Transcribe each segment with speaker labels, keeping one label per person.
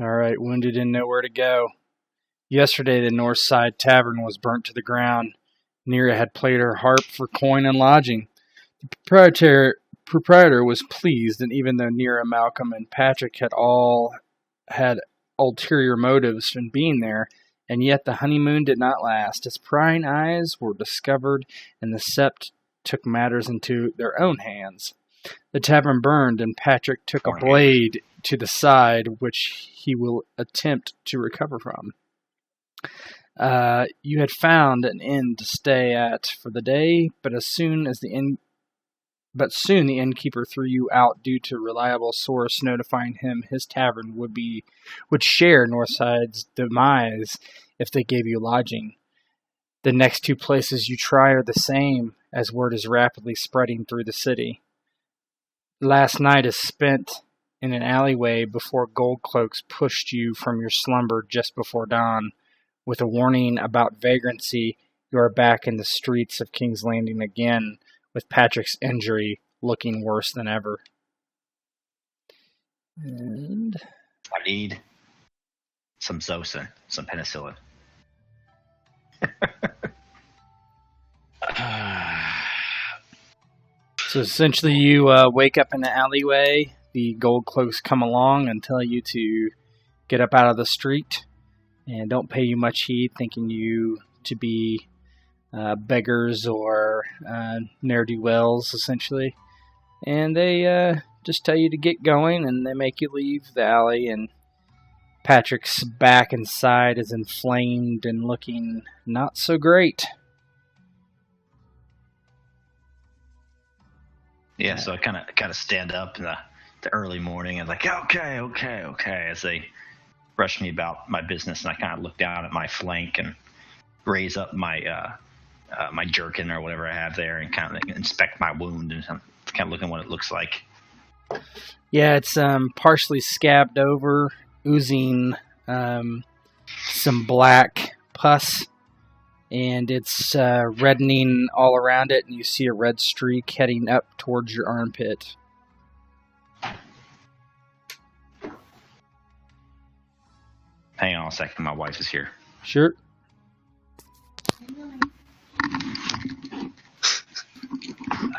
Speaker 1: All right, wounded and nowhere to go. Yesterday, the North Side Tavern was burnt to the ground. Nera had played her harp for coin and lodging. The proprietor was pleased, and even though Nera, Malcolm, and Patric had ulterior motives in being there, and yet the honeymoon did not last. His prying eyes were discovered, and the Sept took matters into their own hands. The tavern burned, and Patric took a blade to the side, which he will attempt to recover from. You had found an inn to stay at for the day, but soon the innkeeper threw you out due to reliable source notifying him his tavern would share Northside's demise if they gave you lodging. The next two places you try are the same, as word is rapidly spreading through the city. Last night is spent in an alleyway before gold cloaks pushed you from your slumber just before dawn. With a warning about vagrancy, you are back in the streets of King's Landing again, with Patric's injury looking worse than ever. And
Speaker 2: I need some Zosyn, some penicillin.
Speaker 1: So essentially you wake up in the alleyway, the gold cloaks come along and tell you to get up out of the street and don't pay you much heed, thinking you to be beggars or ne'er-do-wells, essentially. And they just tell you to get going, and they make you leave the alley, and Patrick's back inside is inflamed and looking not so great.
Speaker 2: Yeah, so I kind of stand up in the early morning and like, okay, as they rush me about my business, and I kind of look down at my flank and raise up my my jerkin or whatever I have there and kind of inspect my wound, and I'm kind of looking what it looks like.
Speaker 1: Yeah, it's partially scabbed over, oozing some black pus, and it's reddening all around it, and you see a red streak heading up towards your armpit.
Speaker 2: Hang on a second, my wife is here.
Speaker 1: Sure.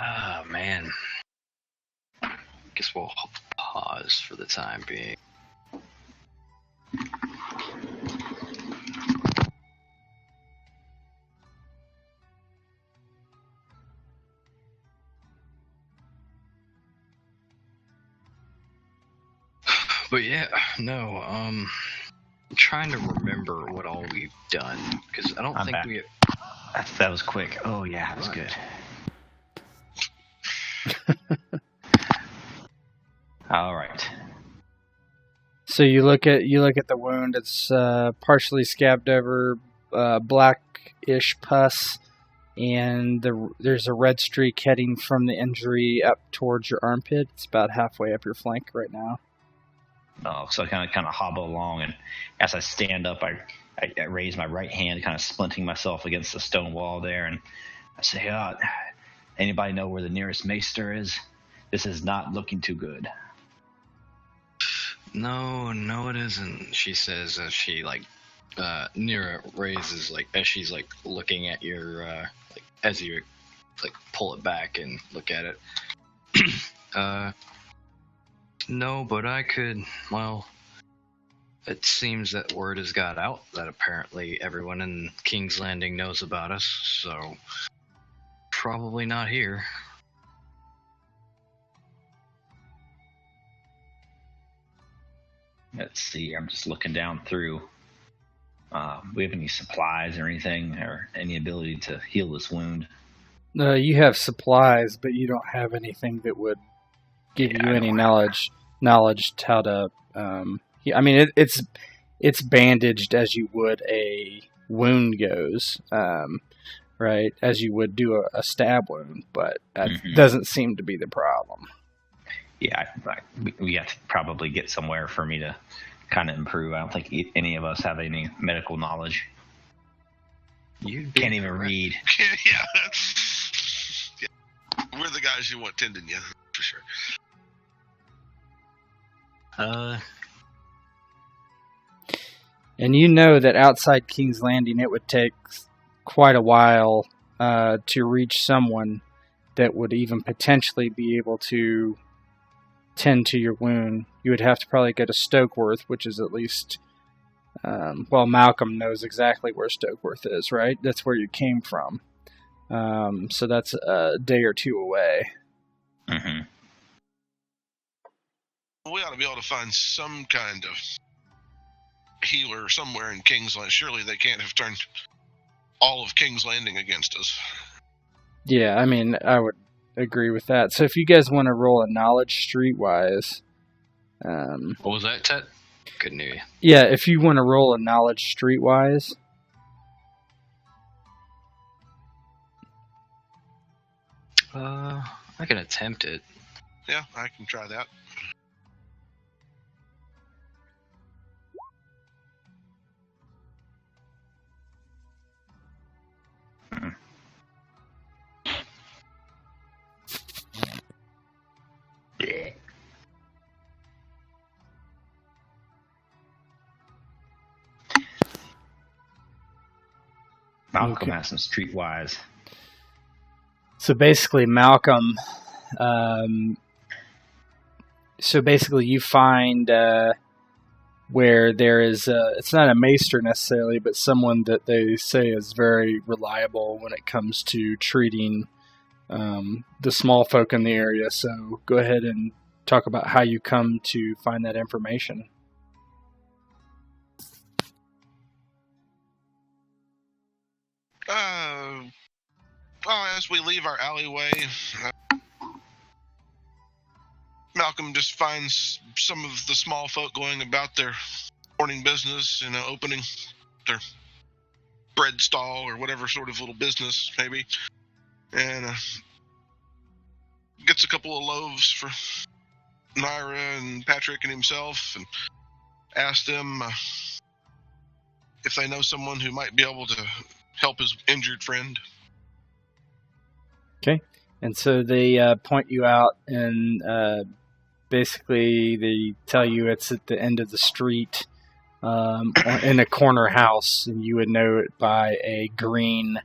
Speaker 3: Oh, man. Guess we'll pause for the time being. But yeah, no, I'm trying to remember what all we've done, because I don't think
Speaker 2: back. That was quick. Oh yeah, that was good. All right.
Speaker 1: So you look at the wound. It's partially scabbed over, blackish pus, and there's a red streak heading from the injury up towards your armpit. It's about halfway up your flank right now.
Speaker 2: Oh, so I kind of hobble along, and as I stand up, I raise my right hand, kind of splinting myself against the stone wall there, and I say, anybody know where the nearest maester is? This is not looking too good.
Speaker 3: No, it isn't, she says as she, Nera raises, as she's, looking at your, as you, pull it back and look at it. No, but I could, it seems that word has got out that apparently everyone in King's Landing knows about us, so probably not here.
Speaker 2: Let's see, I'm just looking down through. We have any supplies or anything, or any ability to heal this wound?
Speaker 1: No, you have supplies, but you don't have anything that would give you any knowledge to how to. I mean, it's bandaged as you would a wound goes, right? As you would do a stab wound, but that doesn't seem to be the problem.
Speaker 2: Yeah, we have to probably get somewhere for me to kind of improve. I don't think any of us have any medical knowledge. You can't even read.
Speaker 4: Yeah. We're the guys you want tending you, for sure.
Speaker 1: And you know that outside King's Landing, it would take quite a while to reach someone that would even potentially be able to tend to your wound. You would have to probably go to Stokeworth, which is at least, Malcolm knows exactly where Stokeworth is, right? That's where you came from. So that's a day or two away.
Speaker 2: Mm-hmm.
Speaker 4: We ought to be able to find some kind of healer somewhere in King's Landing. Surely they can't have turned all of King's Landing against us.
Speaker 1: Yeah, I mean, I would agree with that. So if you guys want to roll a knowledge streetwise...
Speaker 3: what was that, Ted? Couldn't hear you.
Speaker 1: Yeah, if you want to roll a knowledge streetwise...
Speaker 3: I can attempt it.
Speaker 4: Yeah, I can try that.
Speaker 2: Malcolm has some streetwise.
Speaker 1: So basically, Malcolm... you find where there is... it's not a maester necessarily, but someone that they say is very reliable when it comes to treating the small folk in the area. So go ahead and talk about how you come to find that information.
Speaker 4: As we leave our alleyway, Malcolm just finds some of the small folk going about their morning business, opening their bread stall or whatever sort of little business, maybe, and gets a couple of loaves for Naira and Patric and himself, and asks them if they know someone who might be able to help his injured friend.
Speaker 1: Okay, and so they point you out, and basically they tell you it's at the end of the street, in a corner house, and you would know it by a green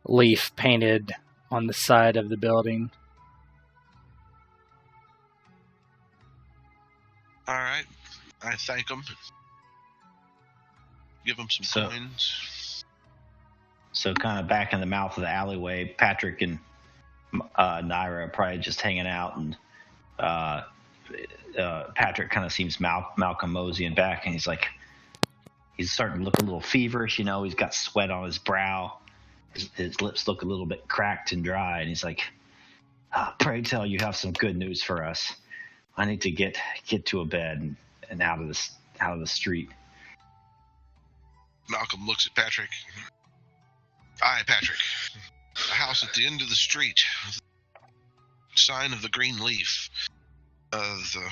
Speaker 1: leaf painted on the side of the building.
Speaker 4: All right, I thank them. Give them some coins.
Speaker 2: So kind of back in the mouth of the alleyway, Patric and Naira are probably just hanging out, and Patric kind of sees Malcolm moseying back, and he's starting to look a little feverish. He's got sweat on his brow. His lips look a little bit cracked and dry, and he's like, "Pray tell, you have some good news for us. I need to get to a bed and out of the street."
Speaker 4: Malcolm looks at Patric. Aye, Patric. A house at the end of the street. Sign of the green leaf. The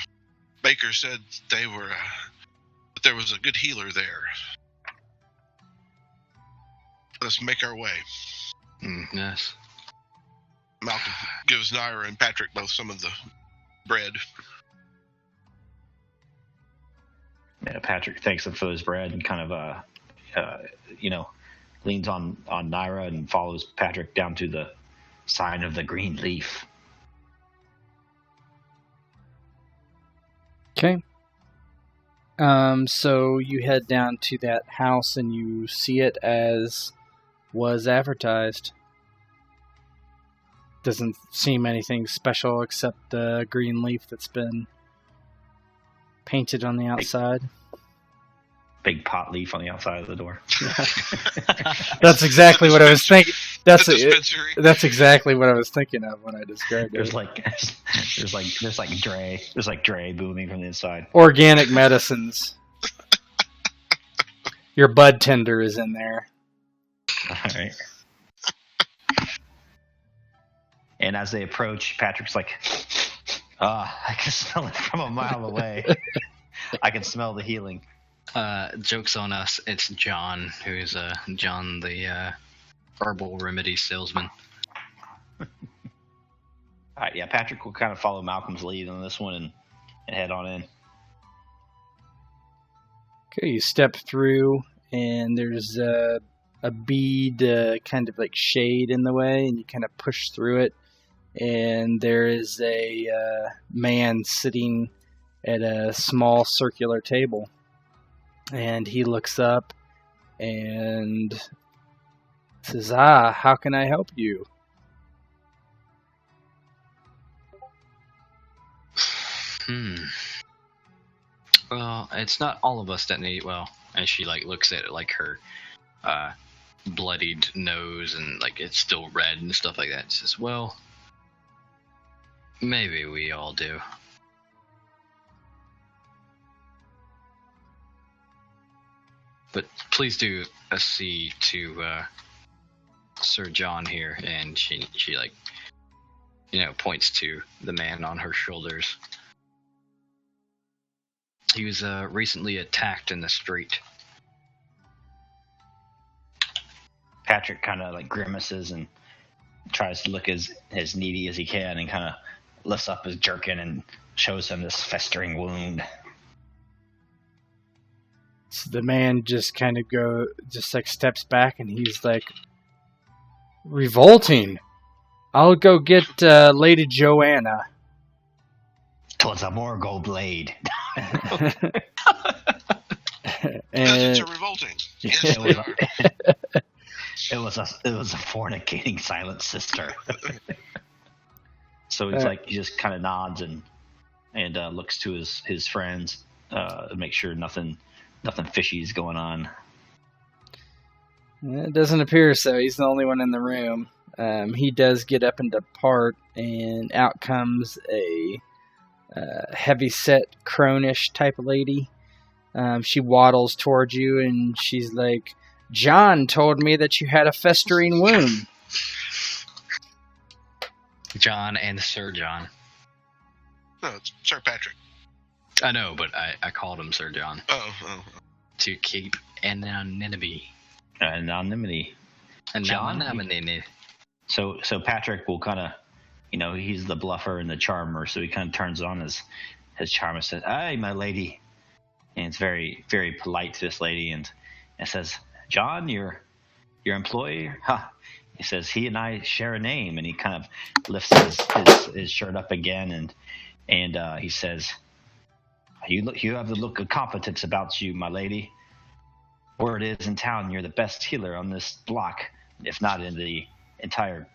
Speaker 4: baker said that there was a good healer there. Let's make our way.
Speaker 3: Yes.
Speaker 4: Malcolm gives Naira and Patric both some of the bread.
Speaker 2: Yeah, Patric thanks him for his bread and kind of leans on Naira and follows Patric down to the sign of the green leaf.
Speaker 1: Okay. So you head down to that house and you see it as was advertised. Doesn't seem anything special except the green leaf that's been painted on the outside.
Speaker 2: Big pot leaf on the outside of the door.
Speaker 1: That's exactly what I was thinking. That's exactly what I was thinking of when I described it.
Speaker 2: There's like Dre booming from the inside.
Speaker 1: Organic medicines. Your bud tender is in there.
Speaker 2: All right. And as they approach, Patric's like, I can smell it from a mile away. I can smell the healing.
Speaker 3: Joke's on us. It's John, who's John the herbal remedy salesman.
Speaker 2: All right, yeah, Patric will kind of follow Malcolm's lead on this one and head on in.
Speaker 1: Okay, you step through, and there's a bead kind of like shade in the way, and you kind of push through it, and there is a man sitting at a small circular table, and he looks up and says, how can I help you?
Speaker 3: Well, it's not all of us that need. Well, and she like looks at it like her bloodied nose and like it's still red and stuff like that. She says, "Well, maybe we all do." But please do accede to Sir John here, and she like points to the man on her shoulders. He was recently attacked in the street.
Speaker 2: Patric kind of like grimaces and tries to look as needy as he can, and kind of lifts up his jerkin and shows him this festering wound.
Speaker 1: So the man just kind of steps back, and he's like, revolting. I'll go get Lady Joanna.
Speaker 2: 'Twas a Morgul blade.
Speaker 4: Peasants are revolting. Yes,
Speaker 2: It
Speaker 4: they
Speaker 2: was,
Speaker 4: are.
Speaker 2: it was a fornicating silent sister. So he's he just kind of nods and looks to his friends to make sure nothing fishy is going on.
Speaker 1: It doesn't appear so. He's the only one in the room. He does get up and depart, and out comes a heavy-set, cronish type of lady. She waddles towards you, and she's like, John told me that you had a festering wound.
Speaker 3: John and Sir John.
Speaker 4: No, it's Sir Patric.
Speaker 3: I know, but I called him Sir John.
Speaker 4: Oh.
Speaker 3: To keep anonymity.
Speaker 2: Anonymity. John? So Patric will kind of, he's the bluffer and the charmer, so he kind of turns on his charm and says, "Aye, my lady." And it's very, very polite to this lady, and says, "John, your employee?" He says, "He and I share a name," and he kind of lifts his shirt up again, and he says, You have the look of competence about you, my lady. Word is in town you're the best healer on this block, if not in the entire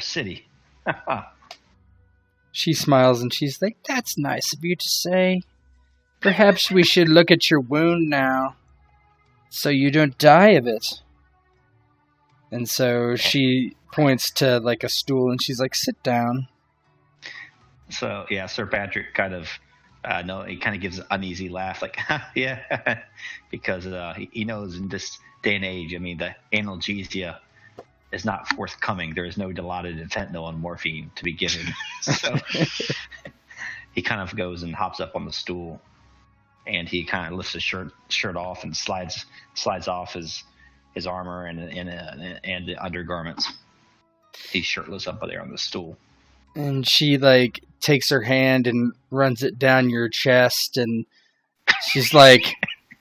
Speaker 2: city."
Speaker 1: She smiles and she's like, "That's nice of you to say. Perhaps we should look at your wound now, so you don't die of it." And so she points to like a stool and she's like, "Sit down."
Speaker 2: So yeah, Sir Patric kind of he kind of gives an uneasy laugh, like yeah, because he knows in this day and age, I mean, the analgesia is not forthcoming. There is no Dilaudid fentanyl and morphine to be given. So he kind of goes and hops up on the stool, and he kind of lifts his shirt off and slides off his armor and the undergarments. He's shirtless up there on the stool.
Speaker 1: And she like takes her hand and runs it down your chest, and she's like,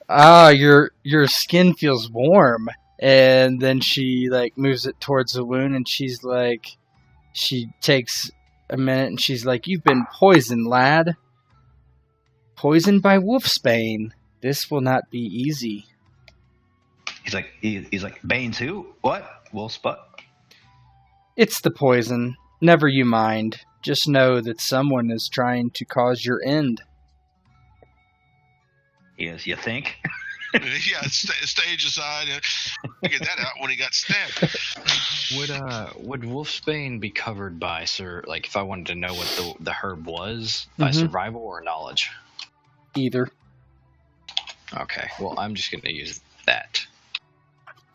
Speaker 1: your skin feels warm." And then she like moves it towards the wound, and she's like, she takes a minute and she's like, "You've been poisoned, lad. Poisoned by wolfsbane. This will not be easy."
Speaker 2: He's like, "Bane's who? What? Wolfsbane?"
Speaker 1: "It's the poison. Never you mind. Just know that someone is trying to cause your end."
Speaker 2: Yes, you think?
Speaker 4: Yeah, stage aside. Figured that out when he got stabbed.
Speaker 3: Would wolfsbane be covered by like if I wanted to know what the herb was, by survival or knowledge?
Speaker 1: Either.
Speaker 3: Okay, well I'm just gonna use that.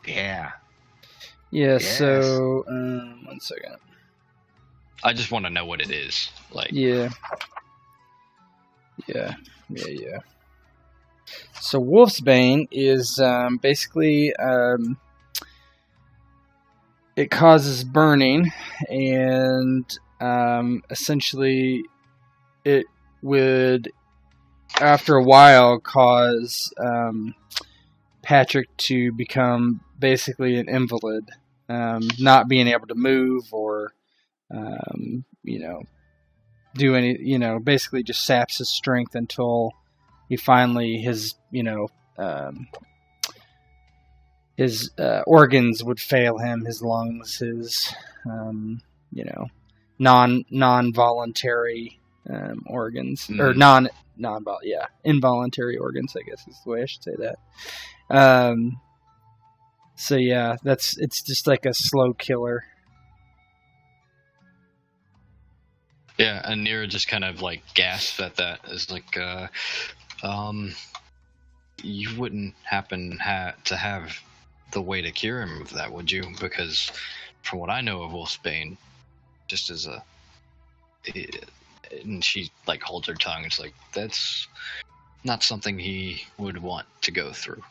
Speaker 2: Yeah.
Speaker 1: Yeah.
Speaker 2: Yes.
Speaker 1: So 1 second.
Speaker 3: I just want to know what it is. Like.
Speaker 1: Yeah. So wolfsbane is basically it causes burning, and essentially it would after a while, cause Patric to become basically an invalid, not being able to move or, do any, basically just saps his strength until he finally, his organs would fail him, his lungs, his, non-voluntary organs, or involuntary organs, I guess is the way I should say that. So yeah, it's just like a slow killer.
Speaker 3: Yeah, and Nira just kind of like gasps at that. It's like, you wouldn't happen to have the way to cure him of that, would you? Because from what I know of Wolfsbane, just as and she like holds her tongue. It's like, that's not something he would want to go through.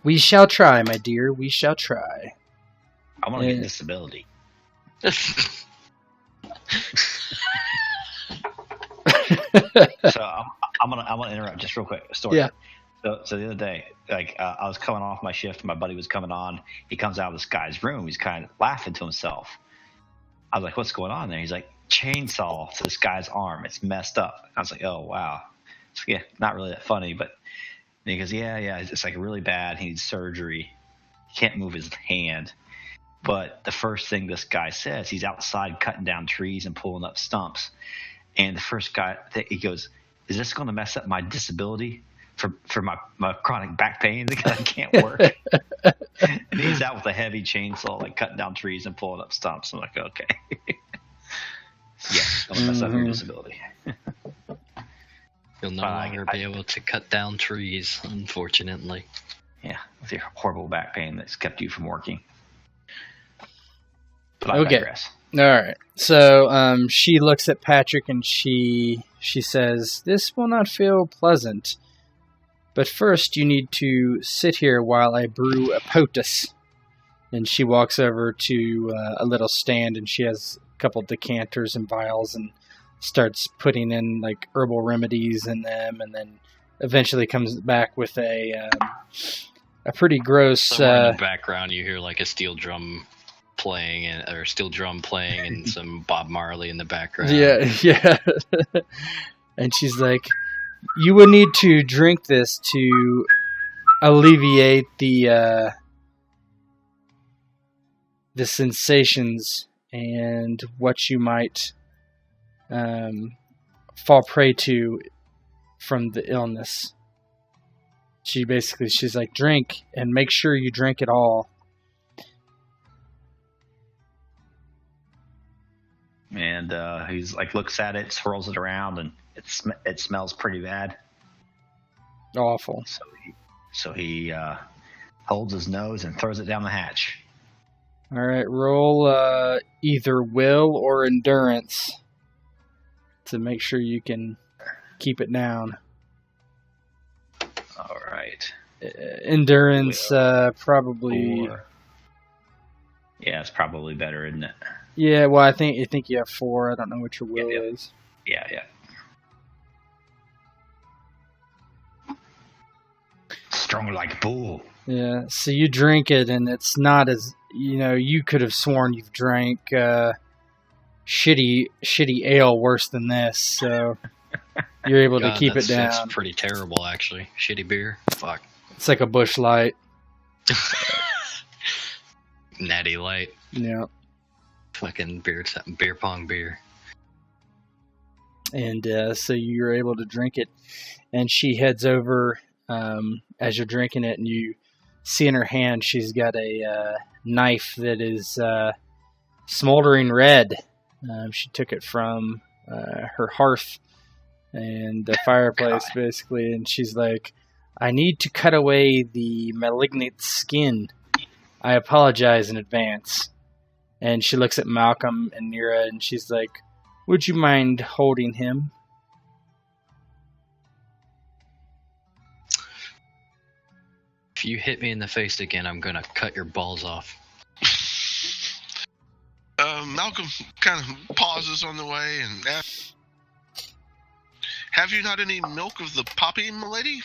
Speaker 1: We shall try, my dear. We shall try.
Speaker 2: I want to get disability. So I'm gonna interrupt just real quick. Story.
Speaker 1: Yeah.
Speaker 2: So the other day, I was coming off my shift. My buddy was coming on. He comes out of this guy's room. He's kind of laughing to himself. I was like, "What's going on there?" He's like, "Chainsaw to this guy's arm. It's messed up." I was like, "Oh wow." So, yeah, not really that funny, but and he goes, "Yeah, it's like really bad. He needs surgery. He can't move his hand." But the first thing this guy says, he's outside cutting down trees and pulling up stumps. And the first guy, he goes, "Is this going to mess up my disability for my chronic back pain because I can't work?" And he's out with a heavy chainsaw, like cutting down trees and pulling up stumps. I'm like, okay. Yeah, going to mess up your disability.
Speaker 3: You'll no longer be able to cut down trees, unfortunately.
Speaker 2: Yeah, with your horrible back pain that's kept you from working. But I digress.
Speaker 1: All right. So she looks at Patric and she says, "This will not feel pleasant. But first you need to sit here while I brew a potus." And she walks over to a little stand and she has a couple decanters and vials and starts putting in like herbal remedies in them, and then eventually comes back with a pretty gross.
Speaker 3: Somewhere in the background, you hear like a steel drum playing and some Bob Marley in the background.
Speaker 1: Yeah. And she's like, "You will need to drink this to alleviate the sensations and what you might fall prey to from the illness." She's like, "Drink, and make sure you drink it all."
Speaker 2: And he's like, looks at it, swirls it around, and it smells pretty bad.
Speaker 1: Awful.
Speaker 2: So he holds his nose and throws it down the hatch.
Speaker 1: All right, roll either will or endurance to make sure you can keep it down.
Speaker 2: All right.
Speaker 1: Endurance, probably.
Speaker 2: 4. Yeah, it's probably better, isn't it?
Speaker 1: Yeah, well, I think you have 4. I don't know what your will is.
Speaker 2: Yeah. Strong like bull.
Speaker 1: Yeah, so you drink it, and it's not as, you could have sworn you've drank shitty ale worse than this, so you're able to keep it down.
Speaker 3: That's pretty terrible, actually. Shitty beer? Fuck.
Speaker 1: It's like a Busch Light.
Speaker 3: Natty Light.
Speaker 1: Yeah.
Speaker 3: Fucking beer pong beer.
Speaker 1: And so you're able to drink it, and she heads over as you're drinking it, and you see in her hand she's got a knife that is smoldering red. She took it from her hearth and the fireplace, basically, and she's like, "I need to cut away the malignant skin. I apologize in advance." And she looks at Malcolm and Nira, and she's like, "Would you mind holding him?"
Speaker 3: If you hit me in the face again, I'm gonna cut your balls off.
Speaker 4: Malcolm kind of pauses on the way and asks, Have you not any milk of the poppy, milady?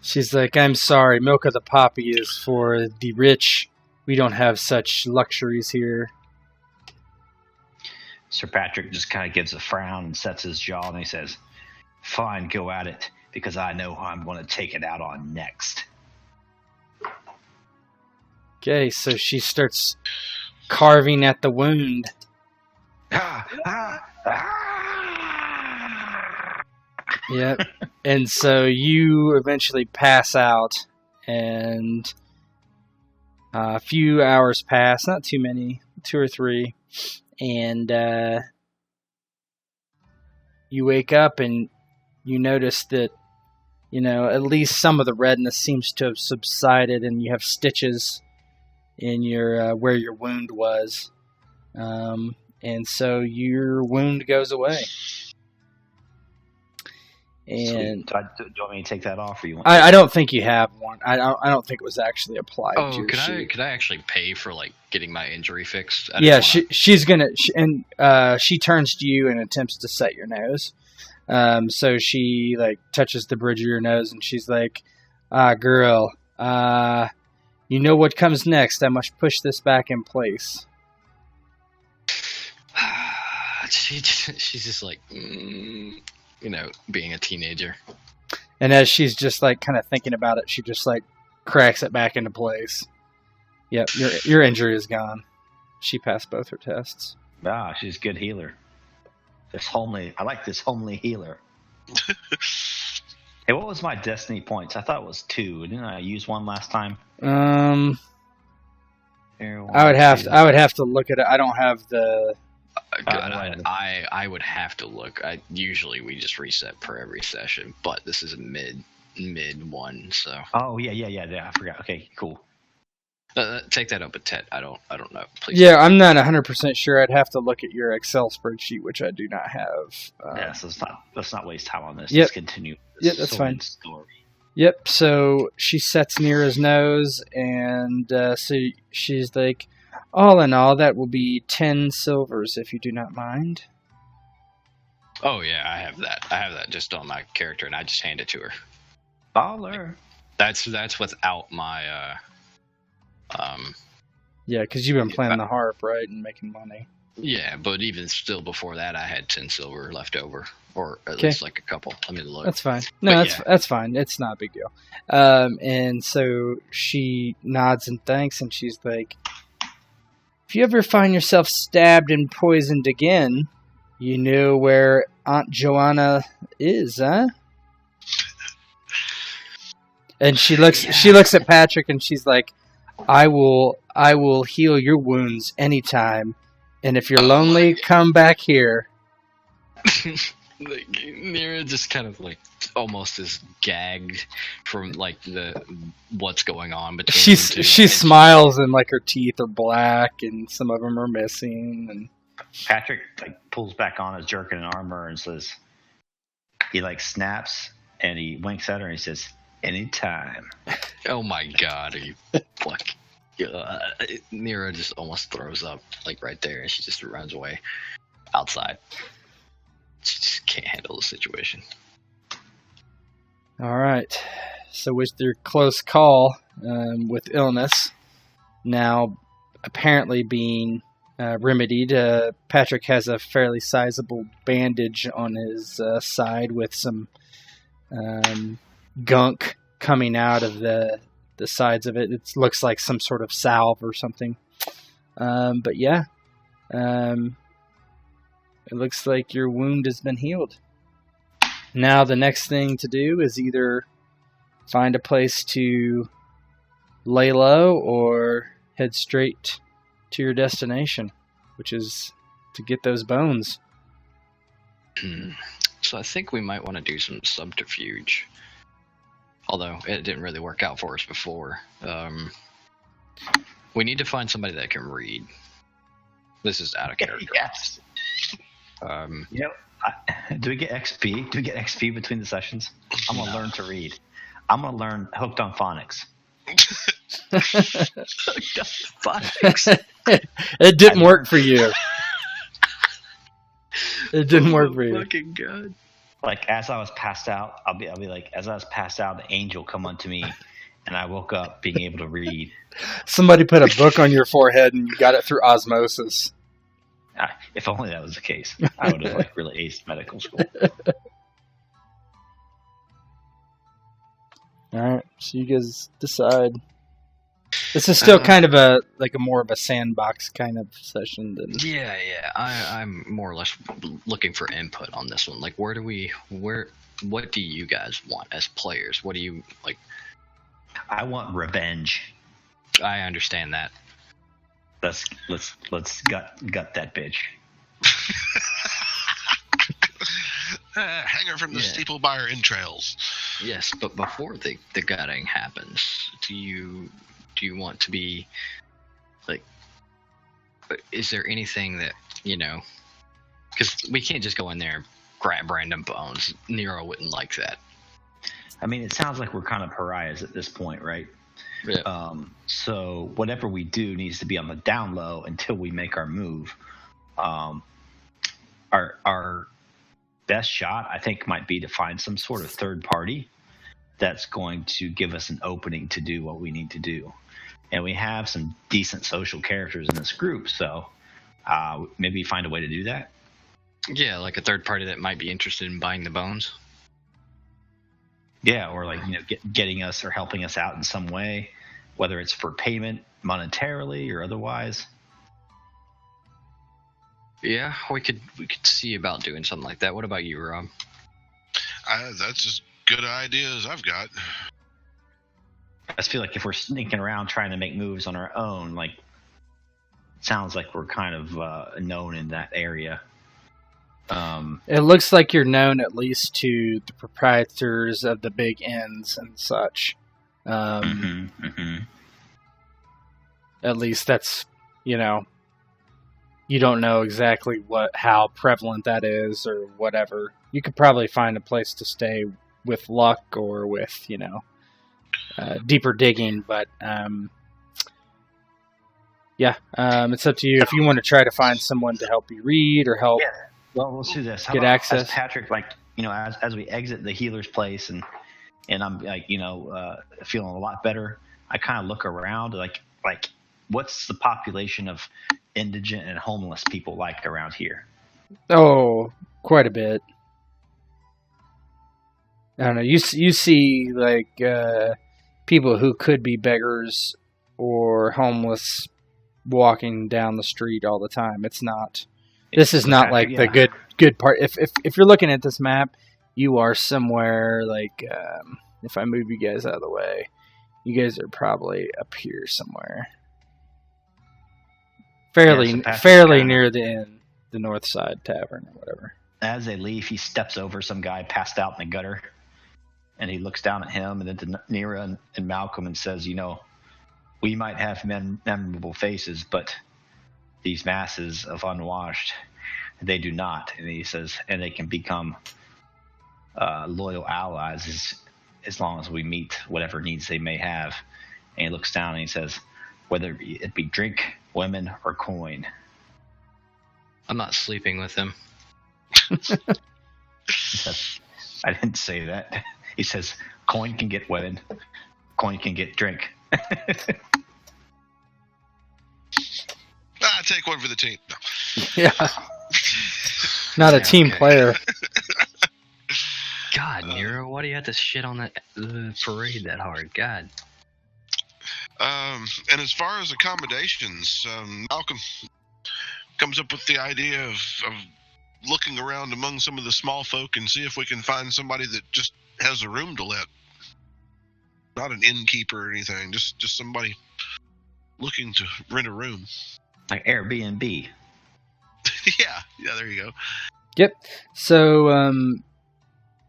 Speaker 1: She's like, I'm sorry, milk of the poppy is for the rich. We don't have such luxuries here.
Speaker 2: Sir Patrick just kind of gives a frown and sets his jaw, and he says, "Fine, go at it, because I know who I'm going to take it out on next."
Speaker 1: Okay, so she starts carving at the wound. Yep. And so you eventually pass out, and a few hours pass, not too many, 2 or 3, and you wake up and you notice that, at least some of the redness seems to have subsided, and you have stitches in your where your wound was. And so your wound goes away. And
Speaker 2: do you want me to take that off, or you want?
Speaker 1: I don't think you have one. I don't think it was actually applied to your
Speaker 3: could
Speaker 1: sheet.
Speaker 3: could I actually pay for getting my injury fixed?
Speaker 1: Yeah, she's gonna, she turns to you and attempts to set your nose. So she touches the bridge of your nose, and she's like, girl, you know what comes next. I must push this back in place.
Speaker 3: She's just being a teenager.
Speaker 1: And as she's just kind of thinking about it, she just cracks it back into place. Yep, your injury is gone. She passed both her tests.
Speaker 2: She's a good healer. I like this homely healer. Hey, what was my destiny points? I thought it was 2. Didn't I use 1 last time?
Speaker 1: I would have to look at it. I don't have the.
Speaker 3: I would have to look. Usually we just reset per every session, but this is a mid one, so.
Speaker 2: Oh yeah. I forgot. Okay, cool.
Speaker 3: Take that up with Ted. I don't know. Please.
Speaker 1: Yeah, I'm not 100% sure. I'd have to look at your Excel spreadsheet, which I do not have.
Speaker 2: So let's not waste time on this.
Speaker 1: Yep.
Speaker 2: Let's continue.
Speaker 1: Yep, that's fine.
Speaker 2: Story.
Speaker 1: Yep. So she sets near his nose, and so she's like, all in all, that will be 10 silvers, if you do not mind.
Speaker 3: Oh yeah, I have that. I have that just on my character, and I just hand it to her.
Speaker 2: Baller.
Speaker 3: That's without my
Speaker 1: Yeah, because you've been playing the harp, right, and making money.
Speaker 3: Yeah, but even still before that, I had 10 silver left over, or at least a couple. Let me look.
Speaker 1: That's fine. No, that's fine. It's not a big deal. And so she nods and thanks, and she's like, if you ever find yourself stabbed and poisoned again, you know where Aunt Joanna is, huh? And she looks at Patrick, and she's like, I will heal your wounds anytime. And if you're lonely, come back here.
Speaker 3: Nira just kind of almost is gagged from the what's going on between them two.
Speaker 1: She smiles, and her teeth are black and some of them are missing. And
Speaker 2: Patrick pulls back on his jerkin and armor and says, he snaps and he winks at her and he says, anytime.
Speaker 3: Oh my god, are you Nira just almost throws up right there, and she just runs away outside. She just can't handle the situation.
Speaker 1: All right. So with their close call with illness now apparently being remedied, Patrick has a fairly sizable bandage on his side with some gunk coming out of the sides of it. It looks like some sort of salve or something. But yeah, it looks like your wound has been healed. Now the next thing to do is either find a place to lay low or head straight to your destination, which is to get those bones.
Speaker 3: So I think we might want to do some subterfuge. Although it didn't really work out for us before. We need to find somebody that can read. This is out of character.
Speaker 2: Yes. Do we get XP? Do we get XP between the sessions? I'm going to learn to read. I'm going to learn Hooked on Phonics.
Speaker 3: Hooked on Phonics.
Speaker 1: It didn't work for you. It didn't work for you.
Speaker 3: Fucking god.
Speaker 2: Like as I was passed out, I'll be like, as I was passed out, the angel come unto me, and I woke up being able to read.
Speaker 1: Somebody put a book on your forehead and you got it through osmosis.
Speaker 2: If only that was the case, I would have like really aced medical school.
Speaker 1: All right, so you guys decide. This is still kind of a more of a sandbox kind of session than.
Speaker 3: Yeah. I'm more or less looking for input on this one. Like, what do you guys want as players? What do you like?
Speaker 2: I want revenge.
Speaker 3: I understand that.
Speaker 2: Let's gut that bitch.
Speaker 4: Hang her from the steeple by her entrails.
Speaker 3: Yes, but before the gutting happens, do you want to be like? Is there anything that because we can't just go in there and grab random bones. Nero wouldn't like that.
Speaker 2: I mean, it sounds like we're kind of pariahs at this point, right?
Speaker 3: Yeah.
Speaker 2: So whatever we do needs to be on the down low until we make our move. Our best shot, I think, might be to find some sort of third party that's going to give us an opening to do what we need to do. And we have some decent social characters in this group, so maybe find a way to do that.
Speaker 3: Yeah, like a third party that might be interested in buying the bones.
Speaker 2: Yeah, or like getting us or helping us out in some way, whether it's for payment monetarily or otherwise.
Speaker 3: Yeah, we could see about doing something like that. What about you, Rob?
Speaker 4: That's as good idea as I've got.
Speaker 2: I just feel like if we're sneaking around trying to make moves on our own, like, sounds like we're kind of known in that area.
Speaker 1: It looks like you're known at least to the proprietors of the big inns and such. At least that's, you don't know exactly how prevalent that is or whatever. You could probably find a place to stay with luck or with, deeper digging, but it's up to you. If you want to try to find someone to help you read or help.
Speaker 2: Yeah. Well, let's do this. How
Speaker 1: get
Speaker 2: about
Speaker 1: access.
Speaker 2: As Patric, as we exit the healer's place and I'm feeling a lot better, I kind of look around like what's the population of indigent and homeless people like around here?
Speaker 1: Oh, quite a bit. I don't know. You see people who could be beggars or homeless walking down the street all the time. It's not. This is not like the good part. If you're looking at this map, you are somewhere if I move you guys out of the way, you guys are probably up here somewhere. Fairly near the inn, the North Side Tavern or whatever.
Speaker 2: As they leave, he steps over some guy passed out in the gutter, and he looks down at him and then to Nira and Malcolm and says, we might have memorable faces, but these masses of unwashed, they do not. And he says, and they can become loyal allies as long as we meet whatever needs they may have. And he looks down and he says, whether it be drink, women, or coin.
Speaker 3: I'm not sleeping with him.
Speaker 2: I didn't say that. He says, coin can get women, coin can get drink.
Speaker 4: Take one for the team. No.
Speaker 1: Yeah. Not a team player.
Speaker 3: God, Nero, why do you have to shit on that parade that hard? God.
Speaker 4: And as far as accommodations, Malcolm comes up with the idea of looking around among some of the small folk and see if we can find somebody that just has a room to let. Not an innkeeper or anything, just somebody looking to rent a room.
Speaker 2: Like Airbnb.
Speaker 4: Yeah, there you go.
Speaker 1: Yep. So,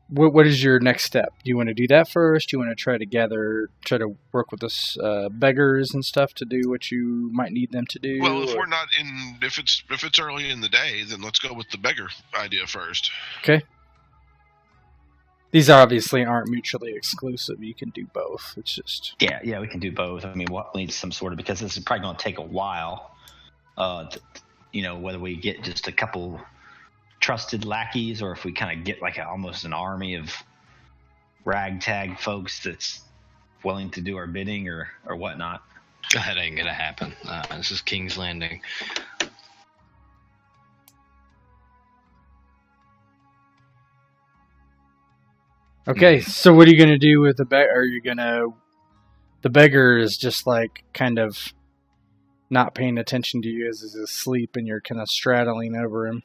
Speaker 1: what is your next step? Do you want to do that first? Do you want to try to work with us beggars and stuff to do what you might need them to do?
Speaker 4: Well, if it's early in the day, then let's go with the beggar idea first.
Speaker 1: Okay. These obviously aren't mutually exclusive. You can do both. It's just
Speaker 2: yeah, we can do both. I mean, what needs some sort of, because this is probably going to take a while. Whether we get just a couple trusted lackeys, or if we kind of get like almost an army of ragtag folks that's willing to do our bidding or whatnot.
Speaker 3: That ain't gonna happen. This is King's Landing.
Speaker 1: Okay, so what are you gonna do with the beggar? Are you gonna? The beggar is just like kind of not paying attention to you as he's asleep, and you're kind of straddling over him.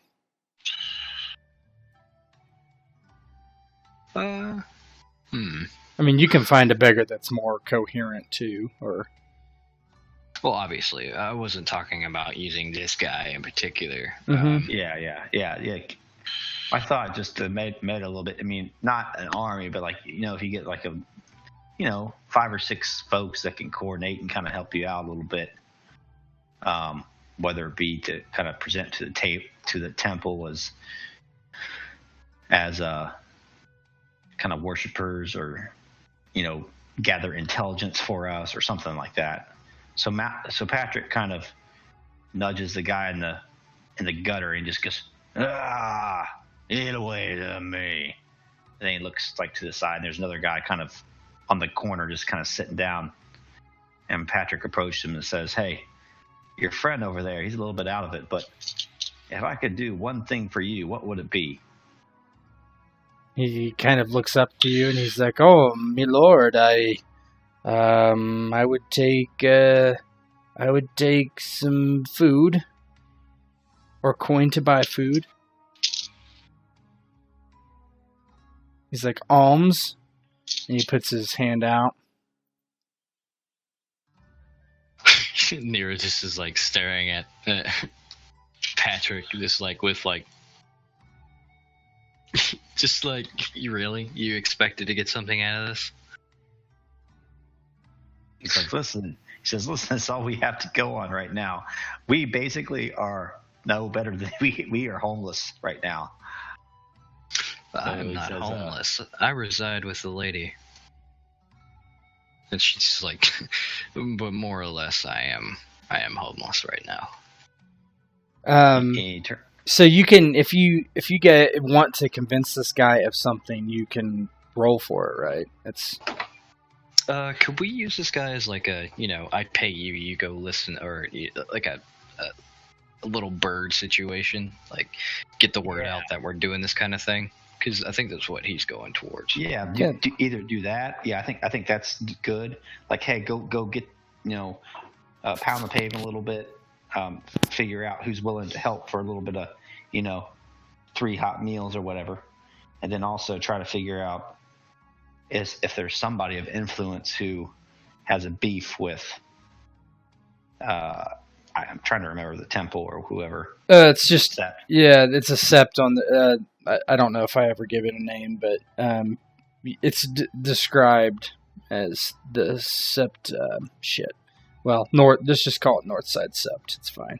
Speaker 1: I mean, you can find a beggar that's more coherent too, or.
Speaker 3: Well, obviously, I wasn't talking about using this guy in particular.
Speaker 1: Mm-hmm.
Speaker 2: Yeah. I thought just to make a little bit. I mean, not an army, but like if you get like a 5 or 6 folks that can coordinate and kind of help you out a little bit, whether it be to kind of present to the temple as kind of worshipers, or gather intelligence for us or something like that. So Patric kind of nudges the guy in the gutter and just goes, get away to me. And then he looks like to the side, and there's another guy kind of on the corner just kind of sitting down. And Patric approached him and says, hey, your friend over there, he's a little bit out of it, but if I could do one thing for you, what would it be?
Speaker 1: He kind of looks up to you and he's like, oh, my lord, I would take some food or coin to buy food. He's like, alms, and he puts his hand out.
Speaker 3: Nero just is like staring at Patric, just like with like, just like, you expected to get something out of this?
Speaker 2: He's like, listen, that's all we have to go on right now. We basically are no better than we are homeless right now.
Speaker 3: I'm not homeless. I reside with the lady. And she's like, but more or less, I am homeless right now.
Speaker 1: So you can, if you want to convince this guy of something, you can roll for it, right? It's.
Speaker 3: Could we use this guy as like a, I pay you, you go listen, or like a little bird situation, like get the word out that we're doing this kind of thing? Because I think that's what he's going towards.
Speaker 2: Yeah, either do that. Yeah, I think that's good. Like, hey, go get, pound the pavement a little bit. Figure out who's willing to help for a little bit of, 3 hot meals or whatever, and then also try to figure out if there's somebody of influence who has a beef with. I'm trying to remember the temple or whoever.
Speaker 1: It's just
Speaker 2: Sept.
Speaker 1: Yeah, it's a Sept on the. I don't know if I ever give it a name, but it's described as the Sept shit. Well, let's just call it Northside Sept. It's fine.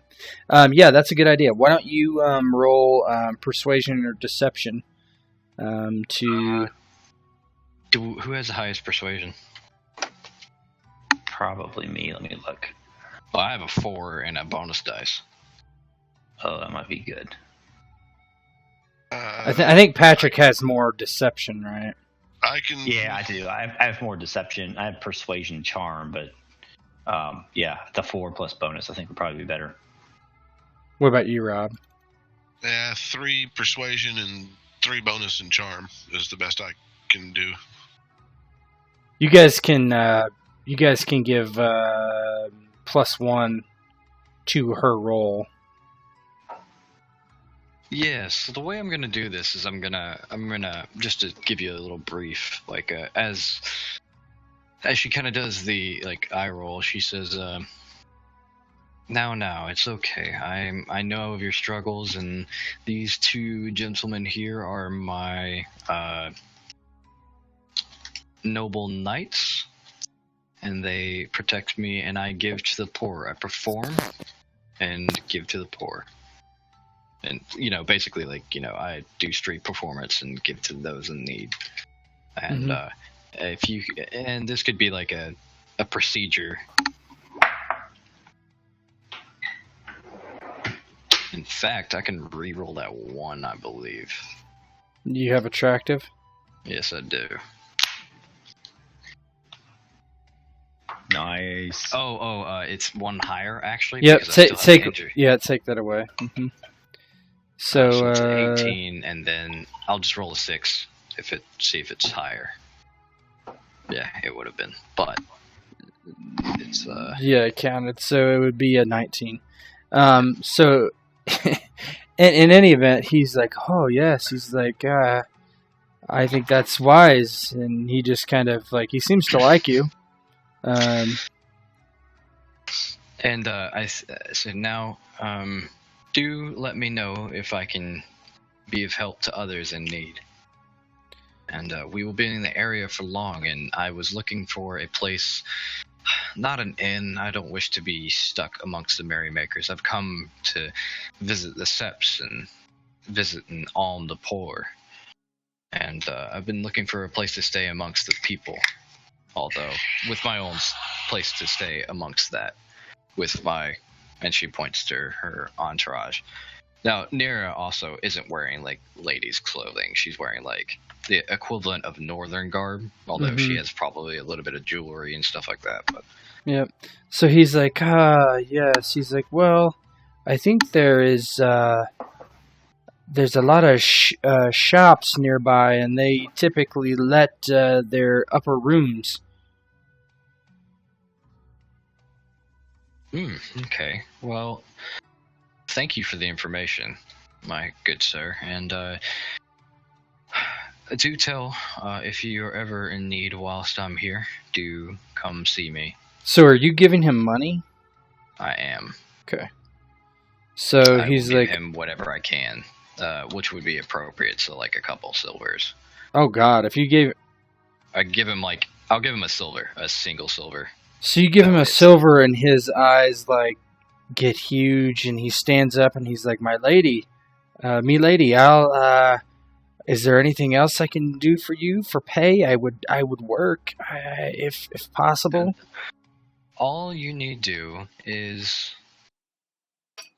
Speaker 1: Yeah, that's a good idea. Why don't you roll persuasion or deception to.
Speaker 3: Who has the highest persuasion?
Speaker 2: Probably me. Let me look.
Speaker 3: Well, I have a 4 and a bonus dice.
Speaker 2: Oh, that might be good.
Speaker 1: I think Patric has more deception, right?
Speaker 4: I can.
Speaker 2: Yeah, I do. I have more deception. I have persuasion, charm, but the 4 plus bonus I think would probably be better.
Speaker 1: What about you, Rob?
Speaker 4: 3 persuasion and 3 bonus and charm is the best I can do.
Speaker 1: You guys can give +1 to her roll.
Speaker 3: Yeah, so the way I'm gonna do this is I'm gonna just to give you a little brief, like as she kind of does the like eye roll, she says, "Now, it's okay. I know of your struggles, and these 2 gentlemen here are my noble knights, and they protect me, and I give to the poor. I perform and give to the poor." And, basically, like, I do street performance and give to those in need. And and this could be like a procedure. In fact, I can re-roll that 1, I believe.
Speaker 1: You have attractive?
Speaker 3: Yes, I do.
Speaker 2: Nice.
Speaker 3: It's 1 higher actually.
Speaker 1: Yep.
Speaker 3: Because I still have
Speaker 1: Take
Speaker 3: danger.
Speaker 1: take that away. Mm-hmm.
Speaker 3: So it's 18, and then I'll just roll a 6 see if it's higher. Yeah, it would have been, but it's
Speaker 1: yeah, it counted, so it would be a 19. So in any event, he's like, oh yes, he's like, I think that's wise, and he just kind of like, he seems to like you.
Speaker 3: And I said, now, do let me know if I can be of help to others in need. And we will be in the area for long, and I was looking for a place, not an inn. I don't wish to be stuck amongst the merrymakers. I've come to visit the Septs and visit and alm the poor. And I've been looking for a place to stay amongst the people. Although, with my own place to stay amongst that. With my, and she points to her entourage. Now, Nira also isn't wearing, like, ladies' clothing. She's wearing, like, the equivalent of northern garb. Although she has probably a little bit of jewelry and stuff like that. But
Speaker 1: Yep. So he's like, yes. He's like, well, I think there's a lot of shops nearby, and they typically let their upper rooms.
Speaker 3: Okay. Well, thank you for the information, my good sir. And do tell if you're ever in need whilst I'm here, do come see me.
Speaker 1: So are you giving him money?
Speaker 3: I am.
Speaker 1: Okay. So he's
Speaker 3: will
Speaker 1: like,
Speaker 3: give him whatever I can, which would be appropriate. So like a couple silvers.
Speaker 1: oh God, if you gave,
Speaker 3: I'll give him a silver, a single silver.
Speaker 1: so you give him a silver, and his eyes like get huge, and he stands up and he's like, my lady, I'll, is there anything else I can do for you for pay? I would work, if possible.
Speaker 3: All you need to do is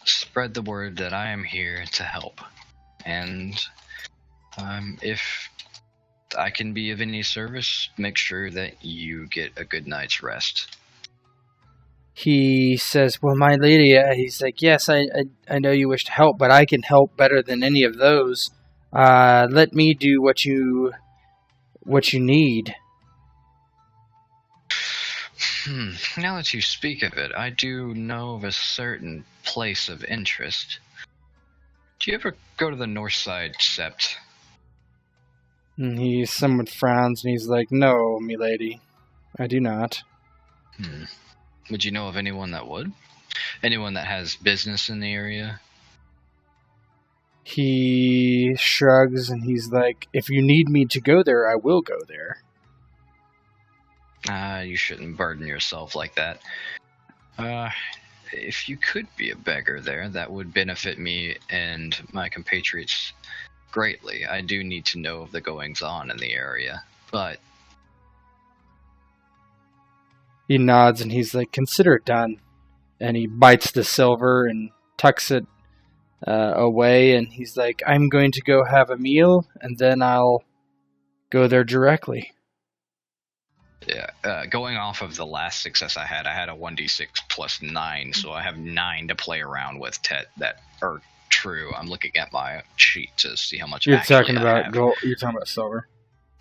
Speaker 3: spread the word that I am here to help. And if I can be of any service, make sure that you get a good night's rest.
Speaker 1: He says, well, my lady, he's like, yes, I know you wish to help, but I can help better than any of those. Let me do what you need.
Speaker 3: Now that you speak of it, I do know of a certain place of interest. Do you ever go to the north side, Sept?
Speaker 1: And he somewhat frowns, and he's like, no, milady, I do not.
Speaker 3: Would you know of anyone that would? Anyone that has business in the area?
Speaker 1: He shrugs, and he's like, if you need me to go there, I will go there.
Speaker 3: You shouldn't burden yourself like that. If you could be a beggar there, that would benefit me and my compatriots greatly. I do need to know of the goings-on in the area, but...
Speaker 1: He nods, and he's like, consider it done. And he bites the silver and tucks it away, and he's like, I'm going to go have a meal, and then I'll go there directly.
Speaker 3: Yeah, going off of the last success I had a 1d6 plus 9, so I have 9 to play around with that are true. I'm looking at my sheet to see how much
Speaker 1: You're
Speaker 3: actually
Speaker 1: talking
Speaker 3: I
Speaker 1: about
Speaker 3: have.
Speaker 1: gold. You're talking about silver.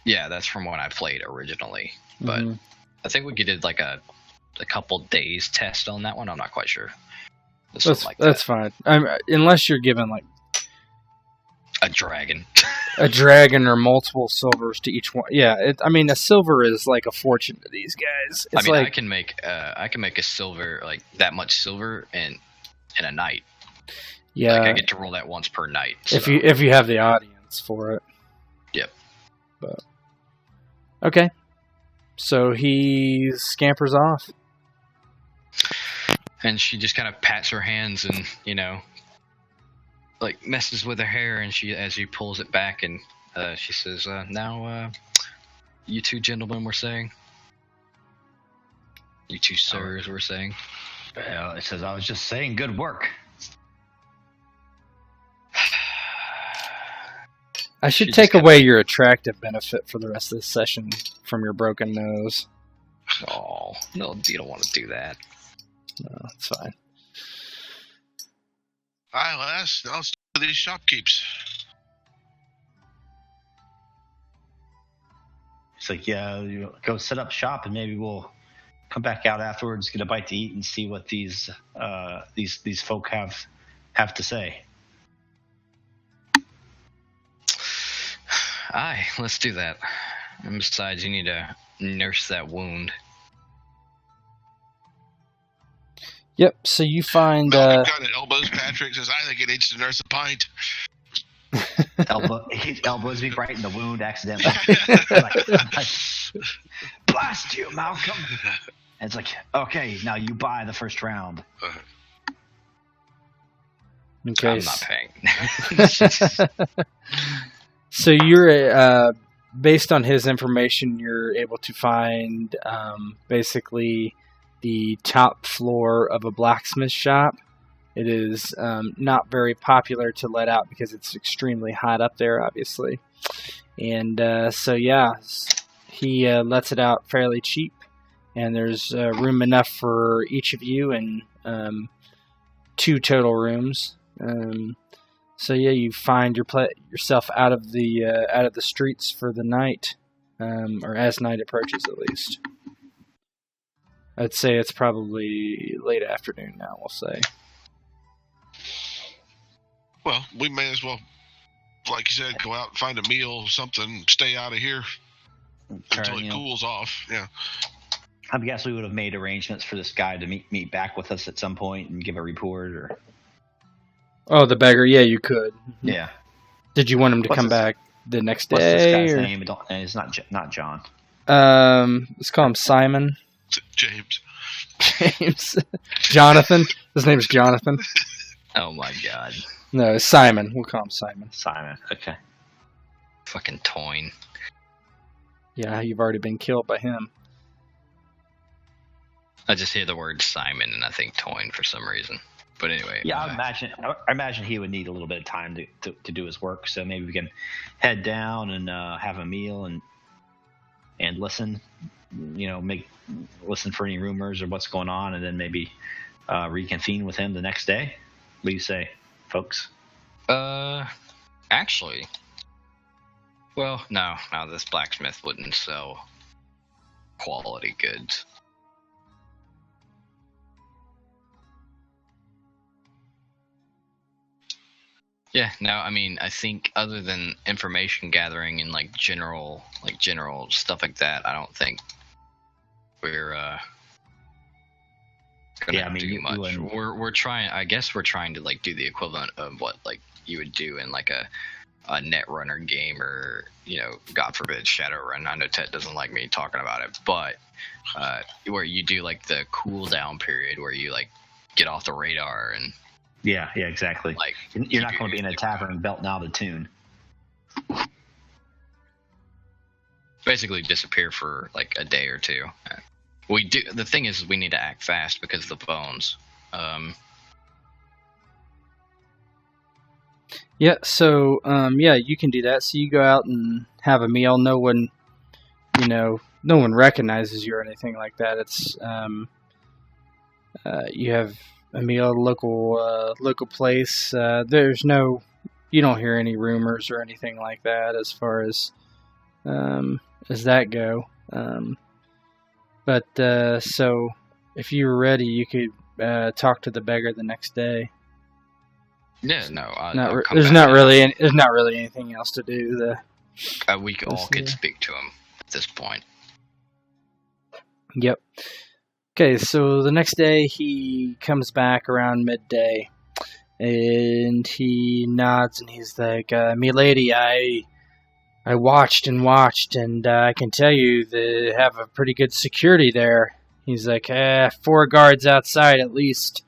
Speaker 3: Yeah, that's from when I played originally. But I think we did like a couple days test on that one. I'm not quite sure.
Speaker 1: That's fine. Unless you're given like
Speaker 3: a dragon.
Speaker 1: a dragon or multiple silvers to each one. Yeah, a silver is like a fortune to these guys. It's like,
Speaker 3: I can make a silver, like that much silver in a night.
Speaker 1: Yeah,
Speaker 3: like I get to roll that once per night. So.
Speaker 1: If you have the audience for it.
Speaker 3: Yep.
Speaker 1: But okay, so he scampers off,
Speaker 3: and she just kind of pats her hands and like messes with her hair, and as she pulls it back, and she says, now you two gentlemen were saying, you two sirs were saying.
Speaker 2: It says I was just saying good work.
Speaker 1: I should
Speaker 3: She
Speaker 1: take
Speaker 3: just
Speaker 1: away your attractive benefit for the rest of the session from your broken nose.
Speaker 3: Oh, no, you don't want to do that.
Speaker 1: No, it's fine.
Speaker 4: Alright, well, let's start with these shopkeeps.
Speaker 2: It's like, yeah, you go set up shop, and maybe we'll come back out afterwards, get a bite to eat, and see what these folk have to say.
Speaker 3: Aye, let's do that. And besides, you need to nurse that wound.
Speaker 1: Yep. So you find.
Speaker 4: Malcolm kind of elbows Patrick, says, I think it needs to nurse a pint.
Speaker 2: He elbows me right in the wound accidentally. like, blast you, Malcolm! And it's like, okay, now you buy the first round.
Speaker 1: Okay.
Speaker 3: I'm not paying.
Speaker 1: So you're based on his information, you're able to find basically the top floor of a blacksmith shop. It is not very popular to let out because it's extremely hot up there, obviously. And so yeah, he lets it out fairly cheap, and there's room enough for each of you, and 2 total rooms. So yeah, you find yourself out of the streets for the night, or as night approaches, at least. I'd say it's probably late afternoon now. We'll say.
Speaker 4: Well, we may as well, like you said, go out and find a meal, something, stay out of here until it cools off. Yeah.
Speaker 2: I guess we would have made arrangements for this guy to meet back with us at some point and give a report, or.
Speaker 1: Oh, the beggar. Yeah, you could.
Speaker 2: Yeah.
Speaker 1: Did you want him to come back the next day?
Speaker 2: What's this guy's name? It's not John.
Speaker 1: Let's call him Simon.
Speaker 4: James.
Speaker 1: James. Jonathan. His name's Jonathan.
Speaker 3: Oh my god.
Speaker 1: No, it's Simon. We'll call him Simon.
Speaker 2: Simon. Okay.
Speaker 3: Fucking Toyn.
Speaker 1: Yeah, you've already been killed by him.
Speaker 3: I just hear the word Simon and I think Toyn for some reason. But anyway.
Speaker 2: Yeah, I imagine he would need a little bit of time to do his work. So maybe we can head down and have a meal and listen. Listen for any rumors or what's going on, and then maybe reconvene with him the next day. What do you say, folks?
Speaker 3: Actually, well, no, this blacksmith wouldn't sell quality goods. Yeah, no, I mean, I think other than information gathering and general stuff like that, I don't think we're gonna do much. We're trying. I guess we're trying to do the equivalent of what you would do in a net runner game, or God forbid Shadowrun. I know Ted doesn't like me talking about it, but where you do the cooldown period where you get off the radar and.
Speaker 2: Yeah, exactly. You're not going to be in a tavern belting out a tune.
Speaker 3: Basically disappear for a day or two. We do. The thing is, we need to act fast because of the bones.
Speaker 1: Yeah. So yeah, you can do that. So you go out and have a meal. No one recognizes you or anything like that. It's you have a meal at a local place. You don't hear any rumors or anything like that as far as that go. But so if you were ready, you could talk to the beggar the next day.
Speaker 3: Yeah, no.
Speaker 1: There's not really anything else to do.
Speaker 3: We all could speak to him at this point.
Speaker 1: Yep. Okay, so the next day he comes back around midday, and he nods and he's like, "Milady, I watched and watched, and I can tell you they have a pretty good security there." He's like, 4 guards outside at least.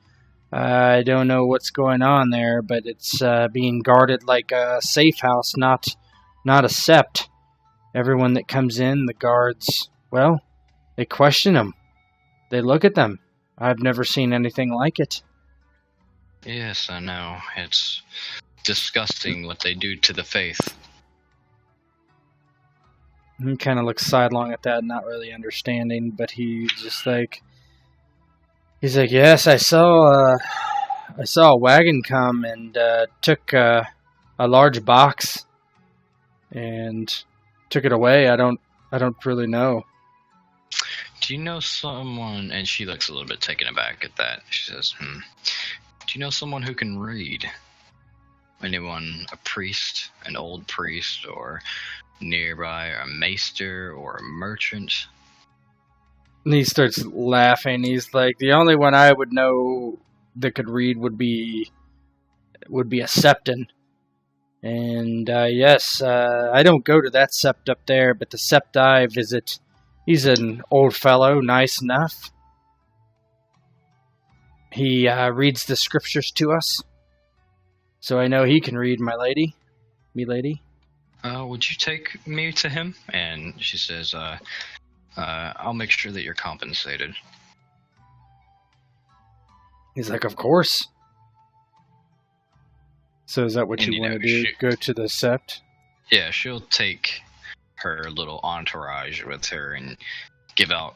Speaker 1: I don't know what's going on there, but it's being guarded like a safe house, not a sept. Everyone that comes in, the guards, well, they question them. They look at them. I've never seen anything like it.
Speaker 3: Yes, I know. It's disgusting what they do to the faith.
Speaker 1: He kind of looks sidelong at that, not really understanding, but he's like, yes, I saw a wagon come and took a large box and took it away. I don't really know.
Speaker 3: Do you know someone? And she looks a little bit taken aback at that. She says, Do you know someone who can read? Anyone, a priest, an old priest, or nearby a maester or a merchant?
Speaker 1: And he starts laughing. He's like, the only one I would know that could read would be a Septon. And yes, I don't go to that Sept up there, but the Sept I visit, he's an old fellow, nice enough. He reads the scriptures to us, so I know he can read, my lady. Me lady.
Speaker 3: Would you take me to him? And she says, I'll make sure that you're compensated.
Speaker 1: He's like, of course. So is that what you want to do? Go to the Sept?
Speaker 3: Yeah, she'll take her little entourage with her and give out,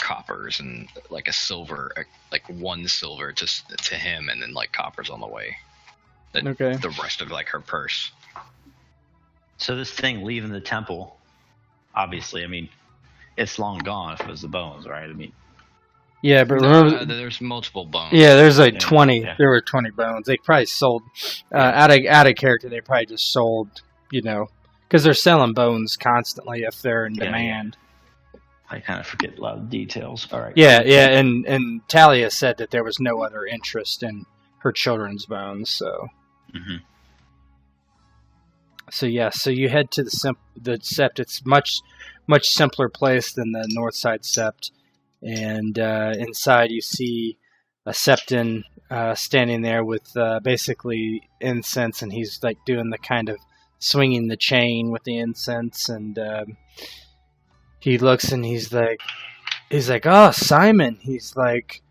Speaker 3: coppers and like a silver, like 1 silver to him, and then like coppers on the way.
Speaker 1: Okay.
Speaker 3: The rest of like her purse.
Speaker 2: So this thing leaving the temple, obviously, I mean, it's long gone if it was the bones, right? I mean,
Speaker 1: yeah, but remember,
Speaker 3: there's multiple bones.
Speaker 1: Yeah, there's like 20.
Speaker 2: Yeah.
Speaker 1: There were 20 bones. They probably sold out of character. They probably just sold, because they're selling bones constantly if they're in demand.
Speaker 2: Yeah. I kind of forget a lot of details. All right.
Speaker 1: Yeah, and Talia said that there was no other interest in her children's bones. So, so you head to the Sept. It's much simpler place than the North Side Sept. And inside you see a Septon standing there with basically incense, and he's like doing the kind of swinging the chain with the incense, and he looks and he's like, oh, Simon. He's like,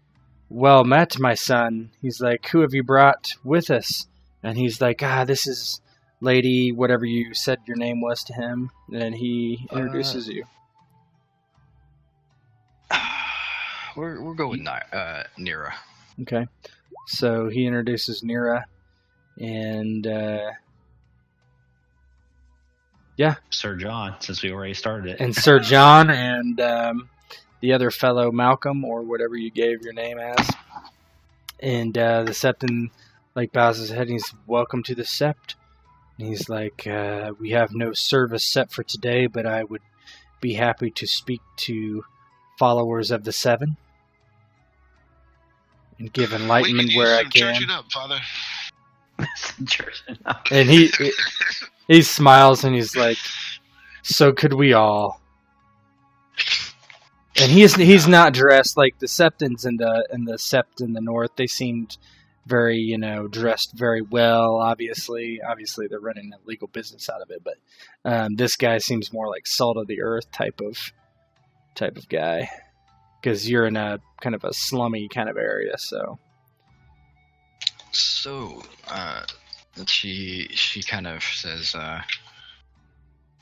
Speaker 1: well met, my son. He's like, who have you brought with us? And he's like, this is Lady whatever you said your name was to him, and he introduces you.
Speaker 3: We're going with Nira.
Speaker 1: Okay. So he introduces Nira, and
Speaker 2: Sir John, since we already started it.
Speaker 1: And Sir John and the other fellow, Malcolm, or whatever you gave your name as. And the Septon bows his head, and he's, welcome to the Sept. And he's like, we have no service set for today, but I would be happy to speak to followers of the Seven and give enlightenment where I can.
Speaker 4: Churching up, Father.
Speaker 1: And he smiles and he's like, so could we all. And he's not dressed like the Septons and the Sept in the north. They seemed very, dressed very well. Obviously they're running a legal business out of it, but this guy seems more like salt of the earth type of guy, because you're in a kind of a slummy kind of area. So
Speaker 3: she kind of says,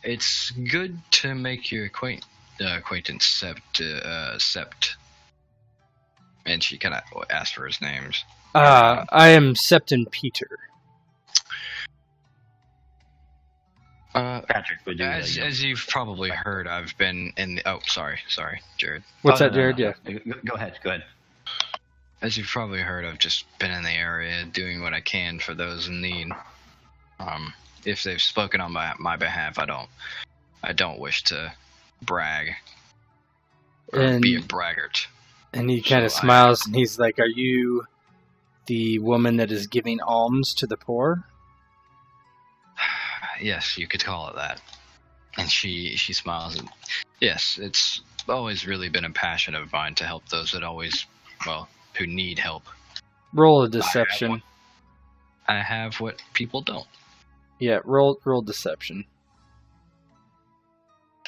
Speaker 3: it's good to make your acquaintance, Sept. And she kind of asked for his names.
Speaker 1: I am Septon Peter.
Speaker 2: Patric would do
Speaker 3: as you've probably heard, I've been in the... Oh, sorry, Jared.
Speaker 1: What's that, Jared?
Speaker 2: No.
Speaker 1: Yeah.
Speaker 2: Go ahead.
Speaker 3: As you've probably heard, I've just been in the area doing what I can for those in need. If they've spoken on my behalf, I don't wish to brag or be a braggart.
Speaker 1: And he kind of smiles, and he's like, are you the woman that is giving alms to the poor?
Speaker 3: Yes, you could call it that. And she smiles. And yes, it's always really been a passion of mine to help those that who need help.
Speaker 1: Roll a deception.
Speaker 3: I have what people don't.
Speaker 1: Yeah, roll deception.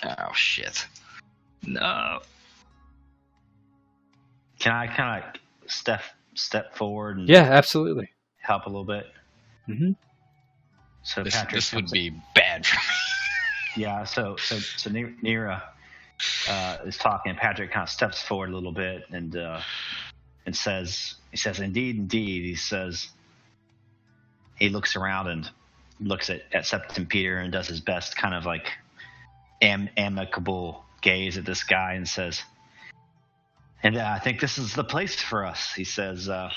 Speaker 3: Oh, shit. No.
Speaker 2: Can I kind of step forward and
Speaker 1: yeah, absolutely.
Speaker 2: help a little bit?
Speaker 1: Mm-hmm.
Speaker 2: So
Speaker 3: this would be bad for
Speaker 2: Yeah. So Nira is talking. Patrick kind of steps forward a little bit and says, indeed. He says, he looks around and looks at Sept and Peter and does his best kind of like amicable gaze at this guy and says, and I think this is the place for us. He says, I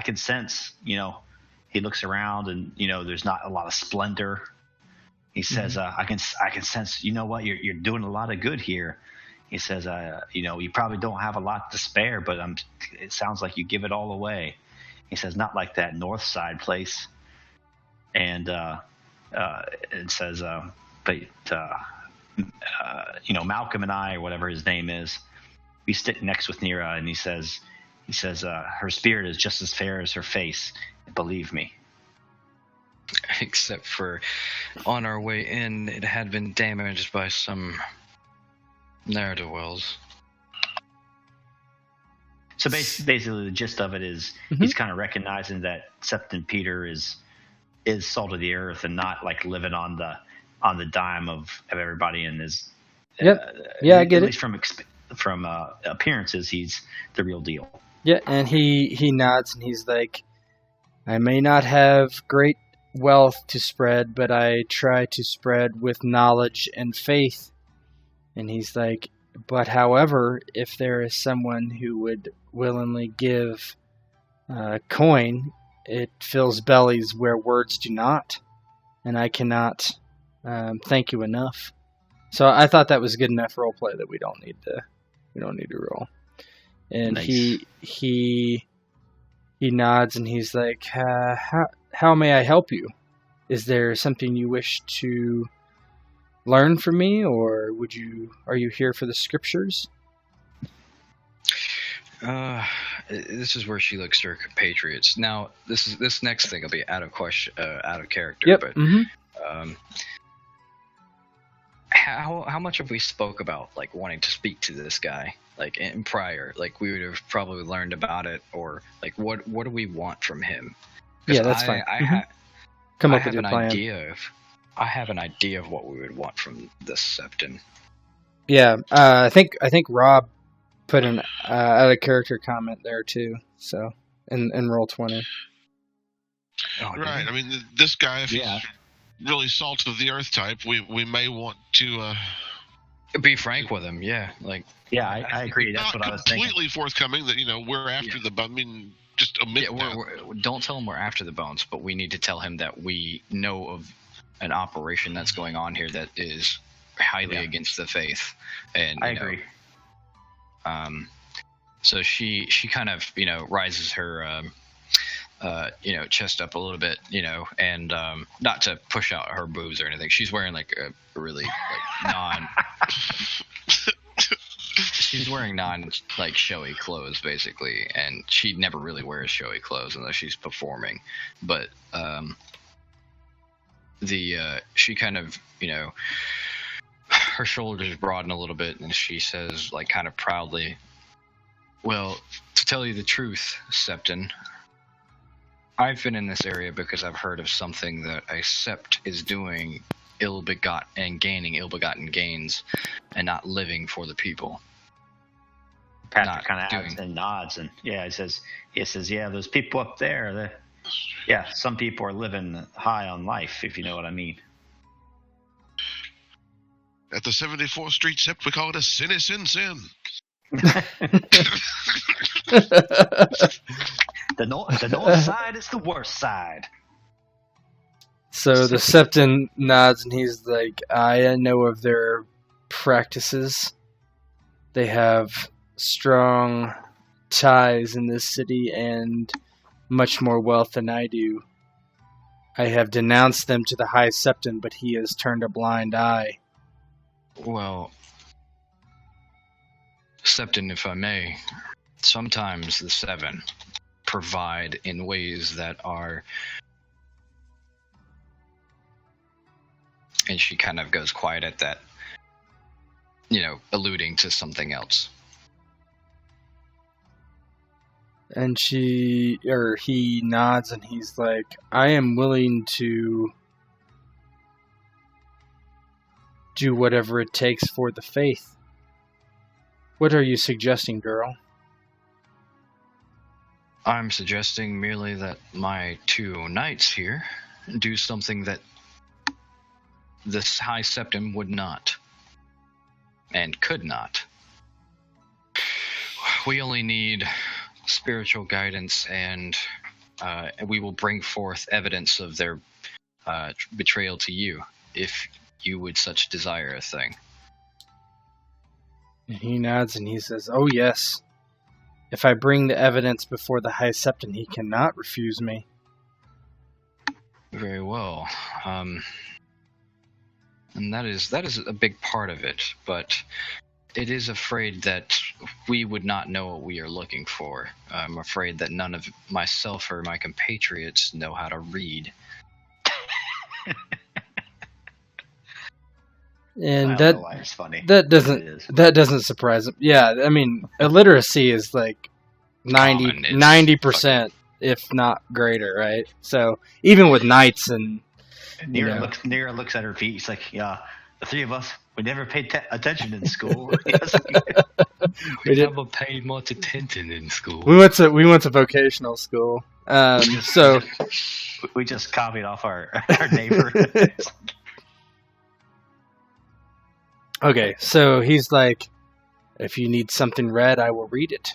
Speaker 2: can sense, he looks around and, there's not a lot of splendor. He says, I can sense, you're doing a lot of good here. He says, you probably don't have a lot to spare, but it sounds like you give it all away. He says, not like that north side place. And it says, Malcolm and I, or whatever his name is, we sit next with Nira, and he says, her spirit is just as fair as her face. Believe me.
Speaker 3: Except for on our way in, it had been damaged by some ne'er-do-wells.
Speaker 2: So basically, the gist of it is he's kind of recognizing that Sept and Peter is salt of the earth and not like living on the dime of everybody in his.
Speaker 1: I get
Speaker 2: at
Speaker 1: it.
Speaker 2: Least from appearances, he's the real deal.
Speaker 1: Yeah, and he nods and he's like, I may not have great wealth to spread, but I try to spread with knowledge and faith. And he's like, but however, if there is someone who would willingly give coin, it fills bellies where words do not, and I cannot thank you enough. So I thought that was good enough roleplay that we don't need to roll. And nice. he nods and he's like, how may I help you? Is there something you wish to learn from me, or are you here for the scriptures?
Speaker 3: This is where she looks to her compatriots. Now, this next thing will be out of character.
Speaker 1: Yep.
Speaker 3: But how much have we spoke about like wanting to speak to this guy, like in prior? Like we would have probably learned about it, or like what do we want from him?
Speaker 1: Yeah, that's fine. Come up with your plan.
Speaker 3: I have an idea of what we would want from this Septon.
Speaker 1: Yeah, I think Rob put an out of character comment there too. So in Roll20.
Speaker 4: Oh, right. I mean, this guy, if he's really salt of the earth type, we may want to
Speaker 3: be frank with him. Yeah, like
Speaker 2: I agree. That's what I was thinking.
Speaker 4: Not completely forthcoming that we're after the. I mean, just omit that.
Speaker 3: Don't tell him we're after the bones, but we need to tell him that we know of an operation that's going on here that is highly against the faith. And
Speaker 2: I agree.
Speaker 3: So she kind of rises her chest up a little bit, and not to push out her boobs or anything. She's wearing like a really like non. She's wearing like showy clothes basically, and she never really wears showy clothes unless she's performing. But she kind of her shoulders broaden a little bit, and she says like kind of proudly, "Well, to tell you the truth, Septon, I've been in this area because I've heard of something that a Sept is doing gaining ill-begotten gains and not living for the people."
Speaker 2: Patrick kind of adds and nods, and he says, those people up there, some people are living high on life, if you know what I mean.
Speaker 4: At the 74th Street Sept, we call it a sin.
Speaker 2: The north side is the worst side.
Speaker 1: So the Septon nods and he's like, I know of their practices. They have strong ties in this city and much more wealth than I do. I have denounced them to the High Septon, but he has turned a blind eye.
Speaker 3: Well, Septon, if I may, sometimes the Seven provide in ways that are... And she kind of goes quiet at that, alluding to something else.
Speaker 1: And he nods and he's like, I am willing to do whatever it takes for the faith. What are you suggesting, girl?
Speaker 3: I'm suggesting merely that my 2 knights here do something that this High Septim would not. And could not. We only need spiritual guidance, and we will bring forth evidence of their betrayal to you, if you would such desire a thing.
Speaker 1: And he nods and he says, "Oh yes. If I bring the evidence before the High Septon, he cannot refuse me."
Speaker 3: Very well. And that is a big part of it, but it is afraid that we would not know what we are looking for. I'm afraid that none of myself or my compatriots know how to read.
Speaker 1: And
Speaker 2: I don't know why it's funny.
Speaker 1: that doesn't surprise him. Yeah, I mean, illiteracy is like 90%, if not greater, right? So even with knights and
Speaker 2: Nira looks at her feet. He's like, "Yeah, the 3 of us, we never paid attention in school."
Speaker 3: We never paid much attention in school.
Speaker 1: We went to vocational school. So
Speaker 2: we just copied off our neighbor.
Speaker 1: Okay, so he's like, "If you need something read, I will read it."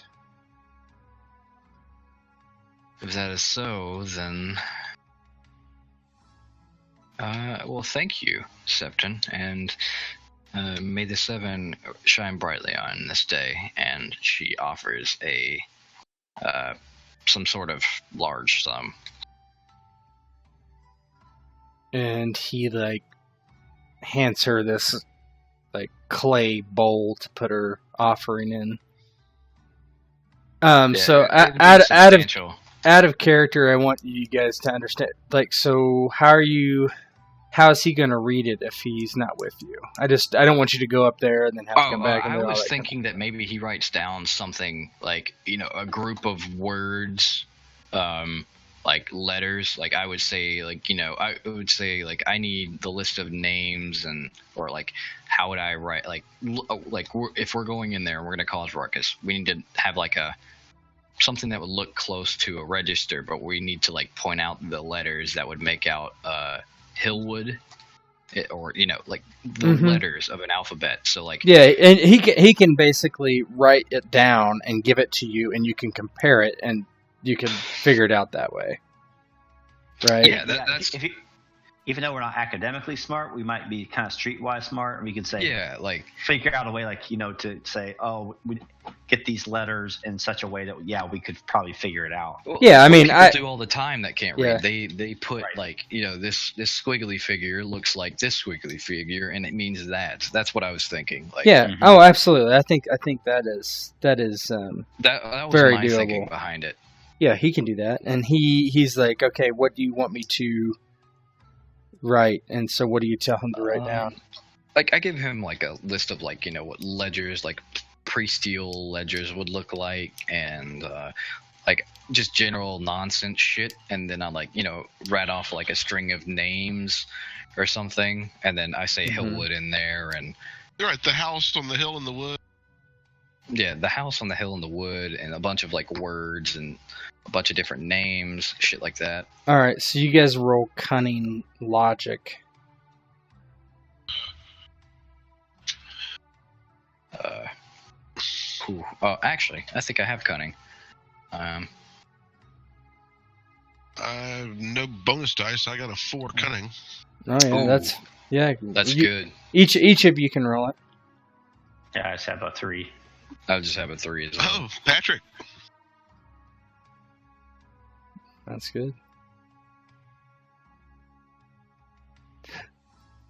Speaker 3: If that is so, then... well, thank you, Septon, and may the 7 shine brightly on this day. And she offers some sort of large sum.
Speaker 1: And he like hands her this like clay bowl to put her offering in. So out of character, I want you guys to understand. Like, so how is he going to read it if he's not with you? I don't want you to go up there and then have to come back. And
Speaker 3: I was thinking that maybe he writes down something like, a group of words, like letters. Like I would say, I need the list of names or like, how would I write? Like if we're going in there and we're going to cause ruckus, we need to have like something that would look close to a register, but we need to like point out the letters that would make out Hilwood, or the letters of an alphabet. So like,
Speaker 1: yeah, and he can basically write it down and give it to you, and you can compare it, and you can figure it out that way, right?
Speaker 3: Yeah, that's.
Speaker 2: Even though we're not academically smart, we might be kind of streetwise smart, and we could say, figure out a way, to say, oh, we get these letters in such a way that, we could probably figure it out.
Speaker 3: Well, yeah, I mean, people do all the time that can't read. They put this squiggly figure looks like this squiggly figure, and it means that. That's what I was thinking.
Speaker 1: Oh, absolutely. I think that is
Speaker 3: that was
Speaker 1: very
Speaker 3: my
Speaker 1: doable.
Speaker 3: Thinking behind it.
Speaker 1: Yeah, he can do that, and he's like, okay, what do you want me to write? And so what do you tell him to write down?
Speaker 3: Like I give him like a list of what ledgers, like pre-steel ledgers would look like, and like just general nonsense shit, and then I write off like a string of names or something, and then I say Hilwood in there, and
Speaker 4: you're right, the house on the hill in the wood.
Speaker 3: Yeah, the house on the hill in the wood, and a bunch of like words and a bunch of different names, shit like that.
Speaker 1: All right, so you guys roll cunning logic.
Speaker 3: Actually, I think I have cunning.
Speaker 4: No bonus dice. I got a 4 cunning.
Speaker 1: Oh yeah,
Speaker 3: that's good.
Speaker 1: Each of you can roll it.
Speaker 2: Yeah, I just have a 3.
Speaker 3: I'll just have a 3 as well.
Speaker 4: Oh, Patrick.
Speaker 1: That's good.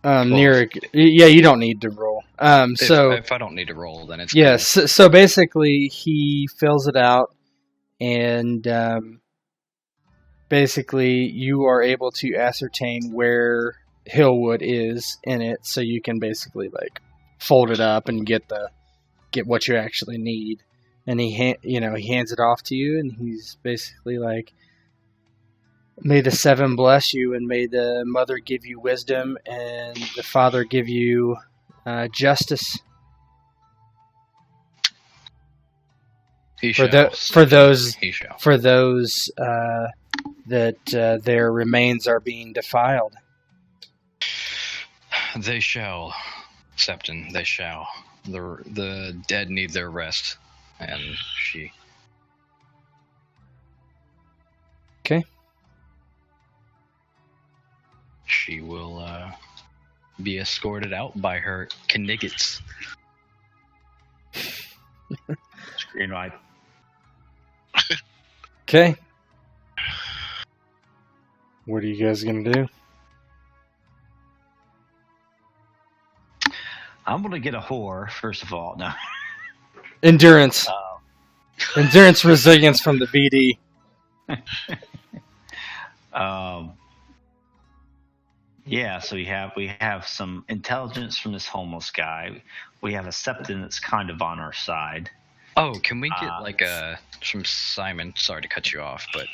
Speaker 1: Neric, yeah, you don't need to roll.
Speaker 3: If I don't need to roll, then it's
Speaker 1: yes.
Speaker 3: Cool.
Speaker 1: So basically, he fills it out, and basically, you are able to ascertain where Hilwood is in it, so you can basically like fold it up and get what you actually need. And he hands it off to you, and he's basically like, "May the 7 bless you, and may the Mother give you wisdom, and the Father give you justice
Speaker 3: He
Speaker 1: for
Speaker 3: shall.
Speaker 1: those
Speaker 3: He shall.
Speaker 1: that their remains are being defiled.
Speaker 3: They shall, Septon. They shall. The dead need their rest, and she.
Speaker 1: Okay.
Speaker 3: She will be escorted out by her Kniggets.
Speaker 2: Green light.
Speaker 1: Okay. What are you guys gonna do?
Speaker 2: I'm gonna get a whore first of all. No.
Speaker 1: Endurance, endurance, resilience from the BD.
Speaker 2: Yeah, so we have some intelligence from this homeless guy. We have a Septon that's kind of on our side.
Speaker 3: Oh, can we get like from Simon? Sorry to cut you off, but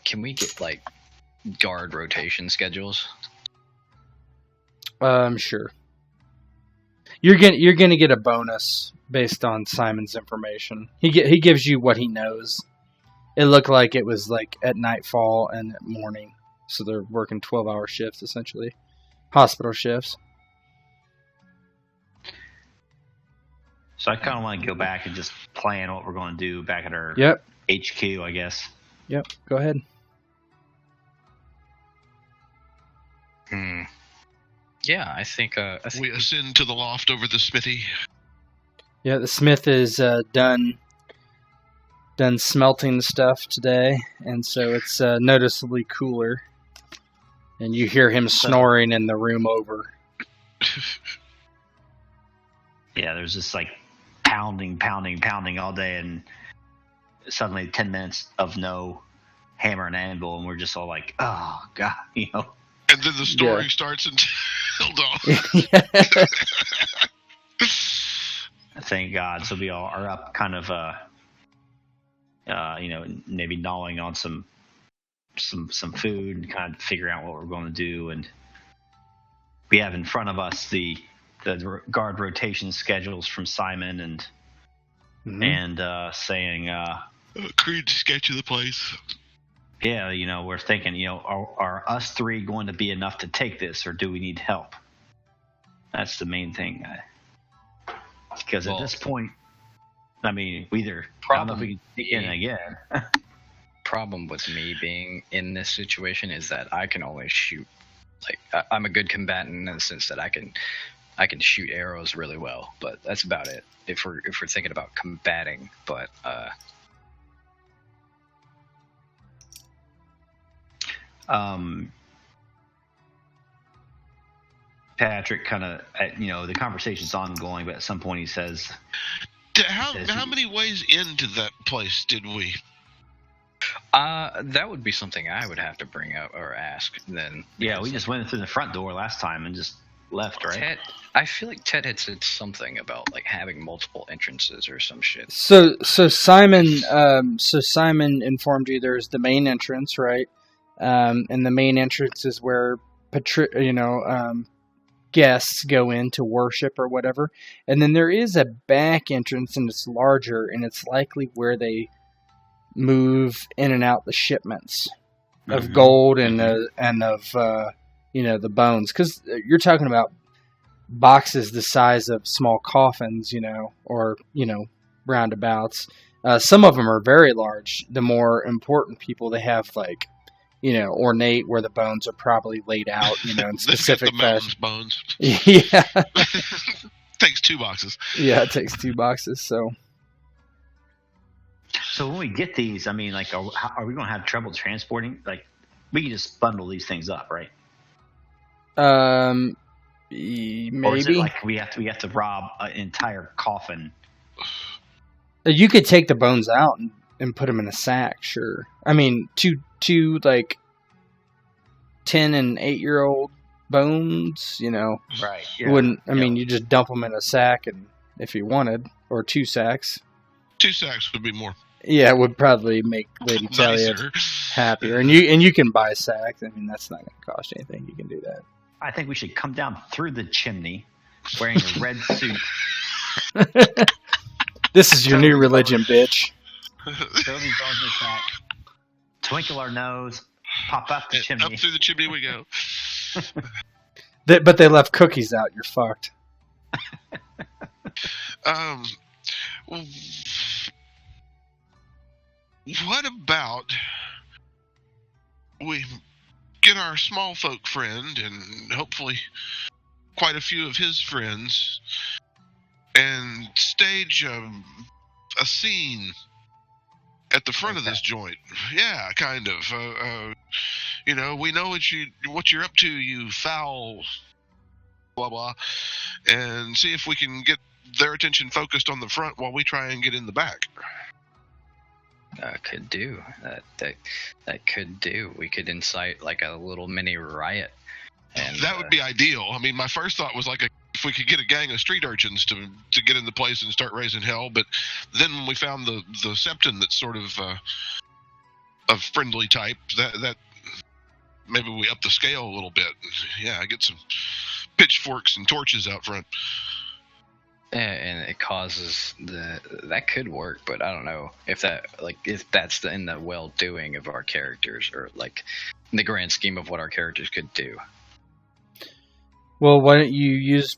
Speaker 3: can we get like guard rotation schedules?
Speaker 1: Sure. You're gonna get a bonus based on Simon's information. He gives you what he knows. It looked like it was like at nightfall and at morning, so they're working 12-hour shifts essentially, hospital shifts.
Speaker 2: So I kind of want to go back and just plan what we're going to do back at our HQ, I guess.
Speaker 1: Yep. Go ahead.
Speaker 3: Yeah, I think
Speaker 4: we ascend to the loft over the smithy.
Speaker 1: Yeah, the smith is done smelting the stuff today, and so it's noticeably cooler. And you hear him snoring in the room over.
Speaker 2: Yeah, there's just like pounding all day, and suddenly 10 minutes of no hammer and anvil, and we're just all like, oh god, you know.
Speaker 4: And then the story starts until dawn.
Speaker 2: Thank God. So we all are up, kind of, maybe gnawing on some food and kind of figuring out what we're going to do, and we have in front of us the guard rotation schedules from Simon and saying
Speaker 4: crude sketch of the place.
Speaker 2: Yeah, we're thinking, are us three going to be enough to take this, or do we need help? That's the main thing. Because at this point, I mean, I don't know if we can take it again.
Speaker 3: Problem with me being in this situation is that I can only shoot. Like, I'm a good combatant in the sense that I can shoot arrows really well, but that's about it. If we're thinking about combating, but
Speaker 2: Patric kind of, the conversation's ongoing, but at some point he says,
Speaker 4: how many ways into that place did we?
Speaker 3: That would be something I would have to bring up or ask then.
Speaker 2: Yeah, we just went through the front door last time and just left, right?
Speaker 3: I feel like Ted had said something about like having multiple entrances or some shit.
Speaker 1: So Simon informed you there's the main entrance, right? And the main entrance is where guests go in to worship or whatever. And then there is a back entrance, and it's larger, and it's likely where they move in and out the shipments of gold and of the bones, because you're talking about boxes the size of small coffins, or roundabouts. Some of them are very large. The more important people, they have like ornate, where the bones are probably laid out, in specific fashion.
Speaker 4: Bones.
Speaker 1: Yeah.
Speaker 4: Takes 2 boxes.
Speaker 1: Yeah, it takes 2 boxes.
Speaker 2: So when we get these, I mean, like, are we going to have trouble transporting? Like, we can just bundle these things up, right?
Speaker 1: Maybe.
Speaker 2: Or is it like we have to rob an entire coffin?
Speaker 1: You could take the bones out and put them in a sack, sure. I mean, two like 10 and 8-year-old bones,
Speaker 2: Right. Yeah.
Speaker 1: Wouldn't. I mean, you just dump them in a sack, and if you wanted, or 2 sacks.
Speaker 4: 2 sacks would be more.
Speaker 1: Yeah, it would probably make Lady Talia happier. And you can buy sacks. I mean, that's not going to cost you anything. You can do that.
Speaker 2: I think we should come down through the chimney wearing a red suit.
Speaker 1: This is your new religion, bitch.
Speaker 2: Throw these bones in the sack, twinkle our nose, pop out the chimney.
Speaker 4: Up through the chimney we go.
Speaker 1: But they left cookies out. You're fucked.
Speaker 4: What about we get our small folk friend and hopefully quite a few of his friends and stage a scene at the front of this joint? Yeah, kind of. We know what you're up to, you foul blah blah, and see if we can get their attention focused on the front while we try and get in the back.
Speaker 3: Could do that. Could do. We could incite like a little mini riot, and
Speaker 4: that would be ideal. I mean, my first thought was like if we could get a gang of street urchins to get in the place and start raising hell. But then when we found the Septon that's sort of a friendly type, that maybe we up the scale a little bit. Yeah, get some pitchforks and torches out front.
Speaker 3: And it causes that could work, but I don't know if that's in the well-doing of our characters, or like in the grand scheme of what our characters could do.
Speaker 1: Well, why don't you use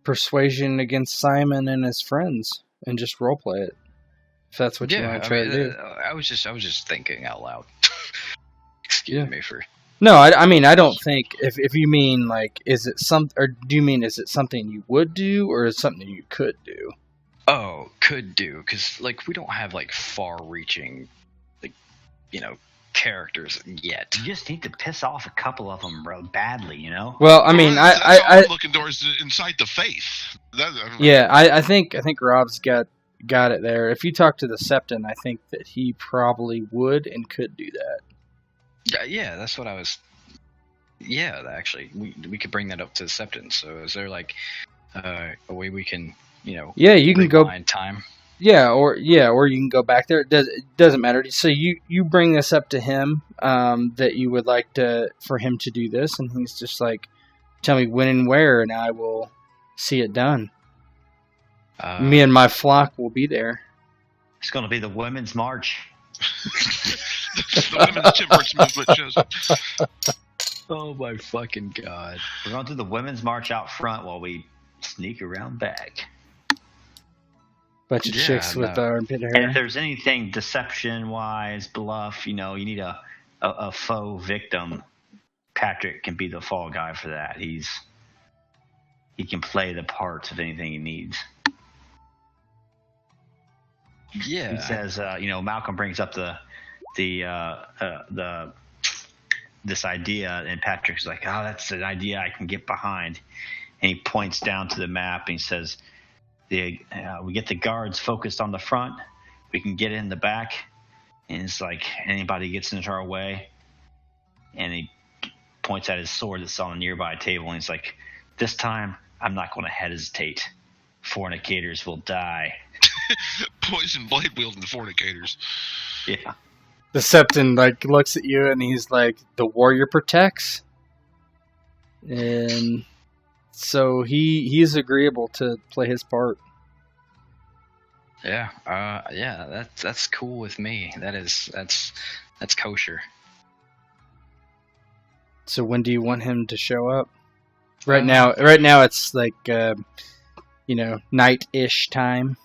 Speaker 1: persuasion against Simon and his friends and just roleplay it? If that's what you want to try to do.
Speaker 3: I was just thinking out loud. Excuse me for.
Speaker 1: No, I mean, I don't think, if you mean, like, is it something you would do, or is it something you could do?
Speaker 3: Oh, could do, because, like, we don't have, like, far-reaching, like, characters yet.
Speaker 2: You just need to piss off a couple of them real badly, you know?
Speaker 1: Well, I mean,
Speaker 4: that's all I'm looking towards to incite the faith.
Speaker 1: I think Rob's got it there. If you talk to the Septon, I think that he probably would and could do that.
Speaker 3: Yeah, that's what I was. Yeah, actually, we could bring that up to the Septon. So, is there like a way we can,
Speaker 1: Yeah, you can go
Speaker 3: time.
Speaker 1: Yeah, or you can go back there. It doesn't matter. So you bring this up to him that you would like for him to do this, and he's just like, tell me when and where, and I will see it done. Me and my flock will be there.
Speaker 2: It's going to be the Women's March.
Speaker 4: The women's temperance movement shows up.
Speaker 3: Oh my fucking god!
Speaker 2: We're going to do the Women's March out front while we sneak around back.
Speaker 1: Bunch of chicks with armpit hair.
Speaker 2: And if there's anything deception-wise, bluff, you need a faux victim. Patric can be the fall guy for that. He can play the parts of anything he needs.
Speaker 3: Yeah.
Speaker 2: He says, Malcolm brings up this idea, and Patric's like, oh, that's an idea I can get behind. And he points down to the map and he says, we get the guards focused on the front, we can get in the back, and it's like anybody gets into our way. And he points at his sword that's on a nearby table, and he's like, this time I'm not going to hesitate. Fornicators will die.
Speaker 4: Poison blade wielding fornicators.
Speaker 2: Yeah.
Speaker 1: The Septon looks at you and he's like, the warrior protects? And so he is agreeable to play his part.
Speaker 3: Yeah. That's cool with me. That's kosher.
Speaker 1: So when do you want him to show up? Right now it's like night-ish time.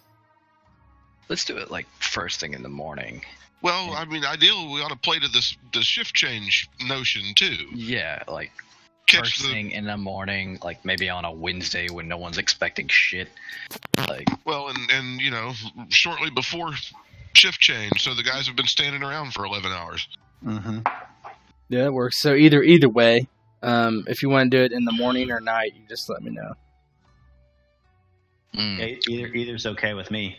Speaker 3: Let's do it like first thing in the morning.
Speaker 4: Well, I mean, ideally we ought to play to the shift change notion too.
Speaker 3: Yeah, like
Speaker 4: Catch
Speaker 3: first thing in the morning, like maybe on a Wednesday when no one's expecting shit. Like,
Speaker 4: well, and shortly before shift change, so the guys have been standing around for 11 hours.
Speaker 2: Mm-hmm.
Speaker 1: Yeah, that works. So either way, if you want to do it in the morning or night, you just let me know.
Speaker 2: Either's okay with me.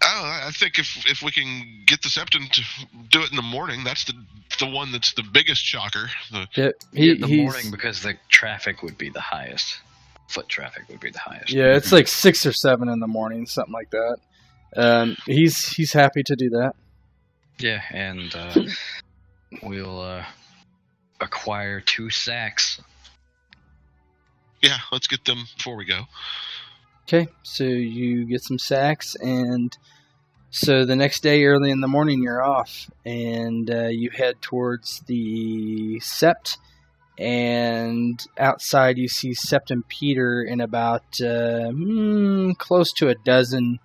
Speaker 4: Oh, I think if we can get the Septon to do it in the morning, that's the one that's the biggest shocker.
Speaker 3: The morning, because the traffic would be the highest. Foot traffic would be the highest.
Speaker 1: Yeah, it's like 6 or 7 in the morning, something like that. He's happy to do that.
Speaker 3: Yeah, and we'll acquire 2 sacks
Speaker 4: Yeah, let's get them before we go.
Speaker 1: Okay, so you get some sacks, and so the next day, early in the morning, you're off, and you head towards the Sept. And outside, you see Sept and Peter and about close to a dozen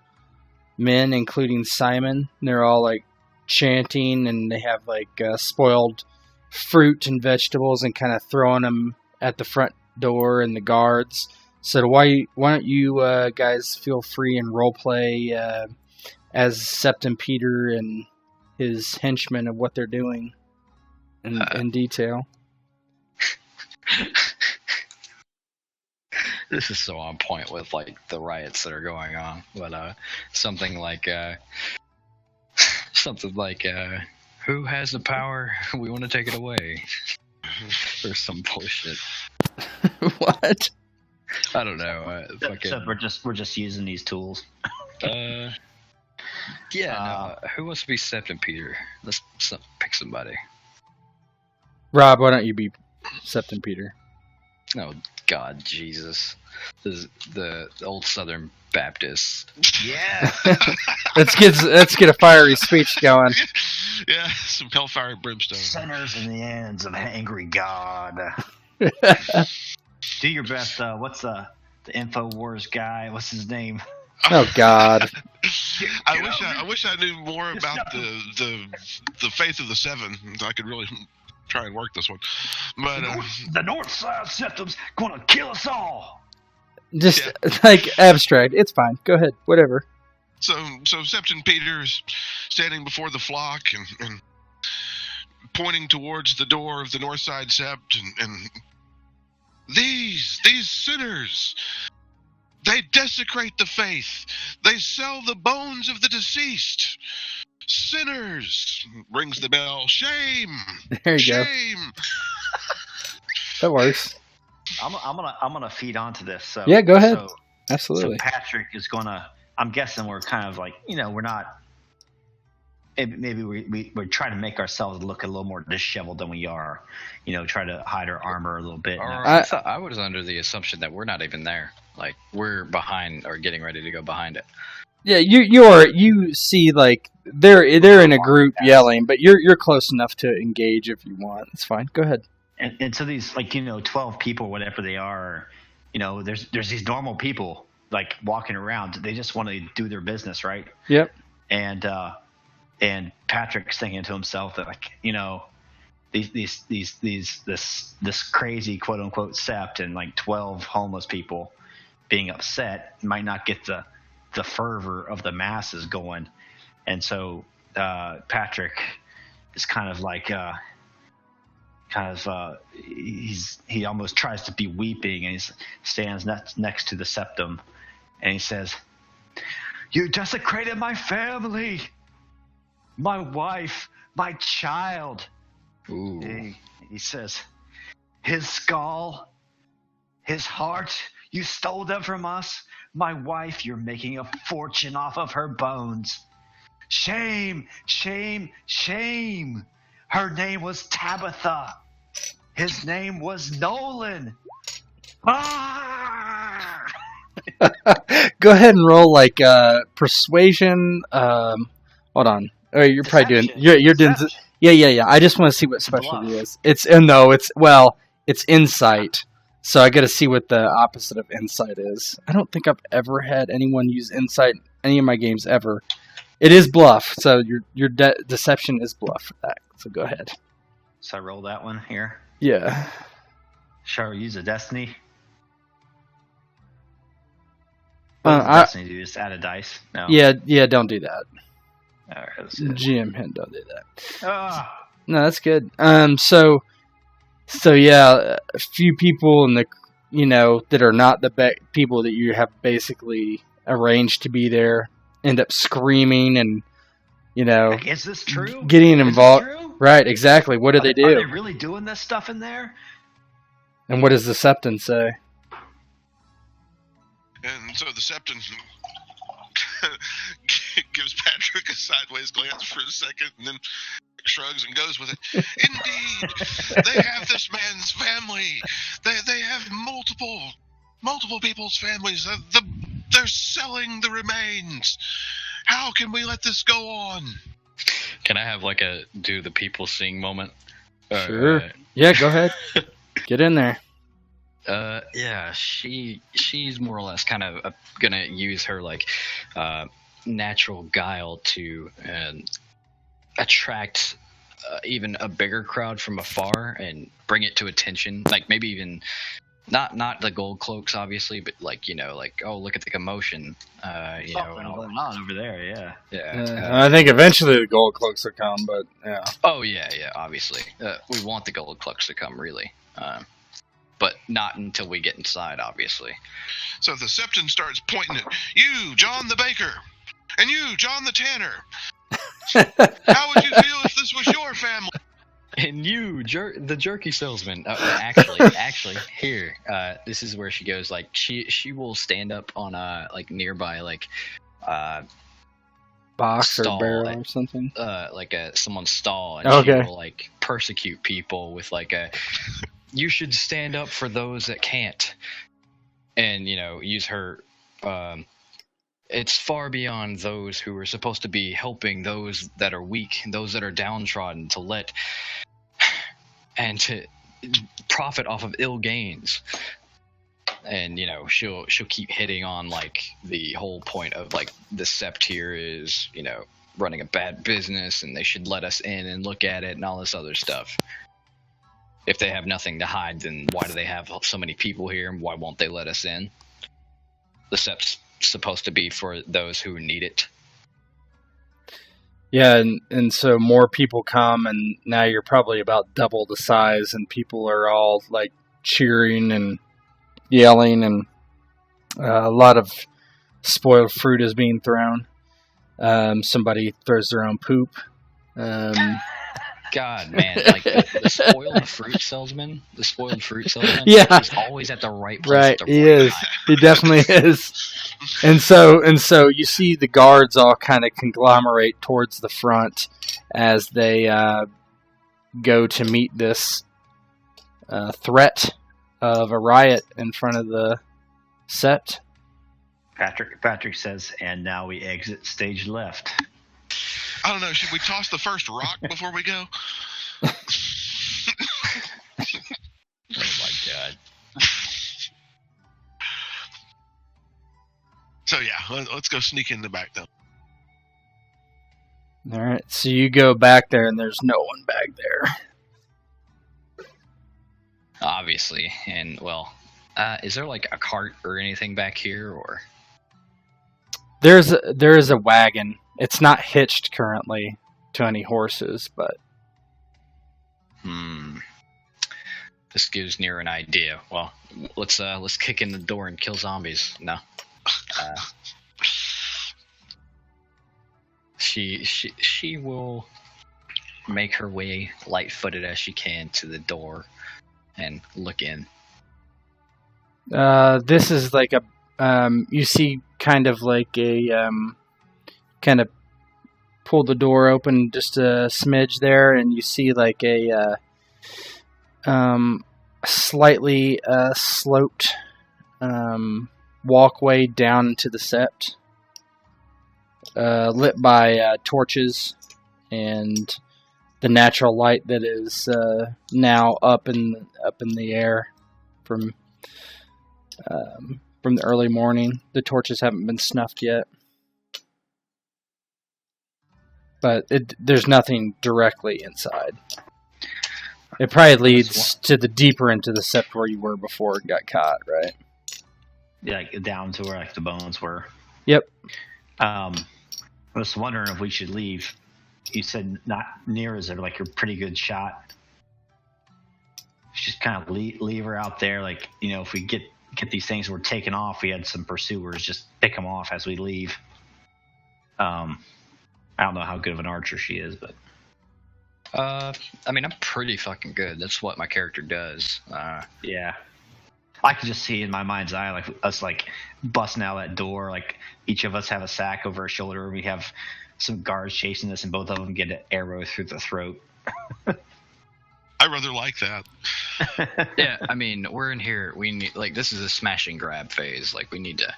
Speaker 1: men, including Simon. They're all like chanting, and they have like spoiled fruit and vegetables, and kind of throwing them at the front door and the guards. So why don't you guys feel free and role play as Sept and Peter and his henchmen of what they're doing in detail.
Speaker 3: This is so on point with like the riots that are going on, but something like who has the power? We want to take it away, or some bullshit.
Speaker 1: What?
Speaker 3: I don't know.
Speaker 2: So we're just using these tools.
Speaker 3: Who wants to be Sept and Peter? Let's pick somebody.
Speaker 1: Rob, why don't you be Sept and Peter?
Speaker 3: Oh God, Jesus! This is the old Southern Baptist.
Speaker 2: Yeah.
Speaker 1: Let's get a fiery speech going.
Speaker 4: Yeah, some hellfire and brimstone.
Speaker 2: Sinners in the hands of an angry God. Do your best. What's the InfoWars guy? What's his name?
Speaker 1: Oh God!
Speaker 4: I wish I knew more about the faith of the Seven. I could really try and work this one. But
Speaker 2: the North Side Septum's gonna kill us all.
Speaker 1: Just like abstract. It's fine. Go ahead. Whatever.
Speaker 4: So Sept and Peter is standing before the flock and pointing towards the door of the North Side Sept, and these sinners, they desecrate the faith. They sell the bones of the deceased. Sinners! Rings the bell. Shame!
Speaker 1: There you
Speaker 4: Shame!
Speaker 1: go. That works.
Speaker 2: I'm gonna feed onto this. So
Speaker 1: Yeah, go ahead. Absolutely.
Speaker 2: So Patric is gonna. I'm guessing we're kind of like, we're not. Maybe we're trying to make ourselves look a little more disheveled than we are. Try to hide our armor a little bit.
Speaker 3: I was under the assumption that we're not even there. Like we're behind or getting ready to go behind it.
Speaker 1: Yeah, you see like they're in a group yelling, but you're close enough to engage if you want. It's fine. Go ahead.
Speaker 2: And so these 12 people, whatever they are, there's these normal people like walking around. They just want to do their business, right?
Speaker 1: Yep.
Speaker 2: And Patric's thinking to himself that this crazy quote unquote Sept and like 12 homeless people being upset might not get the fervor of the masses going. And so Patric is kind of like he almost tries to be weeping, and he stands next to the septum, and he says, "You desecrated my family, my wife, my child."
Speaker 3: Ooh.
Speaker 2: He says, "His skull, his heart, you stole them from us. My wife, you're making a fortune off of her bones. Shame, shame, shame. Her name was Tabitha. His name was Nolan." Ah!
Speaker 1: Go ahead and roll like persuasion. Hold on. Oh, you're probably doing. You're doing. Yeah. I just want to see what specialty is. It's insight. So I got to see what the opposite of insight is. I don't think I've ever had anyone use insight in any of my games ever. It is bluff, so your deception is bluff for that. So go ahead.
Speaker 2: So I roll that one here.
Speaker 1: Yeah.
Speaker 2: Shall we use a destiny? Destiny, do you just add a dice? No.
Speaker 1: Yeah. Don't do that.
Speaker 2: All right, let's do it.
Speaker 1: GM hand, don't do that.
Speaker 2: Ah!
Speaker 1: No, that's good. So yeah, a few people in the that are not the people that you have basically arranged to be there end up screaming and
Speaker 2: Like, is this true?
Speaker 1: Getting involved.
Speaker 2: Is this true?
Speaker 1: Right, exactly. What do they do?
Speaker 2: Are they really doing this stuff in there?
Speaker 1: And what does the Septon say?
Speaker 4: And so the Septon gives Patrick a sideways glance for a second, and then shrugs and goes with it. Indeed, they have this man's family. They have multiple multiple people's families. They're selling the remains. How can we let this go on?
Speaker 3: Can I have like a do the people seeing moment?
Speaker 1: Sure. Yeah, go ahead. Get in there.
Speaker 3: Yeah, she's more or less kind of gonna use her like natural guile to attract even a bigger crowd from afar and bring it to attention. Like maybe even not the gold cloaks, obviously, but like like, oh, look at the commotion.
Speaker 2: Something going on over there.
Speaker 3: Yeah.
Speaker 1: I think eventually the gold cloaks will come, but yeah.
Speaker 3: Oh yeah, obviously. We want the gold cloaks to come, really. But not until we get inside, obviously.
Speaker 4: So the Septon starts pointing at you, John the baker, and you, John the tanner. How would you feel if this was your family?
Speaker 3: And you, the jerky salesman. Actually, here. This is where she goes. Like she will stand up on like nearby like
Speaker 1: box
Speaker 3: stall,
Speaker 1: or barrel or something.
Speaker 3: Like someone's stall, and she
Speaker 1: Okay.
Speaker 3: will like persecute people with like a. You should stand up for those that can't, and use her. It's far beyond those who are supposed to be helping those that are weak, those that are downtrodden, to profit off of ill gains. And she'll keep hitting on like the whole point of like the Sept here is running a bad business, and they should let us in and look at it and all this other stuff. If they have nothing to hide, then why do they have so many people here, and why won't they let us in? The Sept's supposed to be for those who need it.
Speaker 1: Yeah, and so more people come, and now you're probably about double the size, and people are all like cheering and yelling, and a lot of spoiled fruit is being thrown. Somebody throws their own poop.
Speaker 3: God, man, like the spoiled fruit salesman.
Speaker 1: Yeah.
Speaker 3: is always at the right place.
Speaker 1: Right,
Speaker 3: at the
Speaker 1: he
Speaker 3: right
Speaker 1: is.
Speaker 3: time.
Speaker 1: He definitely is. And so you see the guards all kind of conglomerate towards the front as they go to meet this threat of a riot in front of the Sept.
Speaker 2: Patric says, and now we exit stage left.
Speaker 4: I don't know. Should we toss the first rock before we go?
Speaker 3: Oh my god.
Speaker 4: So yeah, let's go sneak in the back then.
Speaker 1: All right, so you go back there, and there's no one back there.
Speaker 3: Obviously, and well, is there like a cart or anything back here, or?
Speaker 1: There is a wagon. It's not hitched currently to any horses, but
Speaker 3: This gives Nero an idea. Well, let's kick in the door and kill zombies. No. She will make her way light-footed as she can to the door and look in.
Speaker 1: this is like a you see kind of like a kind of pull the door open just a smidge there, and you see like a slightly sloped walkway down into the Sept, lit by torches and the natural light that is now up in the air from the early morning. The torches haven't been snuffed yet, but there's nothing directly inside. It probably leads to the deeper into the Sept where you were before and got caught, right?
Speaker 2: Yeah, like down to where like the bones were.
Speaker 1: Yep.
Speaker 2: I was wondering if we should leave. You said not near as like a pretty good shot. Just kind of leave her out there, like, you know, if we get these things we're taking off, we had some pursuers, just pick them off as we leave. I don't know how good of an archer she is, but
Speaker 3: I mean, I'm pretty fucking good. That's what my character does.
Speaker 2: yeah, I could just see in my mind's eye, like us like busting out that door, like each of us have a sack over our shoulder. We have some guards chasing us, and both of them get an arrow through the throat.
Speaker 4: I I rather like that.
Speaker 3: Yeah, I mean, we're in here. We need this is a smash and grab phase. We need to.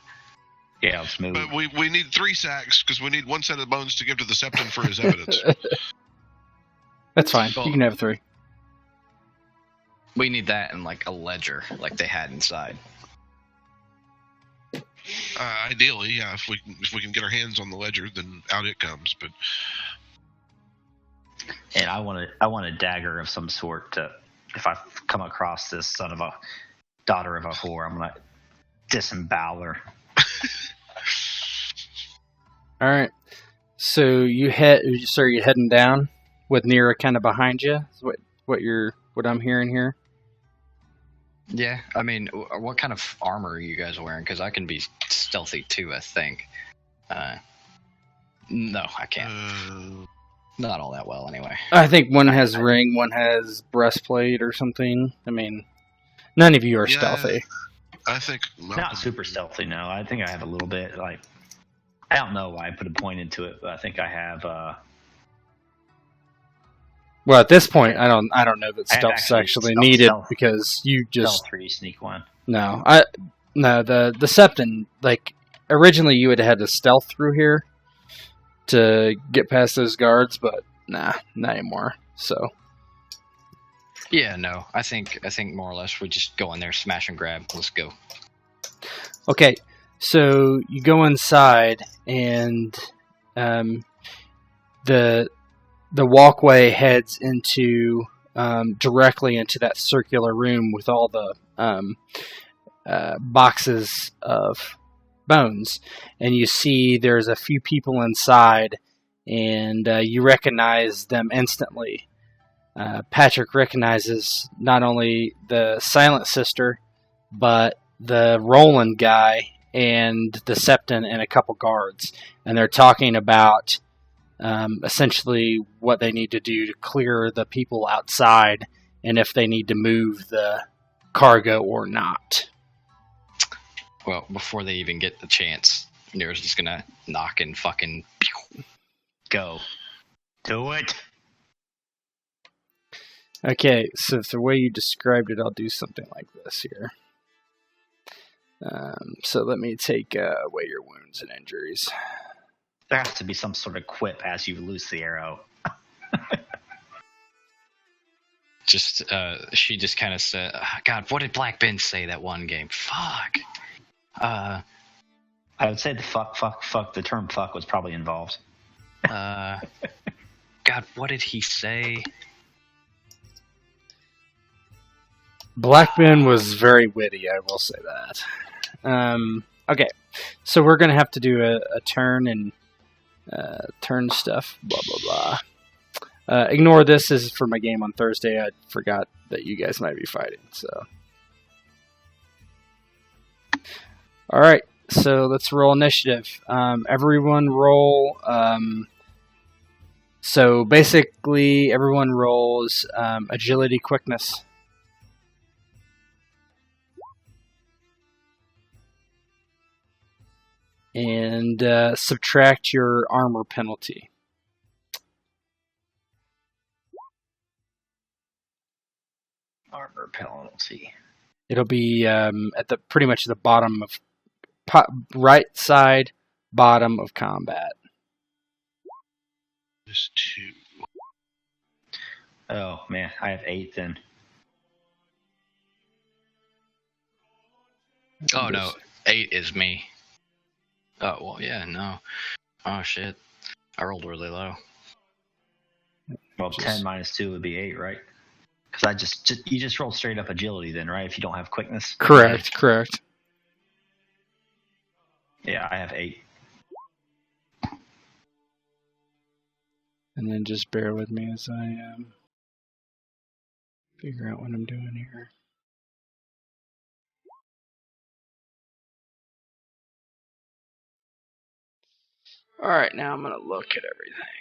Speaker 2: Yeah, let's move.
Speaker 4: But we need 3 sacks because we need 1 set of bones to give to the Septon for his evidence.
Speaker 1: That's fine.
Speaker 3: Well,
Speaker 1: You can have 3.
Speaker 3: We need that in a ledger, like they had inside.
Speaker 4: Ideally, yeah. If we can get our hands on the ledger, then out it comes. But
Speaker 2: And I want a dagger of some sort to, if I come across this son of a daughter of a whore, I'm gonna disembowel her.
Speaker 1: All right. So you're heading down with Nira kind of behind you. Is what I'm hearing here.
Speaker 3: Yeah, I mean, what kind of armor are you guys wearing? Because I can be stealthy too, I think. No, I can't. Not all that well, anyway.
Speaker 1: I think one has ring, one has breastplate or something. I mean, none of you are stealthy.
Speaker 4: I think
Speaker 2: Not super stealthy, no. I think I have a little bit. I don't know why I put a point into it, but I think I have.
Speaker 1: Well, at this point, I don't know that stealth's actually needed
Speaker 2: stealth.
Speaker 1: because you just
Speaker 2: Stealth 3 sneak 1.
Speaker 1: no. The Septon, originally you would have had to stealth through here to get past those guards, but nah, not anymore. So
Speaker 3: Yeah, no, I think more or less we just go in there, smash and grab. Let's go.
Speaker 1: okay, so you go inside and the walkway heads into directly into that circular room with all the boxes of bones, and you see there's a few people inside, and you recognize them instantly. Patric recognizes not only the Silent Sister, but the Roland guy and the Septon and a couple guards, and they're talking about essentially what they need to do to clear the people outside and if they need to move the cargo or not.
Speaker 3: Well, before they even get the chance, Nira's just gonna knock and fucking
Speaker 2: Go. Do it.
Speaker 1: Okay, so the way you described it, I'll do something like this here. So let me take away your wounds and injuries.
Speaker 2: There has to be some sort of quip as you loose the arrow.
Speaker 3: she just kind of said, God, what did Black Ben say that one game? Fuck.
Speaker 2: I would say the fuck. The term fuck was probably involved.
Speaker 3: God, what did he say?
Speaker 1: Blackman was very witty, I will say that. Okay, so we're going to have to do a turn and turn stuff, blah, blah, blah. Ignore this is for my game on Thursday. I forgot that you guys might be fighting, so. Alright, so let's roll initiative. Everyone roll. So basically, everyone rolls agility, quickness. And subtract your armor penalty.
Speaker 2: Armor penalty.
Speaker 1: It'll be at the pretty much the bottom of right side, bottom of combat.
Speaker 4: Just 2.
Speaker 2: Oh man, I have 8 then.
Speaker 3: Oh no, 8 is me. Oh well, yeah, no. Oh shit, I rolled really low.
Speaker 2: Well, 10 minus 2 would be 8, right? Because you just rolled straight up agility then, right? If you don't have quickness.
Speaker 1: Correct.
Speaker 2: Yeah, I have 8.
Speaker 1: And then just bear with me as I figure out what I'm doing here. Alright, now I'm going to look at everything.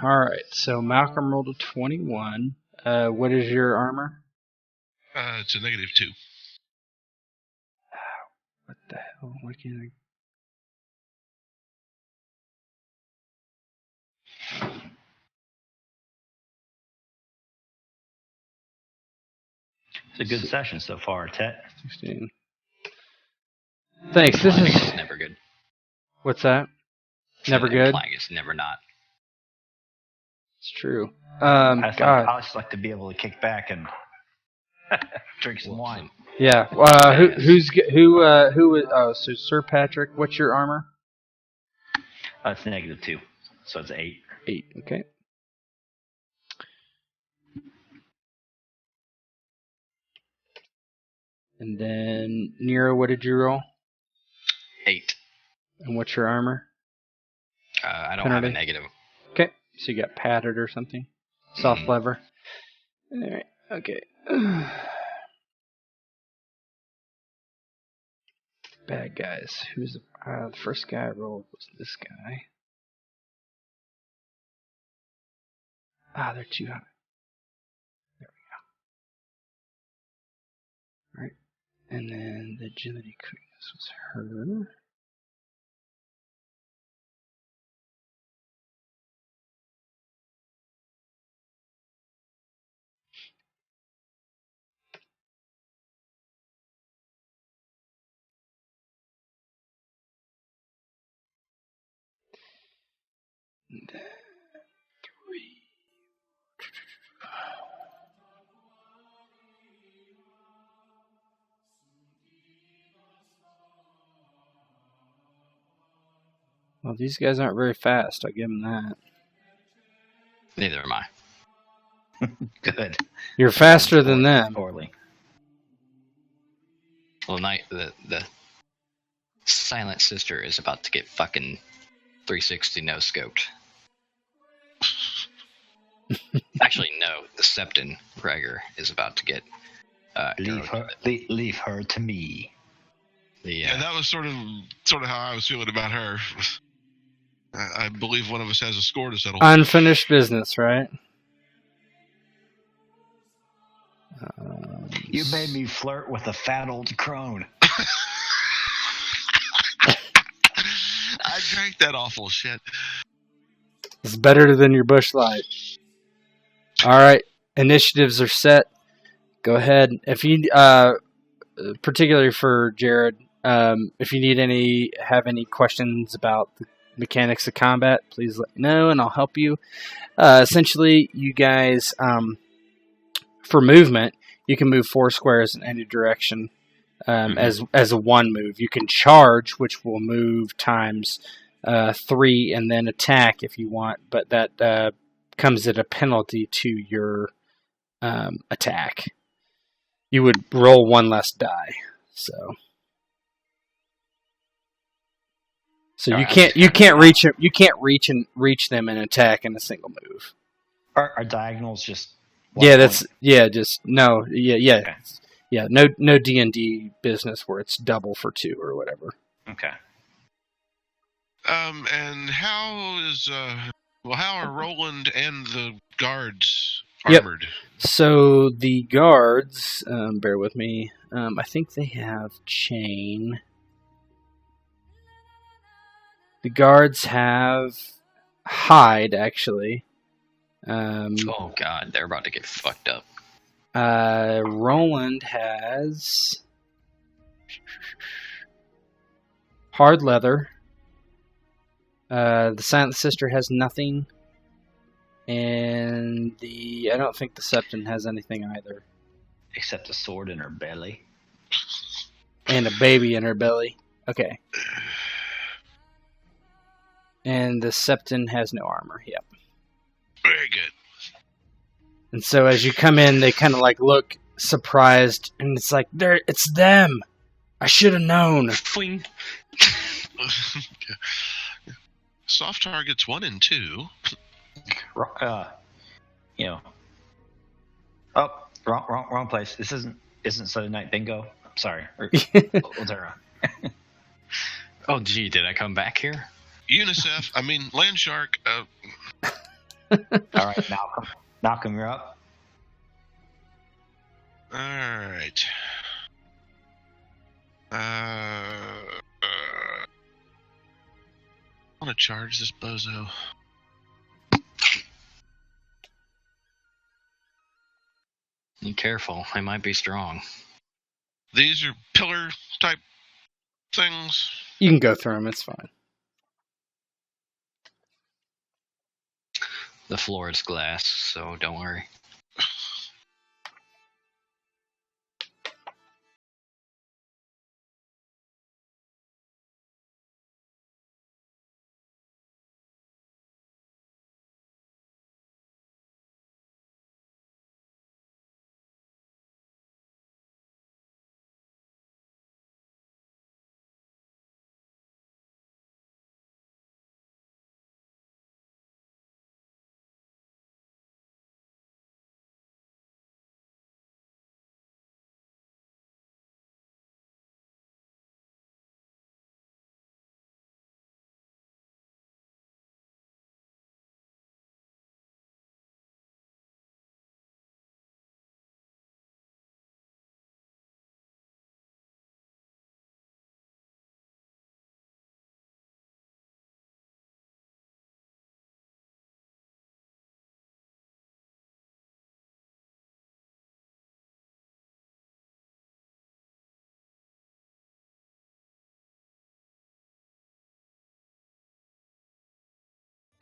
Speaker 1: Alright, so Malcolm rolled a 21. What is your armor?
Speaker 4: It's a negative 2.
Speaker 1: What the hell? Why can't I...
Speaker 2: It's a good session so far, Tet.
Speaker 1: 16. Thanks. This
Speaker 3: Flying
Speaker 1: is
Speaker 3: is never good.
Speaker 1: what's that? Never good.
Speaker 3: Flying is never not.
Speaker 1: It's true.
Speaker 2: I
Speaker 1: God.
Speaker 2: just like to be able to kick back and drink some wine.
Speaker 1: Yeah. So Sir Patrick, what's your armor?
Speaker 2: It's -2, so it's 8.
Speaker 1: 8. Okay. And then Nero, what did you roll?
Speaker 3: 8.
Speaker 1: And what's your armor?
Speaker 3: I don't have a
Speaker 1: Penalty?
Speaker 3: negative.
Speaker 1: Okay. So you got padded or something? Soft lever. Alright. Okay. Bad guys. Who's the first guy I rolled was this guy. They're too high. There we go. Alright. And then the agility quickness was her. And then 3. Well, these guys aren't very fast. I'll give them that.
Speaker 3: Neither am I.
Speaker 2: Good.
Speaker 1: You're faster than them.
Speaker 2: Poorly.
Speaker 3: Well, the silent sister is about to get fucking 360 no scoped. Actually, no. The Septon Gregor is about to get.
Speaker 2: Leave her to me.
Speaker 4: Yeah, that was sort of how I was feeling about her. I believe one of us has a score to settle.
Speaker 1: Unfinished business, right?
Speaker 2: You made me flirt with a fat old crone.
Speaker 4: I drank that awful shit.
Speaker 1: It's better than your bush light. All right, initiatives are set. Go ahead. If you, particularly for Jared, if you have any questions about the mechanics of combat, please let me know, and I'll help you. Essentially, you guys, for movement, you can move 4 squares in any direction as a one move. You can charge, which will move times 3, and then attack if you want, but that comes at a penalty to your attack. You would roll 1 less die. So you can't reach them and attack in a single move.
Speaker 2: Are diagonals just?
Speaker 1: No D&D business where it's double for 2 or whatever.
Speaker 2: Okay.
Speaker 4: And how are Roland and the guards armored?
Speaker 1: Yep. So the guards, bear with me. I think they have chain. The guards have hide, actually.
Speaker 3: Oh god, they're about to get fucked up.
Speaker 1: Roland has hard leather. The Silent Sister has nothing. And I don't think the Septon has anything either.
Speaker 2: Except a sword in her belly.
Speaker 1: And a baby in her belly. Okay. And the Septon has no armor. Yep.
Speaker 4: Very good.
Speaker 1: And so as you come in, they kind of like look surprised, and it's like, it's them. I should have known.
Speaker 3: Fling.
Speaker 4: Soft targets 1 and 2.
Speaker 2: Wrong place. This isn't Sunday Night Bingo. Sorry. Ladera.
Speaker 3: Oh gee, did I come back here?
Speaker 4: UNICEF. I mean, Landshark.
Speaker 2: All right, Malcolm, you're up.
Speaker 4: All right. I want to charge this bozo.
Speaker 3: Be careful. They might be strong.
Speaker 4: These are pillar type things.
Speaker 1: You can go through them. It's fine.
Speaker 3: The floor is glass, so don't worry.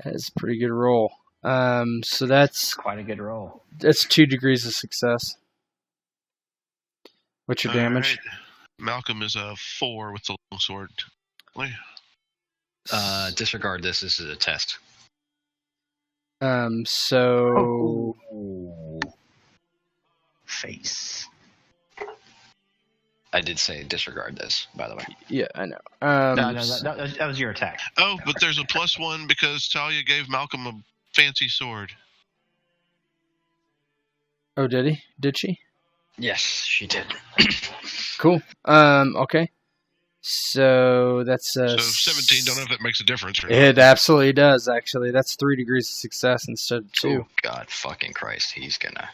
Speaker 1: That is a pretty good roll. So that's
Speaker 2: Quite a good roll.
Speaker 1: 2 degrees of success. What's your damage?
Speaker 4: Alright. Malcolm is a 4 with the longsword.
Speaker 3: Disregard this. This is a test.
Speaker 1: So
Speaker 2: Face.
Speaker 3: I did say disregard this, by the way.
Speaker 1: yeah, I know.
Speaker 2: No, that was your attack.
Speaker 4: Oh, but there's a +1 because Talia gave Malcolm a fancy sword.
Speaker 1: Oh, did he? Did she?
Speaker 3: Yes, she did.
Speaker 1: Cool. Okay. So that's
Speaker 4: So 17, don't know if that makes a difference or not.
Speaker 1: It absolutely does. Actually, that's 3 degrees of success instead of 2.
Speaker 3: Oh, God fucking Christ, he's gonna...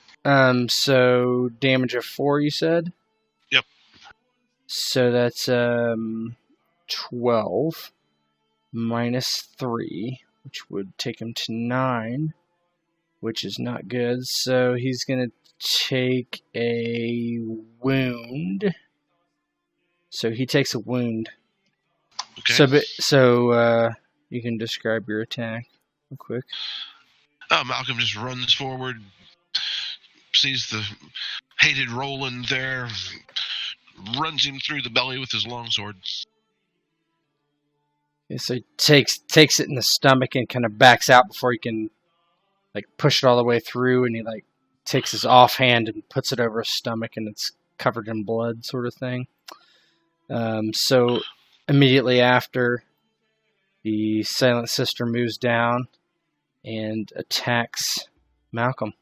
Speaker 1: So damage of 4, you said?
Speaker 4: Yep.
Speaker 1: So that's 12 minus 3, which would take him to 9, which is not good. So he's gonna take a wound. So he takes a wound.
Speaker 4: Okay.
Speaker 1: So you can describe your attack real quick.
Speaker 4: Malcolm just runs forward, sees the hated Roland there, runs him through the belly with his longsword.
Speaker 1: Okay, so he takes it in the stomach and kind of backs out before he can push it all the way through, and he takes his offhand and puts it over his stomach, and it's covered in blood, sort of thing. So immediately after, the Silent Sister moves down and attacks Malcolm.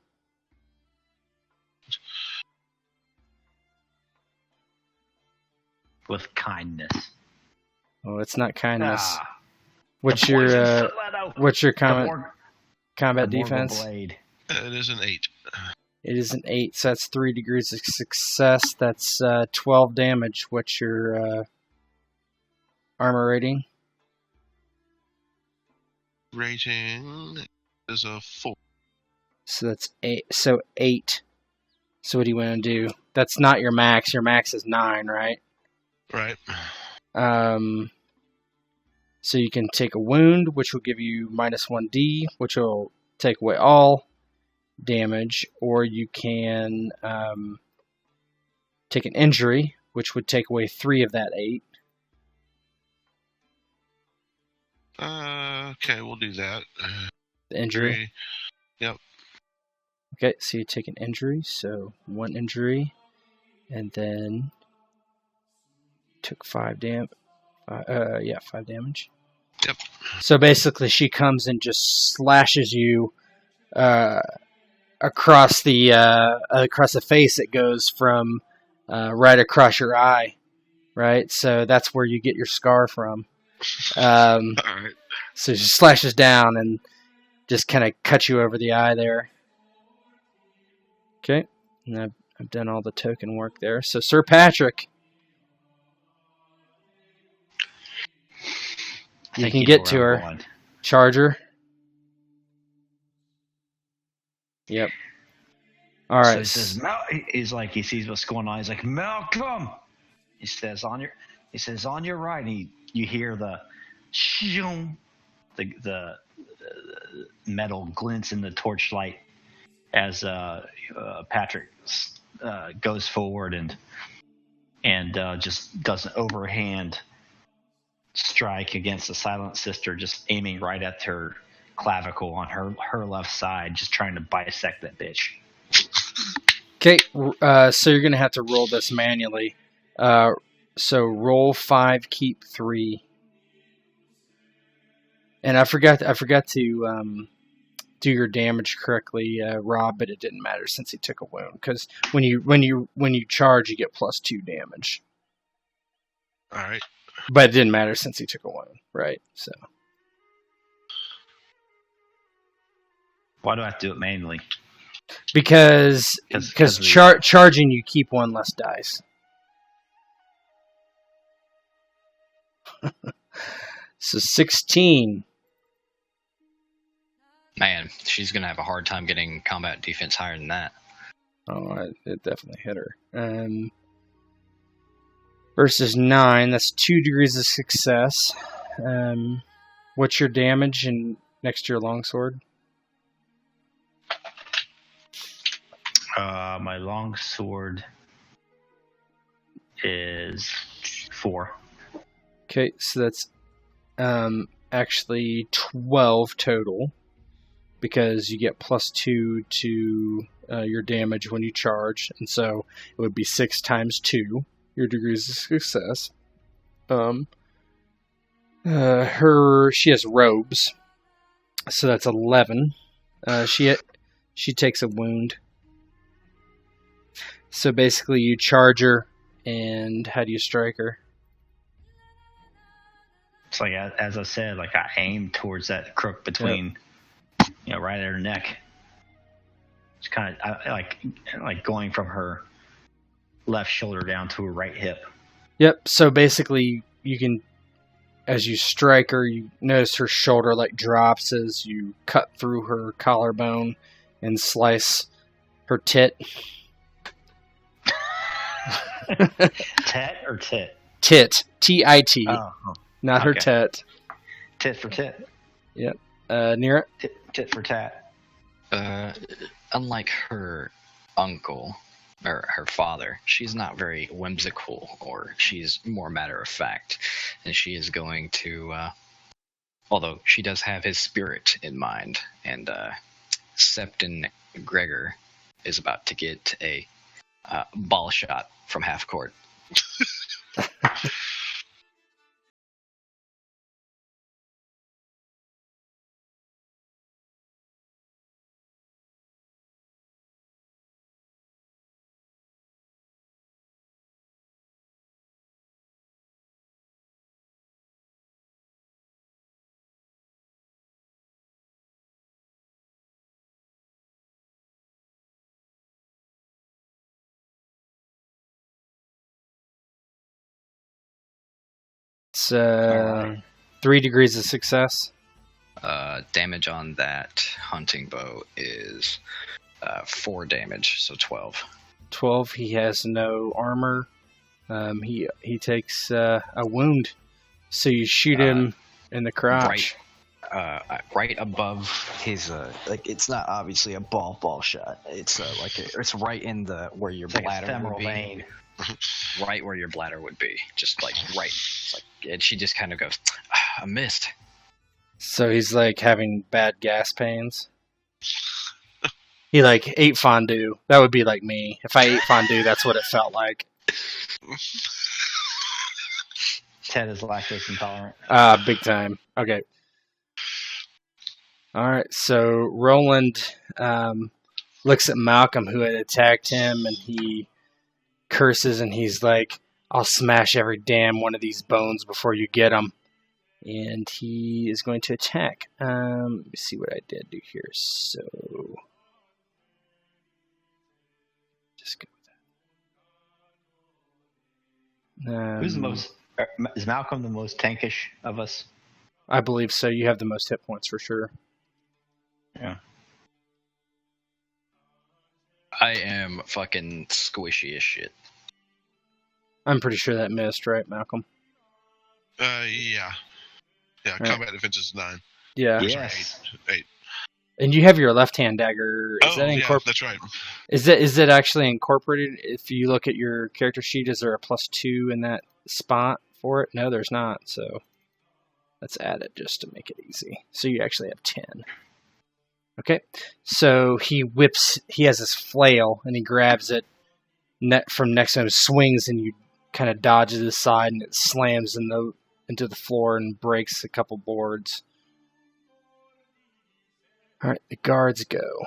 Speaker 2: With kindness.
Speaker 1: Oh, it's not kindness.
Speaker 2: Ah,
Speaker 1: What's
Speaker 2: the poison
Speaker 1: your
Speaker 2: stiletto.
Speaker 1: combat
Speaker 2: The Morgul
Speaker 1: defense?
Speaker 2: blade.
Speaker 4: It is an 8.
Speaker 1: It is an 8, so that's 3 degrees of success. That's 12 damage. What's your armor rating?
Speaker 4: Rating is a 4.
Speaker 1: So that's 8. So 8. So what do you want to do? That's not your max. Your max is 9, right?
Speaker 4: Right.
Speaker 1: So you can take a wound, which will give you -1d, which will take away all damage, or you can take an injury, which would take away 3 of that 8.
Speaker 4: Okay, we'll do that.
Speaker 1: The injury.
Speaker 4: 3. Yep.
Speaker 1: Okay, so you take an injury, so 1 injury, and then took 5 damage. 5 damage.
Speaker 4: Yep.
Speaker 1: So basically, she comes and just slashes you across the face. It goes from right across your eye, right? So that's where you get your scar from.
Speaker 4: All right.
Speaker 1: So she slashes down and just kind of cuts you over the eye there. Okay, and I've done all the token work there. So Sir Patric, you can get to her. Charger. Yep. All
Speaker 2: So
Speaker 1: right.
Speaker 2: he says, he's like, he sees what's going on. He's like, Malcolm. He says on your right. And you hear the shoom, the metal glints in the torchlight as Patric goes forward and just does an overhand strike against the Silent Sister, just aiming right at her clavicle on her left side, just trying to bisect that bitch.
Speaker 1: Okay, so you're going to have to roll this manually. So roll 5, keep 3. And I forgot to do your damage correctly, Rob, but it didn't matter since he took a wound. Because when you charge, you get +2 damage.
Speaker 4: All right.
Speaker 1: But it didn't matter since he took a wound, right? So
Speaker 2: Why do I have to do it manually?
Speaker 1: because charging, you keep 1 less dice. So 16.
Speaker 3: Man, she's gonna have a hard time getting combat defense higher than that.
Speaker 1: Oh, it definitely hit her. Versus 9, that's 2 degrees of success. What's your damage next to your longsword?
Speaker 2: My longsword is 4.
Speaker 1: Okay, so that's actually 12 total, because you get +2 to your damage when you charge, and so it would be 6 times 2, your degrees of success. She has robes, so that's 11. She takes a wound. So basically, you charge her, and how do you strike her?
Speaker 2: It's like, as I said, like I aim towards that crook between, right at her neck. It's kind of like going from her left shoulder down to her right hip.
Speaker 1: Yep. So basically, you can, as you strike her, you notice her shoulder drops as you cut through her collarbone and slice her tit.
Speaker 2: Tet or tit?
Speaker 1: Tit. T-I-T.
Speaker 2: Oh.
Speaker 1: Not her tit.
Speaker 2: Tit for tit.
Speaker 1: Yep. Near it?
Speaker 2: Tit for tat.
Speaker 3: Unlike her uncle, or her father, she's not very whimsical, or she's more matter of fact. And she is going to, although she does have his spirit in mind, and Sept and Gregor is about to get a ball shot from half court.
Speaker 1: It's 3 degrees of success.
Speaker 3: Damage on that hunting bow is 4 damage, so 12.
Speaker 1: 12. He has no armor. He takes a wound. So you shoot him in the crotch.
Speaker 3: Right above his it's not obviously a ball shot. It's it's right in the where your bladder would be.
Speaker 2: Vein.
Speaker 3: Right where your bladder would be, just right. It's and she just kind of goes, I missed.
Speaker 1: So he's having bad gas pains. He ate fondue. That would be like me. If I ate fondue, that's what it felt like.
Speaker 2: Ted is lactose intolerant.
Speaker 1: Big time. Okay. All right. So Roland looks at Malcolm, who had attacked him, and he curses, and he's like, I'll smash every damn one of these bones before you get them. And he is going to attack. Let me see what I did do here. So just go with that.
Speaker 2: Who's the most? Is Malcolm the most tankish of us?
Speaker 1: I believe so. You have the most hit points for sure.
Speaker 2: Yeah.
Speaker 3: I am fucking squishy as shit.
Speaker 1: I'm pretty sure that missed, right, Malcolm?
Speaker 4: Yeah. Yeah,
Speaker 1: Right.
Speaker 4: combat defense is 9.
Speaker 1: Yeah.
Speaker 2: Yes.
Speaker 4: Sorry, 8.
Speaker 1: And you have your left-hand dagger. Is that
Speaker 4: Yeah, that's right.
Speaker 1: Is it actually incorporated? If you look at your character sheet, is there a +2 in that spot for it? No, there's not. So let's add it just to make it easy. So you actually have 10. Okay. So he has his flail, and he grabs it from next to him, swings, and you kind of dodge to the side, and it slams into the floor and breaks a couple boards. All right, the guards go.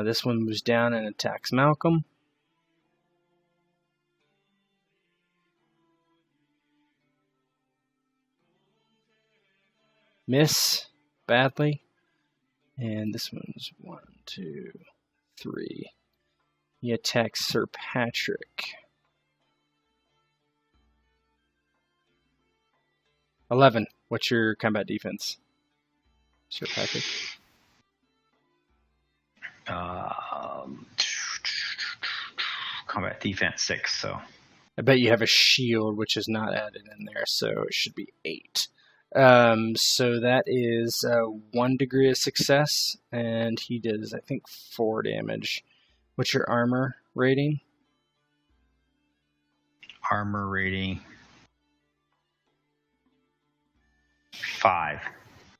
Speaker 1: This one moves down and attacks Malcolm. Miss badly. And this one's 1, 2, 3. He attacks Sir Patric. 11. What's your combat defense, Sir Patrick?
Speaker 2: Combat defense 6, so
Speaker 1: I bet you have a shield, which is not added in there, so it should be 8. So that is 1 degree of success, and he does, I think, 4 damage. What's your armor rating?
Speaker 2: armor rating 5.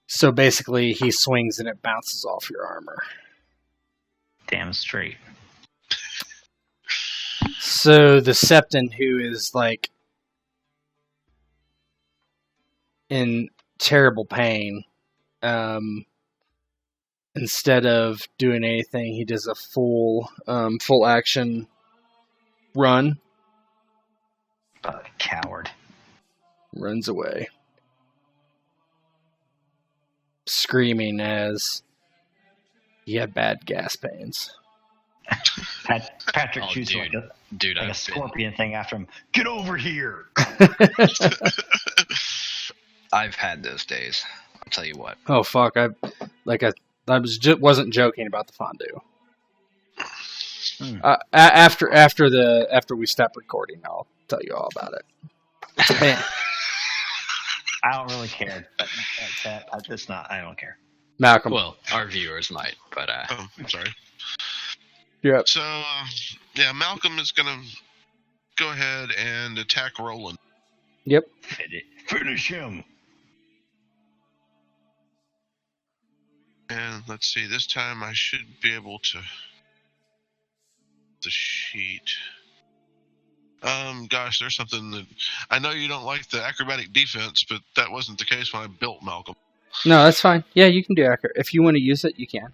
Speaker 1: So basically, he swings and it bounces off your armor.
Speaker 2: Damn straight.
Speaker 1: So the Septon, who is like in terrible pain, instead of doing anything, he does a full action run.
Speaker 2: Coward.
Speaker 1: Runs away, screaming as he had bad gas pains.
Speaker 2: Patrick
Speaker 3: Oh,
Speaker 2: shoots
Speaker 3: dude.
Speaker 2: like
Speaker 3: Dude,
Speaker 2: a
Speaker 3: I've been,
Speaker 2: scorpion thing after him. Get over here!
Speaker 3: I've had those days. I'll tell you what.
Speaker 1: Oh fuck! I wasn't joking about the fondue. After we stop recording, I'll tell you all about it. Man,
Speaker 2: I don't really care. But I don't care.
Speaker 1: Malcolm.
Speaker 3: Well, our viewers might, but
Speaker 4: Oh, I'm sorry.
Speaker 1: Yep.
Speaker 4: So, yeah, Malcolm is going to go ahead and attack Roland.
Speaker 1: Yep.
Speaker 2: Finish him.
Speaker 4: And let's see, this time I should be able to... The sheet. Gosh, there's something that... I know you don't like the acrobatic defense, but that wasn't the case when I built Malcolm.
Speaker 1: No, that's fine. Yeah, you can do accurate. If you want to use it, you can.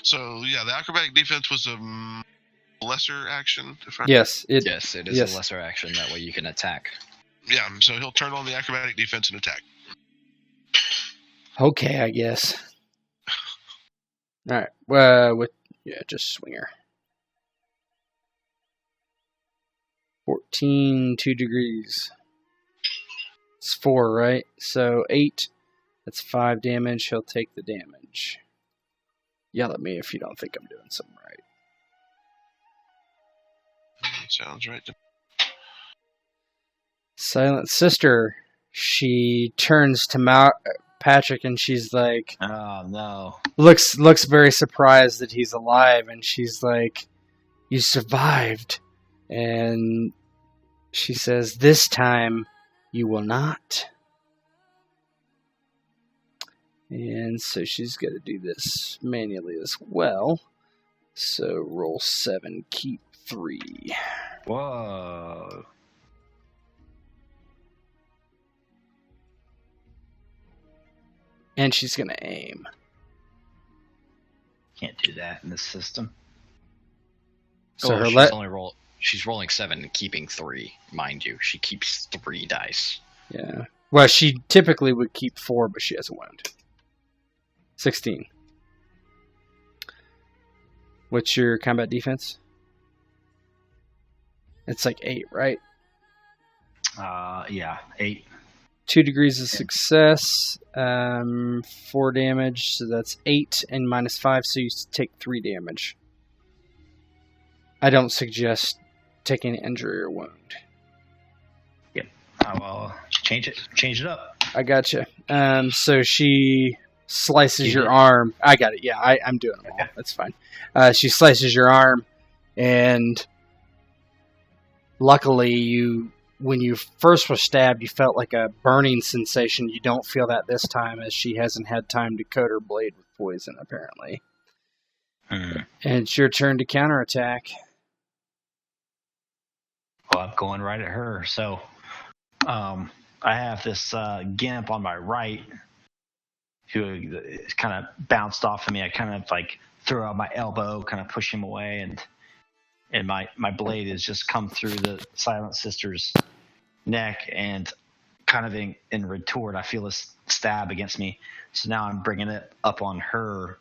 Speaker 4: So, yeah, the acrobatic defense was a lesser action.
Speaker 1: Yes, it
Speaker 3: is a lesser action. That way you can attack.
Speaker 4: Yeah, so he'll turn on the acrobatic defense and attack.
Speaker 1: Okay, I guess. All right. Just swinger. 14, 2 degrees. It's 4, right? So 8. That's 5 damage. He'll take the damage. Yell at me if you don't think I'm doing something right.
Speaker 4: Sounds right to me.
Speaker 1: Silent Sister. She turns to Patrick and she's like,
Speaker 2: Oh no.
Speaker 1: looks very surprised that he's alive, and she's like, "You survived." And she says, "This time you will not." And so she's going to do this manually as well. So roll 7, keep 3.
Speaker 2: Whoa.
Speaker 1: And she's going to aim.
Speaker 2: Can't do that in this system.
Speaker 1: So
Speaker 3: she's rolling 7 and keeping 3, mind you. She keeps 3 dice.
Speaker 1: Yeah. Well, she typically would keep 4, but she has a wound. 16. What's your combat defense? It's like 8, right?
Speaker 2: Yeah, 8.
Speaker 1: 2 degrees of success, 4 damage, so that's 8 and minus 5, so you take 3 damage. I don't suggest taking an injury or wound.
Speaker 2: Yep. I'll change it up.
Speaker 1: I gotcha. So she slices your arm. I got it. Yeah, I'm doing them all.
Speaker 2: Okay.
Speaker 1: That's fine. She slices your arm, and luckily, when you first were stabbed, you felt like a burning sensation. You don't feel that this time, as she hasn't had time to coat her blade with poison, apparently. And it's your turn to counterattack.
Speaker 2: Well, I'm going right at her. So, I have this gimp on my right who kind of bounced off of me. I kind of like throw out my elbow, kind of push him away, and my blade has just come through the Silent Sister's neck, and kind of in retort, I feel this stab against me. So now I'm bringing it up on her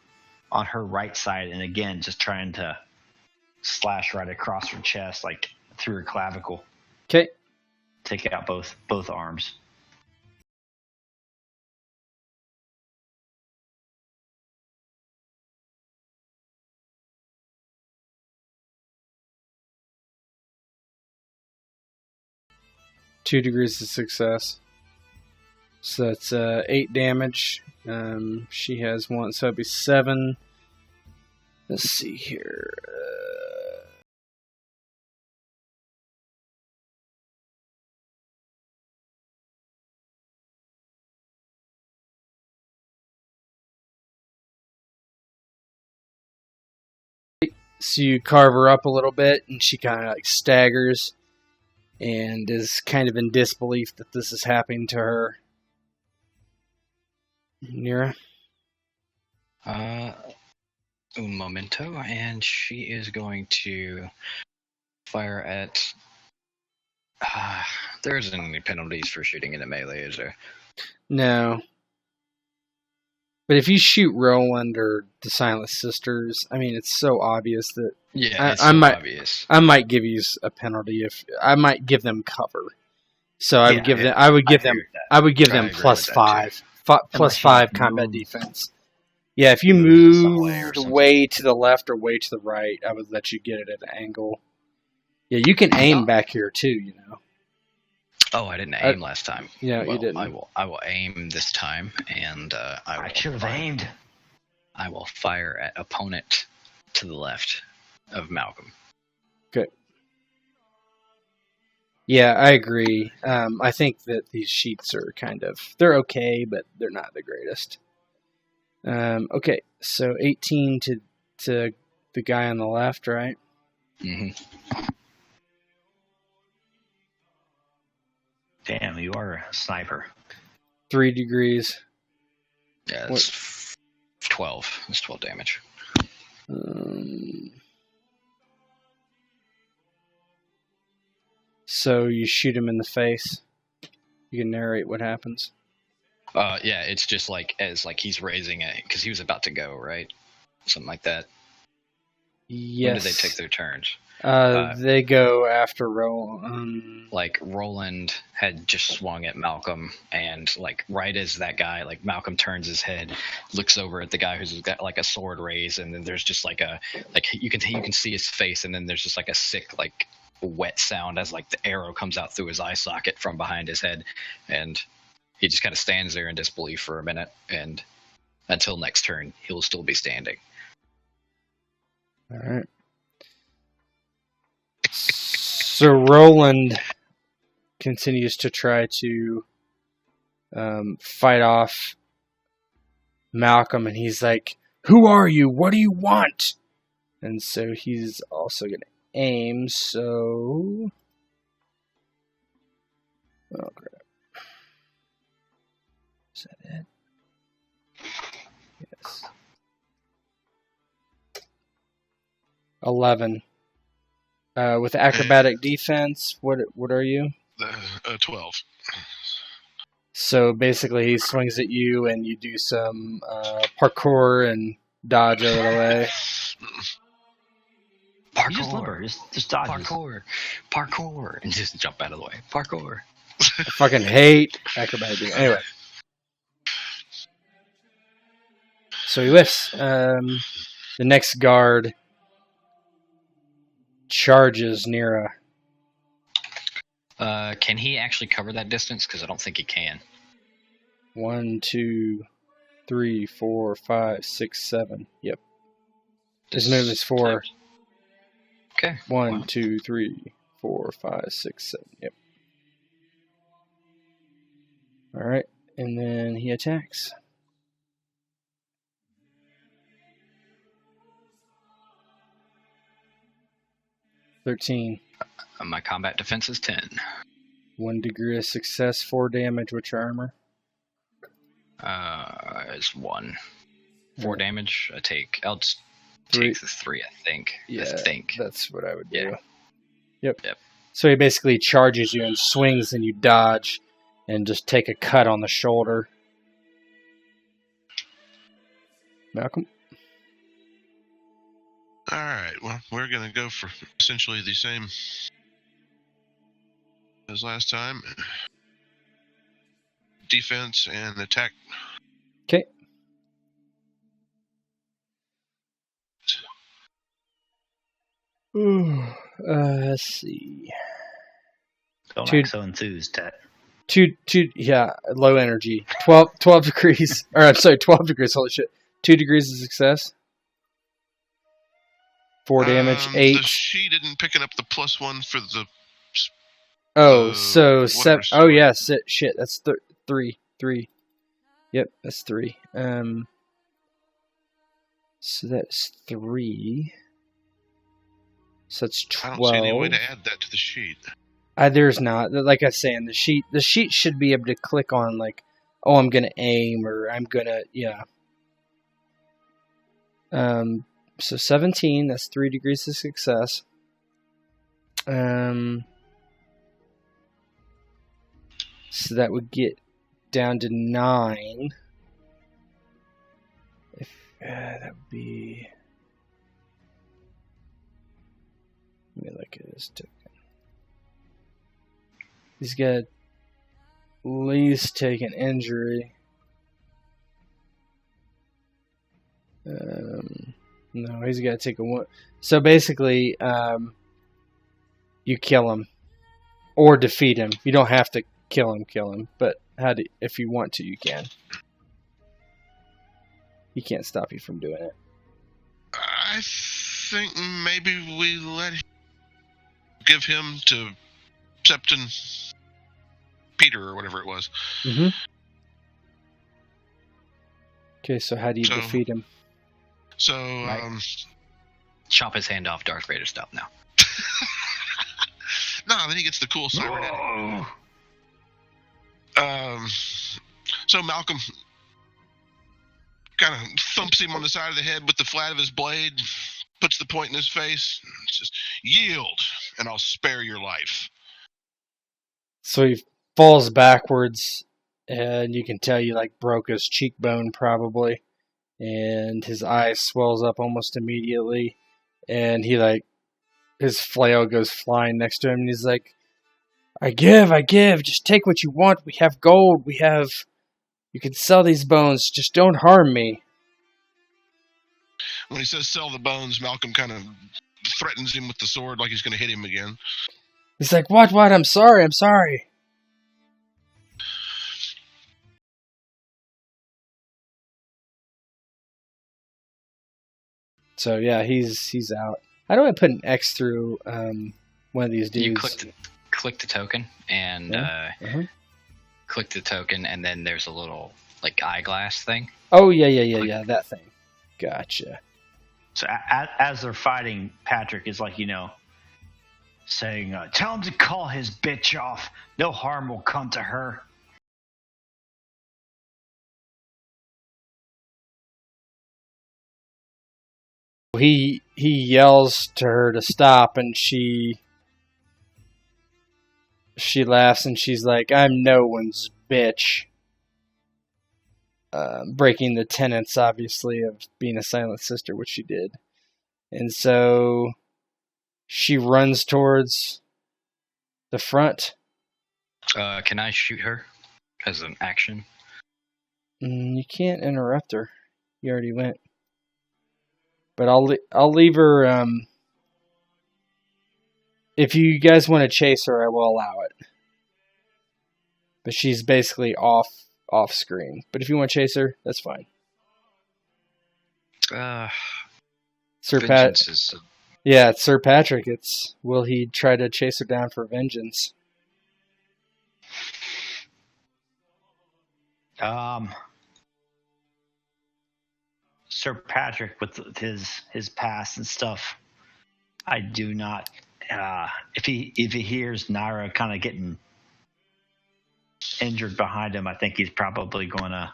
Speaker 2: right side, and again, just trying to slash right across her chest, like through her clavicle.
Speaker 1: Okay.
Speaker 2: Take out both arms.
Speaker 1: Two degrees of success. So that's 8 damage. She has 1, so it'd be 7. Let's see here. So you carve her up a little bit, and she kind of like staggers and is kind of in disbelief that this is happening to her. Nira?
Speaker 3: Un momento, and she is going to fire at... there isn't any penalties for shooting in a melee, is there?
Speaker 1: No. But if you shoot Roland or the Silent Sisters, I mean, it's so obvious that...
Speaker 3: Yeah, it's obvious.
Speaker 1: I might give you a penalty if... I might give them cover. So I would give them... I would give them plus 5. Plus 5 combat defense. Yeah, if you moved way to the left or way to the right, I would let you get it at an angle. Yeah, you can aim back here too, you know.
Speaker 3: Oh, I didn't aim last time.
Speaker 1: Yeah,
Speaker 3: well,
Speaker 1: you didn't.
Speaker 3: I will aim this time, and
Speaker 2: I should have aimed.
Speaker 3: I will fire at opponent to the left of Malcolm.
Speaker 1: Good. Yeah, I agree. I think that these sheets are they're okay, but they're not the greatest. Okay, so 18 to the guy on the left, right?
Speaker 3: Mm-hmm.
Speaker 2: Damn, you are a sniper.
Speaker 1: 3 degrees.
Speaker 3: Yeah, that's 12. That's 12 damage.
Speaker 1: So you shoot him in the face. You can narrate what happens.
Speaker 3: Yeah, it's just as he's raising it, because he was about to go, right? Something like that.
Speaker 1: Yes.
Speaker 3: When did they take their turns?
Speaker 1: They go after Roland.
Speaker 3: Roland had just swung at Malcolm, and right as that guy, Malcolm turns his head, looks over at the guy who's got a sword raised, and then there's just you can see his face, and then there's just a sick wet sound as the arrow comes out through his eye socket from behind his head, and he just kind of stands there in disbelief for a minute, and until next turn he'll still be standing.
Speaker 1: All right. So Roland continues to try to fight off Malcolm, and he's like, "Who are you? What do you want?" And so he's also going to aim, so... Oh, crap. Is that it? Yes. 11. With acrobatic defense, what are you?
Speaker 4: 12.
Speaker 1: So basically he swings at you and you do some parkour and dodge out of the way.
Speaker 3: Parkour.
Speaker 2: You just limber. Just dodge.
Speaker 3: Parkour. And just jump out of the way. Parkour.
Speaker 1: I fucking hate acrobatic. Anyway. So he whiffs. The next guard charges Nira.
Speaker 3: Can he actually cover that distance? Because I don't think he can.
Speaker 1: 1, 2, 3, 4, 5, 6, 7. Yep. His move is 4.
Speaker 3: Okay.
Speaker 1: 1, 2, 3, 4, 5, 6, 7. Yep. Alright. And then he attacks. $13.
Speaker 3: My combat defense is 10.
Speaker 1: 1 degree of success, 4 damage. What's your armor?
Speaker 3: It's 1. 4 damage. I'll just
Speaker 1: 3.
Speaker 3: take the 3, I think.
Speaker 1: Yeah,
Speaker 3: I think.
Speaker 1: that's what I would do.
Speaker 3: Yeah.
Speaker 1: Yep. So he basically charges you and swings, and you dodge and just take a cut on the shoulder. Malcolm?
Speaker 4: Alright, well, we're going to go for essentially the same as last time. Defense and attack.
Speaker 1: Okay. Let's see.
Speaker 2: Don't
Speaker 1: Two-
Speaker 2: act so enthused, Tet.
Speaker 1: Yeah, low energy. 12 degrees. Or, I'm sorry, 12 degrees. Holy shit. 2 degrees of success. 4 damage. 8.
Speaker 4: She didn't picking up the +1 for the.
Speaker 1: Oh, so
Speaker 4: whatever.
Speaker 1: 7. Oh, yeah. Shit, that's 3. 3. Yep, that's 3. So that's 3. So that's 12.
Speaker 4: I don't see any way to add that to the sheet.
Speaker 1: There's not. Like I was saying, the sheet should be able to click on, like, oh, I'm going to aim, or I'm going to, yeah. So 17, that's 3 degrees of success. So that would get down to 9. If that would be. Let me look at this token. He's got at least take an injury. No, he's got to take a 1. So basically, you kill him or defeat him. You don't have to kill him, but if you want to, you can. He can't stop you from doing it.
Speaker 4: I think maybe we give him to Sept and Peter or whatever it was.
Speaker 1: Mm-hmm. Okay, so how do you defeat him?
Speaker 4: So,
Speaker 3: chop his hand off, Darth Vader style now.
Speaker 4: No, then he gets the cool cybernetic. So Malcolm kind of thumps him on the side of the head with the flat of his blade, puts the point in his face, and says, "Yield, and I'll spare your life."
Speaker 1: So he falls backwards, and you can tell you like broke his cheekbone probably, and his eye swells up almost immediately, and his flail goes flying next to him, and he's like, I give, just take what you want, we have gold, you can sell these bones, just don't harm me.
Speaker 4: When he says sell the bones, Malcolm kind of threatens him with the sword like he's going to hit him again.
Speaker 1: He's like, what, I'm sorry. So yeah, he's out. How do I put an X through one of these dudes?
Speaker 3: You click the token and click the token, and then there's a little like eyeglass thing.
Speaker 1: Oh yeah, that thing. Gotcha.
Speaker 2: So as they're fighting, Patric is like, saying, tell him to call his bitch off. No harm will come to her.
Speaker 1: He yells to her to stop, and she laughs, and she's like, I'm no one's bitch. Breaking the tenets, obviously, of being a silent sister, which she did. And so she runs towards the front,
Speaker 3: Can I shoot her as an action?
Speaker 1: You can't interrupt her. You already went. But I'll leave her. If you guys want to chase her, I will allow it. But she's basically off screen. But if you want to chase her, that's fine. Sir
Speaker 3: Vengeance is
Speaker 1: Yeah, it's Sir Patric. Will he try to chase her down for vengeance?
Speaker 2: Sir Patrick with his past and stuff. I do not. If he hears Naira kind of getting injured behind him, I think he's probably going to.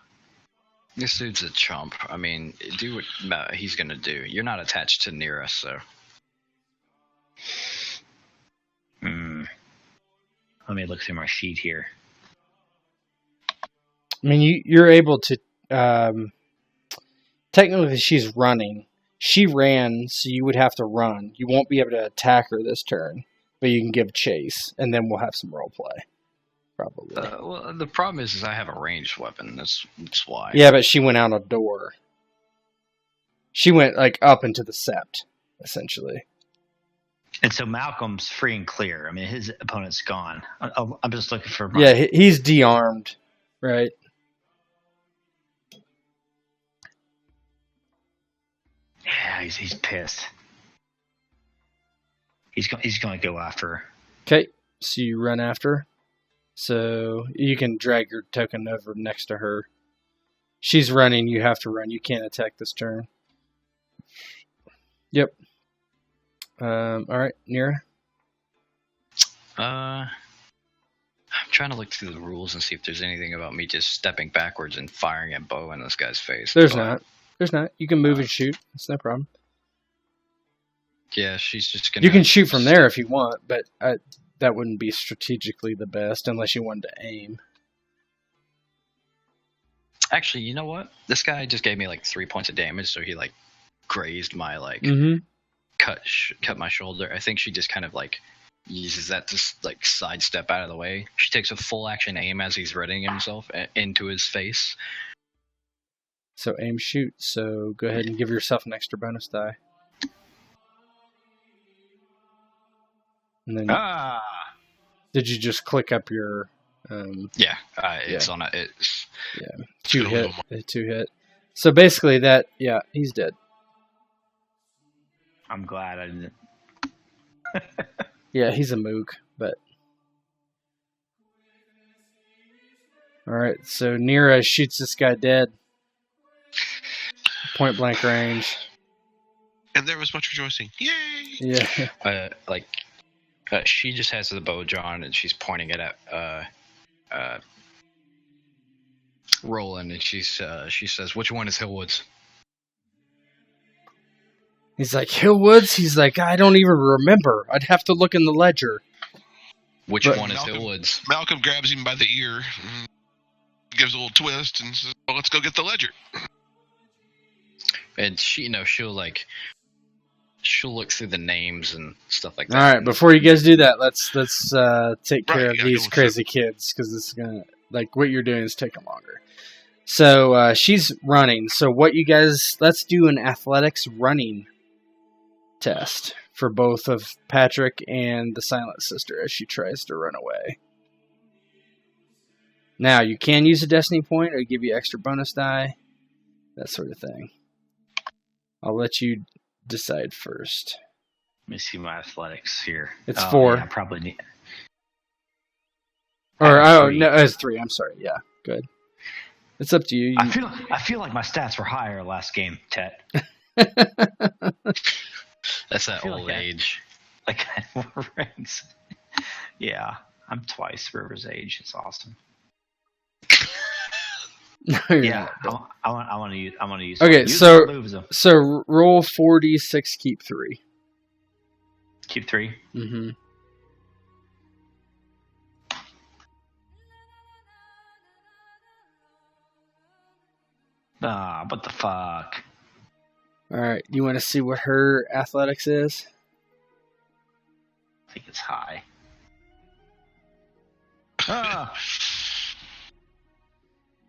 Speaker 3: This dude's a chump. I mean, do what he's gonna do. You're not attached to Nira, so.
Speaker 2: Let me look through my sheet here.
Speaker 1: I mean, you're able to. Technically, she's running. She ran, so you would have to run. You won't be able to attack her this turn, but you can give chase, and then we'll have some role play. Probably.
Speaker 3: Well, the problem is I have a ranged weapon. That's why.
Speaker 1: Yeah, but she went out a door. She went up into the Sept, essentially.
Speaker 2: And so Malcolm's free and clear. I mean, his opponent's gone. I'm just looking for.
Speaker 1: Yeah, he's de-armed, right?
Speaker 2: Yeah, he's pissed. He's going to go after her.
Speaker 1: Okay, so you run after her. So you can drag your token over next to her. She's running, you have to run. You can't attack this turn. Yep. Alright, Nira.
Speaker 3: I'm trying to look through the rules and see if there's anything about me just stepping backwards and firing a bow in this guy's face.
Speaker 1: There's not. You can move and shoot. It's no problem.
Speaker 3: Yeah, she's just gonna...
Speaker 1: You can shoot from there if you want, but that wouldn't be strategically the best unless you wanted to aim.
Speaker 3: Actually, you know what? This guy just gave me 3 points of damage, so he grazed my cut my shoulder. I think she just kind of uses that to sidestep out of the way. She takes a full action aim as he's readying himself into his face.
Speaker 1: So aim shoot. So go ahead and give yourself an extra bonus die. And then did you just click up your?
Speaker 3: Yeah, it's on it.
Speaker 1: Yeah, two hit. So basically, he's dead.
Speaker 2: I'm glad I didn't.
Speaker 1: Yeah, he's a moog, but. All right, so Nira shoots this guy dead. Point blank range.
Speaker 4: And there was much rejoicing. Yay!
Speaker 1: Yeah.
Speaker 3: She just has the bow drawn and she's pointing it at Roland, and she says, "Which one is Hilwood's?"
Speaker 1: He's like, Hilwood's? He's like, I don't even remember. I'd have to look in the ledger.
Speaker 3: Which one is Hilwood's?
Speaker 4: Malcolm grabs him by the ear, gives a little twist, and says, "Well, let's go get the ledger."
Speaker 3: And she, she'll look through the names and stuff like that.
Speaker 1: All right, before you guys do that, let's take care of these crazy kids, because this is gonna what you're doing is taking longer. So she's running. So what you guys? Let's do an athletics running test for both of Patric and the Silent Sister as she tries to run away. Now you can use a destiny point or give you extra bonus die, that sort of thing. I'll let you decide first.
Speaker 2: Let me see my athletics here.
Speaker 1: It's 4.
Speaker 2: Yeah, I probably need.
Speaker 1: No, it's 3. I'm sorry. Yeah, good. It's up to you.
Speaker 2: I feel like my stats were higher last game, Tet.
Speaker 3: That's that old age.
Speaker 2: I had more rings. Yeah, I'm twice River's age. It's awesome.
Speaker 1: No,
Speaker 2: yeah, I want to use.
Speaker 1: Okay, so roll 4d6, keep 3.
Speaker 2: Keep 3.
Speaker 1: Mm-hmm.
Speaker 2: What the fuck?
Speaker 1: All right, you want to see what her athletics is?
Speaker 2: I think it's high. Ah.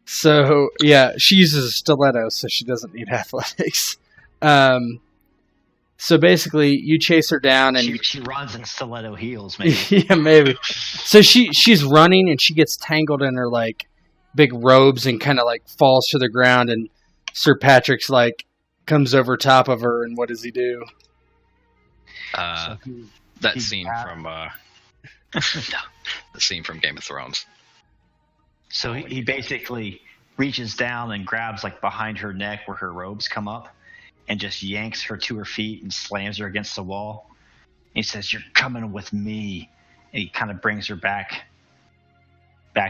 Speaker 1: So, yeah, she uses a stiletto, so she doesn't need athletics. So basically, you chase her down, and
Speaker 2: She runs in stiletto heels, maybe.
Speaker 1: yeah, maybe. So she's running, and she gets tangled in her like big robes, and kind of like falls to the ground. And Sir Patrick's like comes over top of her, and what does he do?
Speaker 3: That scene from the scene from Game of Thrones.
Speaker 2: So he basically reaches down and grabs like behind her neck where her robes come up and just yanks her to her feet and slams her against the wall. And he says, "You're coming with me." And he kind of brings her back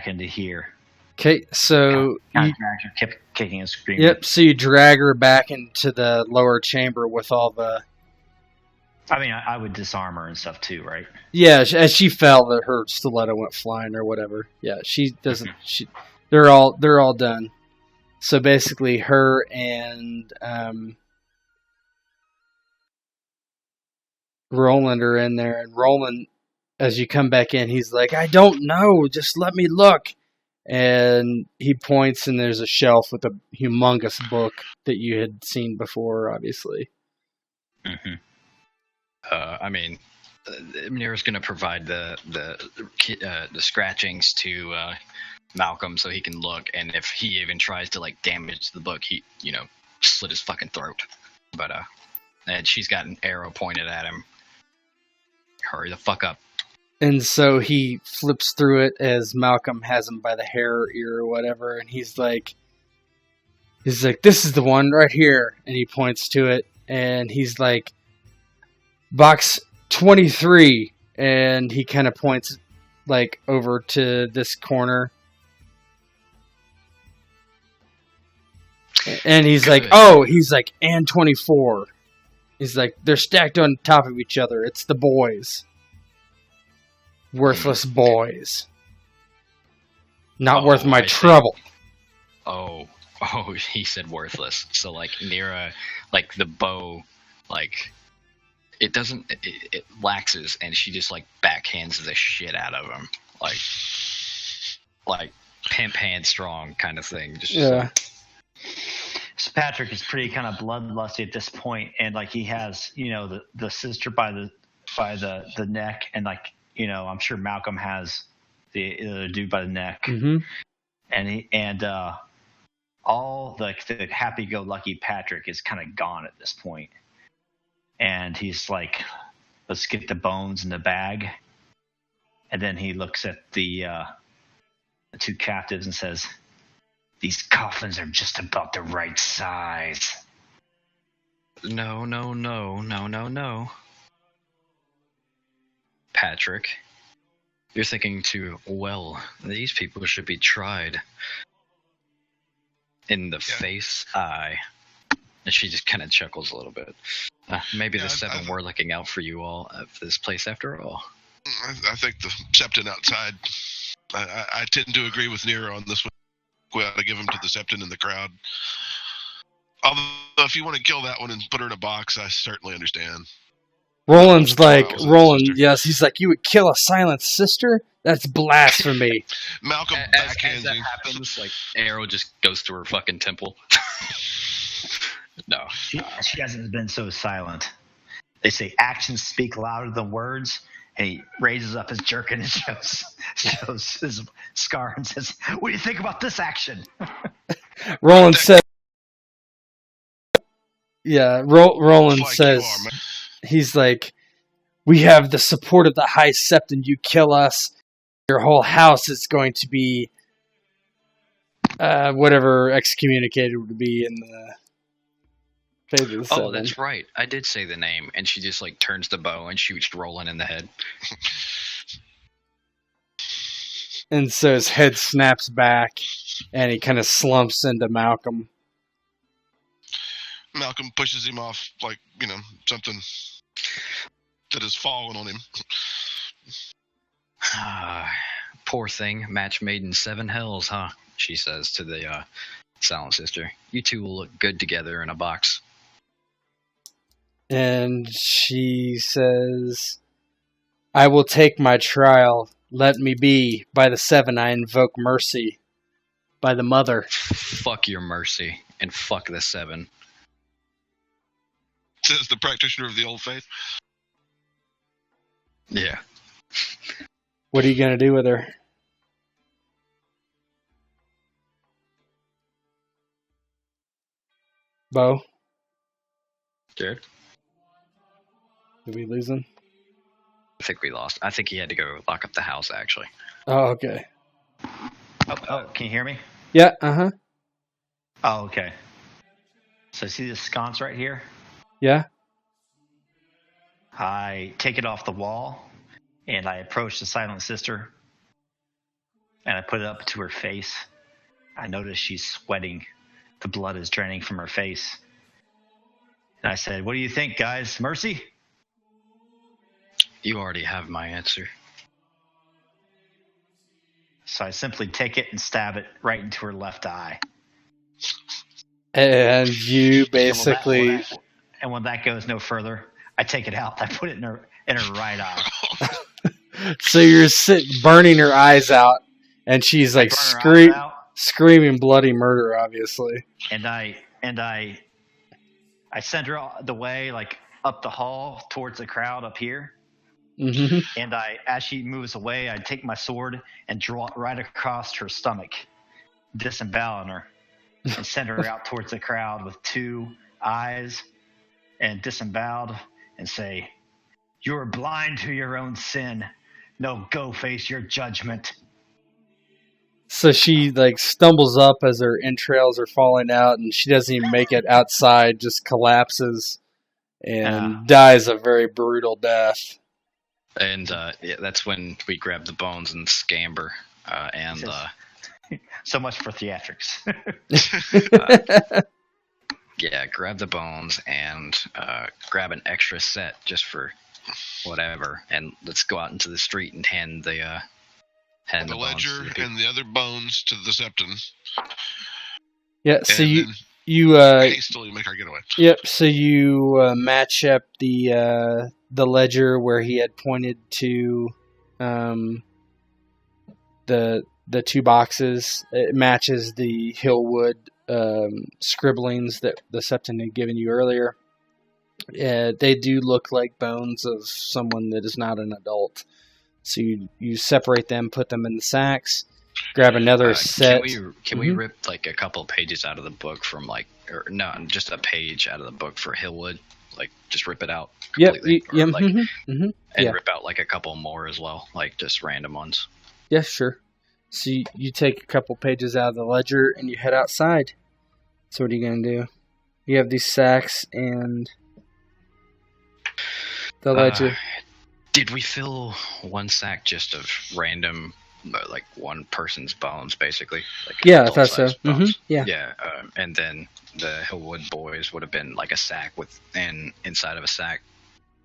Speaker 2: into here.
Speaker 1: Okay, so
Speaker 2: Kind of drags her, kept kicking and screaming.
Speaker 1: yep. So you drag her back into the lower chamber with all the.
Speaker 2: I mean, I would disarm her and stuff too, right?
Speaker 1: Yeah, as she fell, her stiletto went flying or whatever. Yeah, she doesn't. They're all done. So basically, her and Roland are in there, and Roland, as you come back in, he's like, "I don't know, just let me look." And he points, and there's a shelf with a humongous book that you had seen before, obviously.
Speaker 2: Mm-hmm.
Speaker 3: I mean, Mira's going to provide the scratchings to Malcolm so he can look, and if he even tries to like damage the book, he slit his fucking throat. But and she's got an arrow pointed at him. Hurry the fuck up.
Speaker 1: And so he flips through it as Malcolm has him by the hair or ear or whatever, and he's like, "This is the one right here," and he points to it, and he's like, "Box 23," and he kind of points like over to this corner. And he's like, and 24. He's like, they're stacked on top of each other. It's the boys. Worthless boys. Not worth my trouble.
Speaker 3: Oh, he said worthless. So like Nira, like the bow, like it doesn't, it laxes, and she just like backhands the shit out of him, like pimp hand strong kind of thing. Just
Speaker 1: yeah.
Speaker 2: So Patrick is pretty kind of bloodlusty at this point, and like he has, the sister by the neck, and like I'm sure Malcolm has the dude by the neck,
Speaker 1: mm-hmm.
Speaker 2: and all like the happy-go-lucky Patrick is kind of gone at this point, and he's like, "Let's get the bones in the bag," and then he looks at the two captives and says, "These coffins are just about the right size."
Speaker 3: No. Patrick, you're thinking too well. These people should be tried in the face eye. And she just kind of chuckles a little bit. Maybe the seven were looking out for you all at this place after all.
Speaker 4: I think the Septon outside, I tend to agree with Nero on this one. We ought to give him to the Septon in the crowd. Although, if you want to kill that one and put her in a box, I certainly understand.
Speaker 1: Roland, yes, he's like, "You would kill a silent sister? That's blasphemy."
Speaker 4: Malcolm
Speaker 3: as that happens, like, arrow just goes to her fucking temple. No.
Speaker 2: She hasn't been so silent. They say actions speak louder than words, and he raises up his jerkin and shows his scar and says, "What do you think about this action?"
Speaker 1: Roland says, Roland says, he's like, "We have the support of the High Sept, and you kill us, your whole house is going to be whatever excommunicated would be in the page of the seven."
Speaker 3: Oh, that's right. I did say the name, and she just like turns the bow and shoots Roland in the head.
Speaker 1: And so his head snaps back, and he kind of slumps into Malcolm.
Speaker 4: Malcolm pushes him off like, something that has fallen on him.
Speaker 3: Poor thing, match made in 7 hells, huh? She says to the Silent Sister. You two will look good together in a box.
Speaker 1: And she says, "I will take my trial. let me be. By the 7, I invoke mercy. By the mother.
Speaker 3: Fuck your mercy, and fuck the 7.
Speaker 4: Says the practitioner of the old faith.
Speaker 3: Yeah.
Speaker 1: What are you going to do with her? Bo?
Speaker 3: Jared?
Speaker 1: Did we lose him?
Speaker 3: I think we lost. I think he had to go lock up the house, actually.
Speaker 1: Oh, okay.
Speaker 2: Oh, can you hear me?
Speaker 1: Yeah, uh-huh.
Speaker 2: Oh, okay. So see this sconce right here?
Speaker 1: Yeah?
Speaker 2: I take it off the wall, and I approach the silent sister, and I put it up to her face. I notice she's sweating. The blood is draining from her face. And I said, what do you think, guys? Mercy?
Speaker 3: You already have my answer.
Speaker 2: So I simply take it and stab it right into her left eye.
Speaker 1: And you basically...
Speaker 2: And when that goes no further, I take it out. I put it in her right eye.
Speaker 1: So you're burning her eyes out, and she's like screaming bloody murder, obviously.
Speaker 2: And I send her the way, like up the hall towards the crowd up here.
Speaker 1: Mm-hmm.
Speaker 2: And as she moves away, I take my sword and draw it right across her stomach, disemboweling her, and send her out towards the crowd with 2 eyes and disemboweled, and say, "You're blind to your own sin. No, go face your judgment."
Speaker 1: So she like stumbles up as her entrails are falling out, and she doesn't even make it outside, just collapses and dies a very brutal death.
Speaker 3: And yeah, that's when we grab the bones and scamper.
Speaker 2: So much for theatrics.
Speaker 3: Yeah, grab the bones and grab an extra set just for whatever, and let's go out into the street and hand the
Speaker 4: ledger and the other bones to the Septon.
Speaker 1: Yeah, so
Speaker 4: and
Speaker 1: you
Speaker 4: hastily make our getaway.
Speaker 1: Yep. So you match up the ledger where he had pointed to the 2 boxes. It matches the Hilwood scribblings that the Septon had given you earlier. They do look like bones of someone that is not an adult. So you separate them, put them in the sacks, grab another set.
Speaker 3: Can we rip like a couple pages out of the book from just a page out of the book for Hilwood? Like just rip it out completely. And rip out like a couple more as well, like just random ones.
Speaker 1: Yeah, sure. So you take a couple pages out of the ledger and you head outside. So what are you going to do? You have these sacks and the ledger.
Speaker 3: Did we fill one sack just of random, like one person's bones, basically? Like
Speaker 1: yeah, I thought so. Mm-hmm. Yeah.
Speaker 3: Yeah, and then the Hilwood boys would have been like a sack inside of a sack,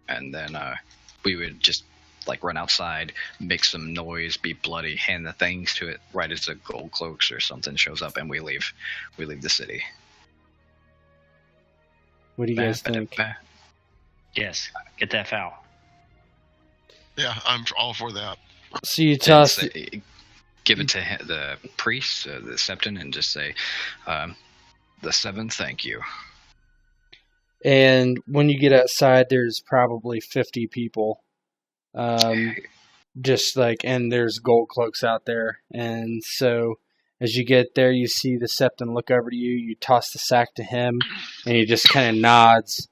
Speaker 3: and then we would just like run outside, make some noise, be bloody, hand the things to it right as the gold cloaks or something shows up, and we leave the city.
Speaker 1: What do you guys think?
Speaker 2: Yes, get that out.
Speaker 4: Yeah, I'm all for that.
Speaker 1: So you toss...
Speaker 3: give it to the priest, the Septon, and just say, the 7, thank you.
Speaker 1: And when you get outside, there's probably 50 people. Just like, and there's gold cloaks out there. And so as you get there, you see the Septon look over to you. You toss the sack to him, and he just kind of nods.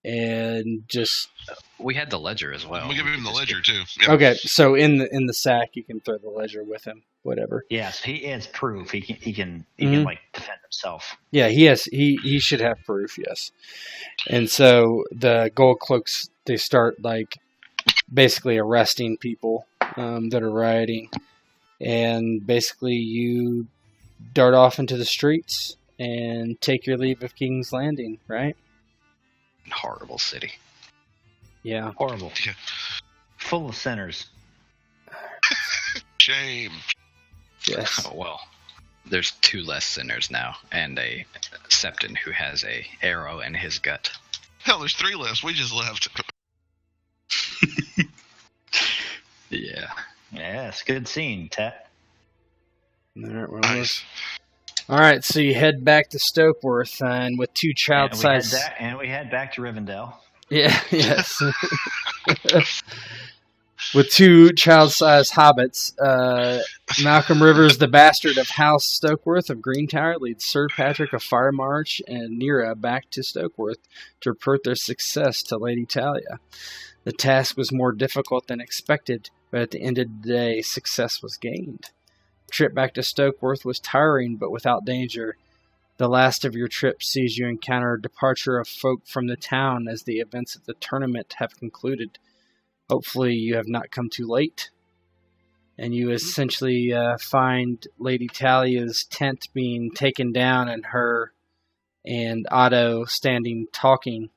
Speaker 1: And just
Speaker 3: we had the ledger as well.
Speaker 4: We give him the ledger too. Yep.
Speaker 1: Okay, so in the sack you can throw the ledger with him, whatever.
Speaker 2: Yes, he has proof. He can like defend himself.
Speaker 1: Yeah, he should have proof. Yes, and so the gold cloaks, they start like basically arresting people that are rioting, and basically you dart off into the streets and take your leave of King's Landing, right?
Speaker 3: Horrible city.
Speaker 1: Yeah.
Speaker 2: Horrible.
Speaker 4: Yeah.
Speaker 2: Full of sinners.
Speaker 4: Shame.
Speaker 1: Yes.
Speaker 3: Oh, well, there's 2 less sinners now, and a Septon who has a arrow in his gut.
Speaker 4: Hell, there's 3 less. We just left.
Speaker 3: Yeah.
Speaker 2: Yeah, Yes, good scene, Tet.
Speaker 4: Nice.
Speaker 1: All right, so you head back to Stokeworth, and with two child-sized...
Speaker 2: And we head back to Rivendell.
Speaker 1: Yeah, yes. With two child-sized hobbits, Malcolm Rivers, the bastard of House Stokeworth of Green Tower, leads Sir Patric of Fire March and Nira back to Stokeworth to report their success to Lady Talia. The task was more difficult than expected, but at the end of the day, success was gained. The trip back to Stokeworth was tiring, but without danger. The last of your trip sees you encounter a departure of folk from the town as the events of the tournament have concluded. Hopefully you have not come too late. And you essentially find Lady Talia's tent being taken down and her and Otto standing talking.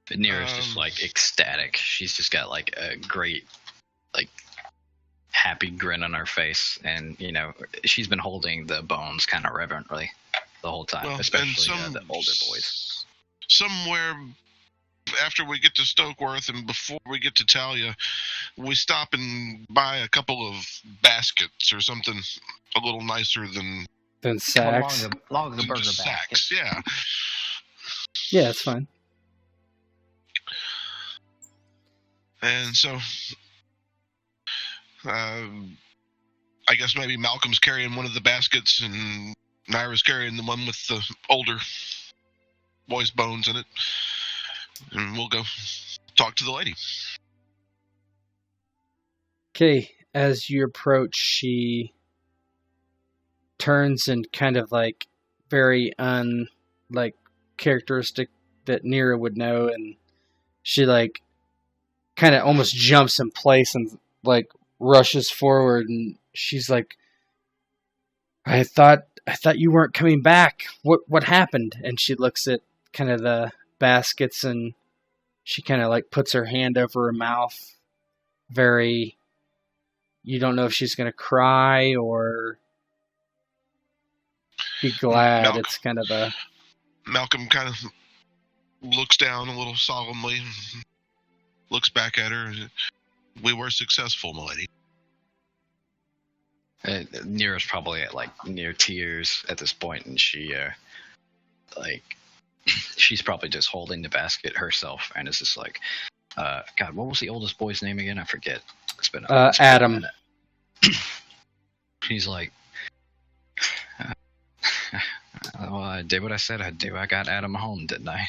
Speaker 3: But Nira's just like ecstatic. She's just got like a great, like, happy grin on her face, and she's been holding the bones kind of reverently the whole time, especially the older boys.
Speaker 4: Somewhere after we get to Stokeworth and before we get to Talia, we stop and buy a couple of baskets or something a little nicer than
Speaker 1: sacks.
Speaker 2: Along the burger
Speaker 4: sacks. Yeah.
Speaker 1: Yeah, it's fine.
Speaker 4: And so, I guess maybe Malcolm's carrying one of the baskets and Naira's carrying the one with the older boy's bones in it. And we'll go talk to the lady.
Speaker 1: Okay, as you approach, she turns and kind of like very characteristic that Nira would know, and she like kind of almost jumps in place and like rushes forward, and she's like, I thought you weren't coming back. What happened? And she looks at kind of the baskets, and she kind of like puts her hand over her mouth. Very, you don't know if she's going to cry or be glad. It's kind of a...
Speaker 4: Malcolm kind of looks down a little solemnly, looks back at her. We were successful, milady.
Speaker 3: Nira's probably at like near tears at this point, and she she's probably just holding the basket herself, and is just like, God, what was the oldest boy's name again? I forget. It's been
Speaker 1: Adam.
Speaker 3: He's like, well, I did what I said I'd do. I got Adam home, didn't I?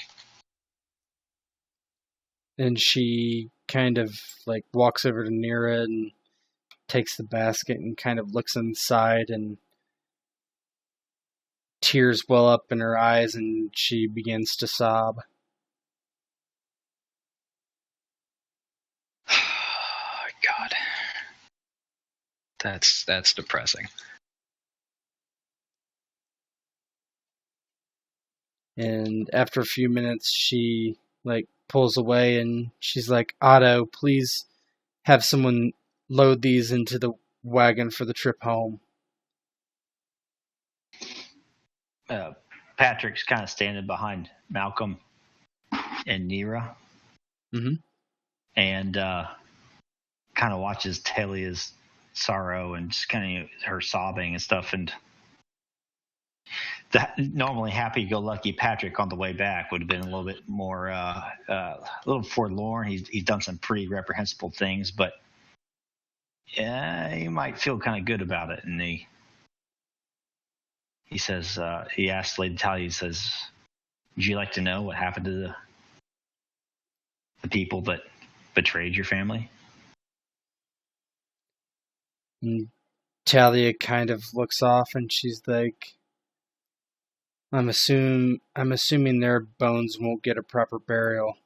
Speaker 1: And she kind of like walks over to Nira and takes the basket and kind of looks inside, and tears well up in her eyes, and she begins to sob.
Speaker 3: God. That's depressing.
Speaker 1: And after a few minutes, she like pulls away, and she's like, Otto, please have someone load these into the wagon for the trip home.
Speaker 2: Patric's kind of standing behind Malcolm and Nira.
Speaker 1: Mm-hmm.
Speaker 2: And kind of watches Talia's sorrow and just kind of her sobbing and stuff. And the normally happy-go-lucky Patric on the way back would have been a little bit more, a little forlorn. He's done some pretty reprehensible things, but he might feel kind of good about it. And he says, he asks Lady Talia, he says, would you like to know what happened to the people that betrayed your family?
Speaker 1: And Talia kind of looks off, and she's like, I'm assuming their bones won't get a proper burial.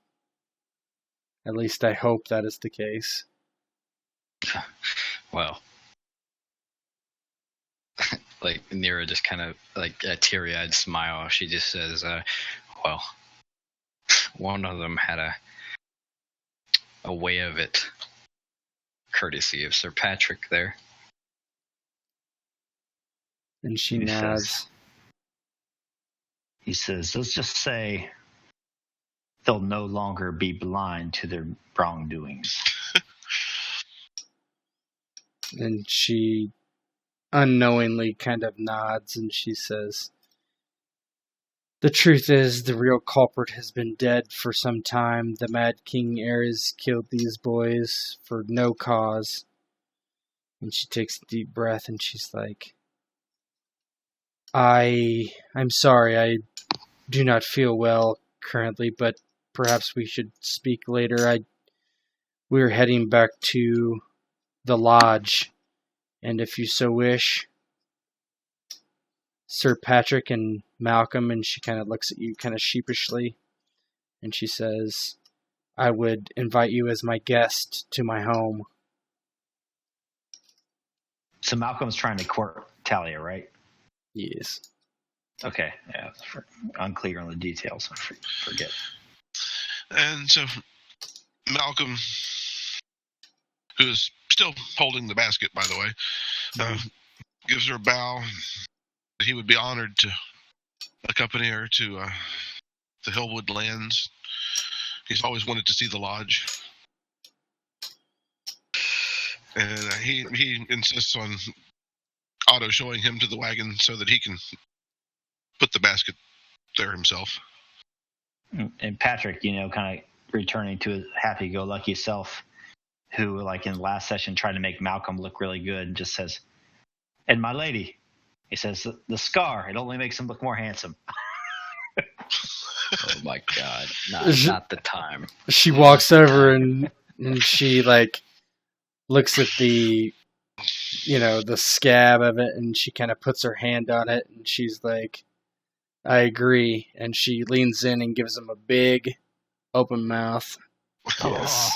Speaker 1: At least I hope that is the case.
Speaker 3: Well, like Nira just kind of like a teary-eyed smile. She just says, well, one of them had a way of it, courtesy of Sir Patric there.
Speaker 1: And she nods.
Speaker 2: He says, let's just say they'll no longer be blind to their wrongdoings.
Speaker 1: And she unknowingly kind of nods and she says, "The truth is, the real culprit has been dead for some time. The Mad King Ares killed these boys for no cause." And she takes a deep breath and she's like, I'm sorry, I do not feel well currently, but perhaps we should speak later. We're heading back to the lodge, and if you so wish, Sir Patric and Malcolm," and she kind of looks at you kind of sheepishly, and she says, "I would invite you as my guest to my home."
Speaker 2: So Malcolm's trying to court Talia, right?
Speaker 1: Yes.
Speaker 2: Okay, yeah. Unclear on the details. I forget.
Speaker 4: And so Malcolm, who is still holding the basket, by the way, gives her a bow. He would be honored to accompany her to the Hilwood lands. He's always wanted to see the lodge. And he insists on Otto showing him to the wagon so that he can put the basket there himself.
Speaker 2: And Patric, kind of returning to his happy-go-lucky self, who, like in the last session, tried to make Malcolm look really good, and just says, "And my lady," he says, "the scar, it only makes him look more handsome."
Speaker 3: Oh my god, not the time.
Speaker 1: She walks over and she like looks at the the scab of it, and she kind of puts her hand on it, and she's like, "I agree," and she leans in and gives him a big open mouth.
Speaker 3: Yes.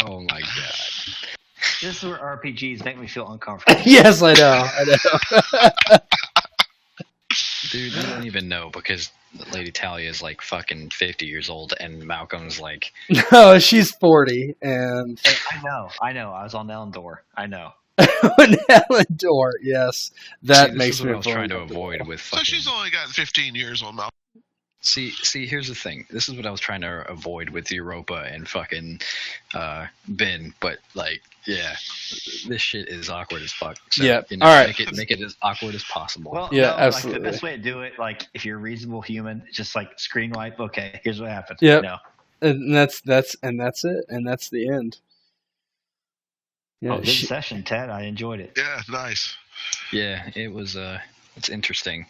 Speaker 3: Oh my god.
Speaker 2: This is where RPGs make me feel uncomfortable.
Speaker 1: Yes, I know.
Speaker 3: Dude, you don't even know, because Lady Talia is like fucking 50 years old and Malcolm's like...
Speaker 1: No, she's 40, and...
Speaker 2: I know. I was on Elendor. I know.
Speaker 1: Elendor, yes. That makes me
Speaker 3: what I was trying to avoid with fucking...
Speaker 4: So she's only got 15 years on Malcolm.
Speaker 3: See, here's the thing. This is what I was trying to avoid with Europa and fucking Ben, but like, yeah, this shit is awkward as fuck. So,
Speaker 1: yeah, all right.
Speaker 3: Make it as awkward as possible.
Speaker 2: Well,
Speaker 1: yeah,
Speaker 2: no,
Speaker 1: absolutely.
Speaker 2: Like the best way to do it, like if you're a reasonable human, just like screen wipe. Okay, here's what happened.
Speaker 1: Yep.
Speaker 2: And
Speaker 1: that's it, and that's the end. Yeah,
Speaker 2: good session, Ted. I enjoyed it.
Speaker 4: Yeah, nice.
Speaker 3: Yeah, it was. It's interesting.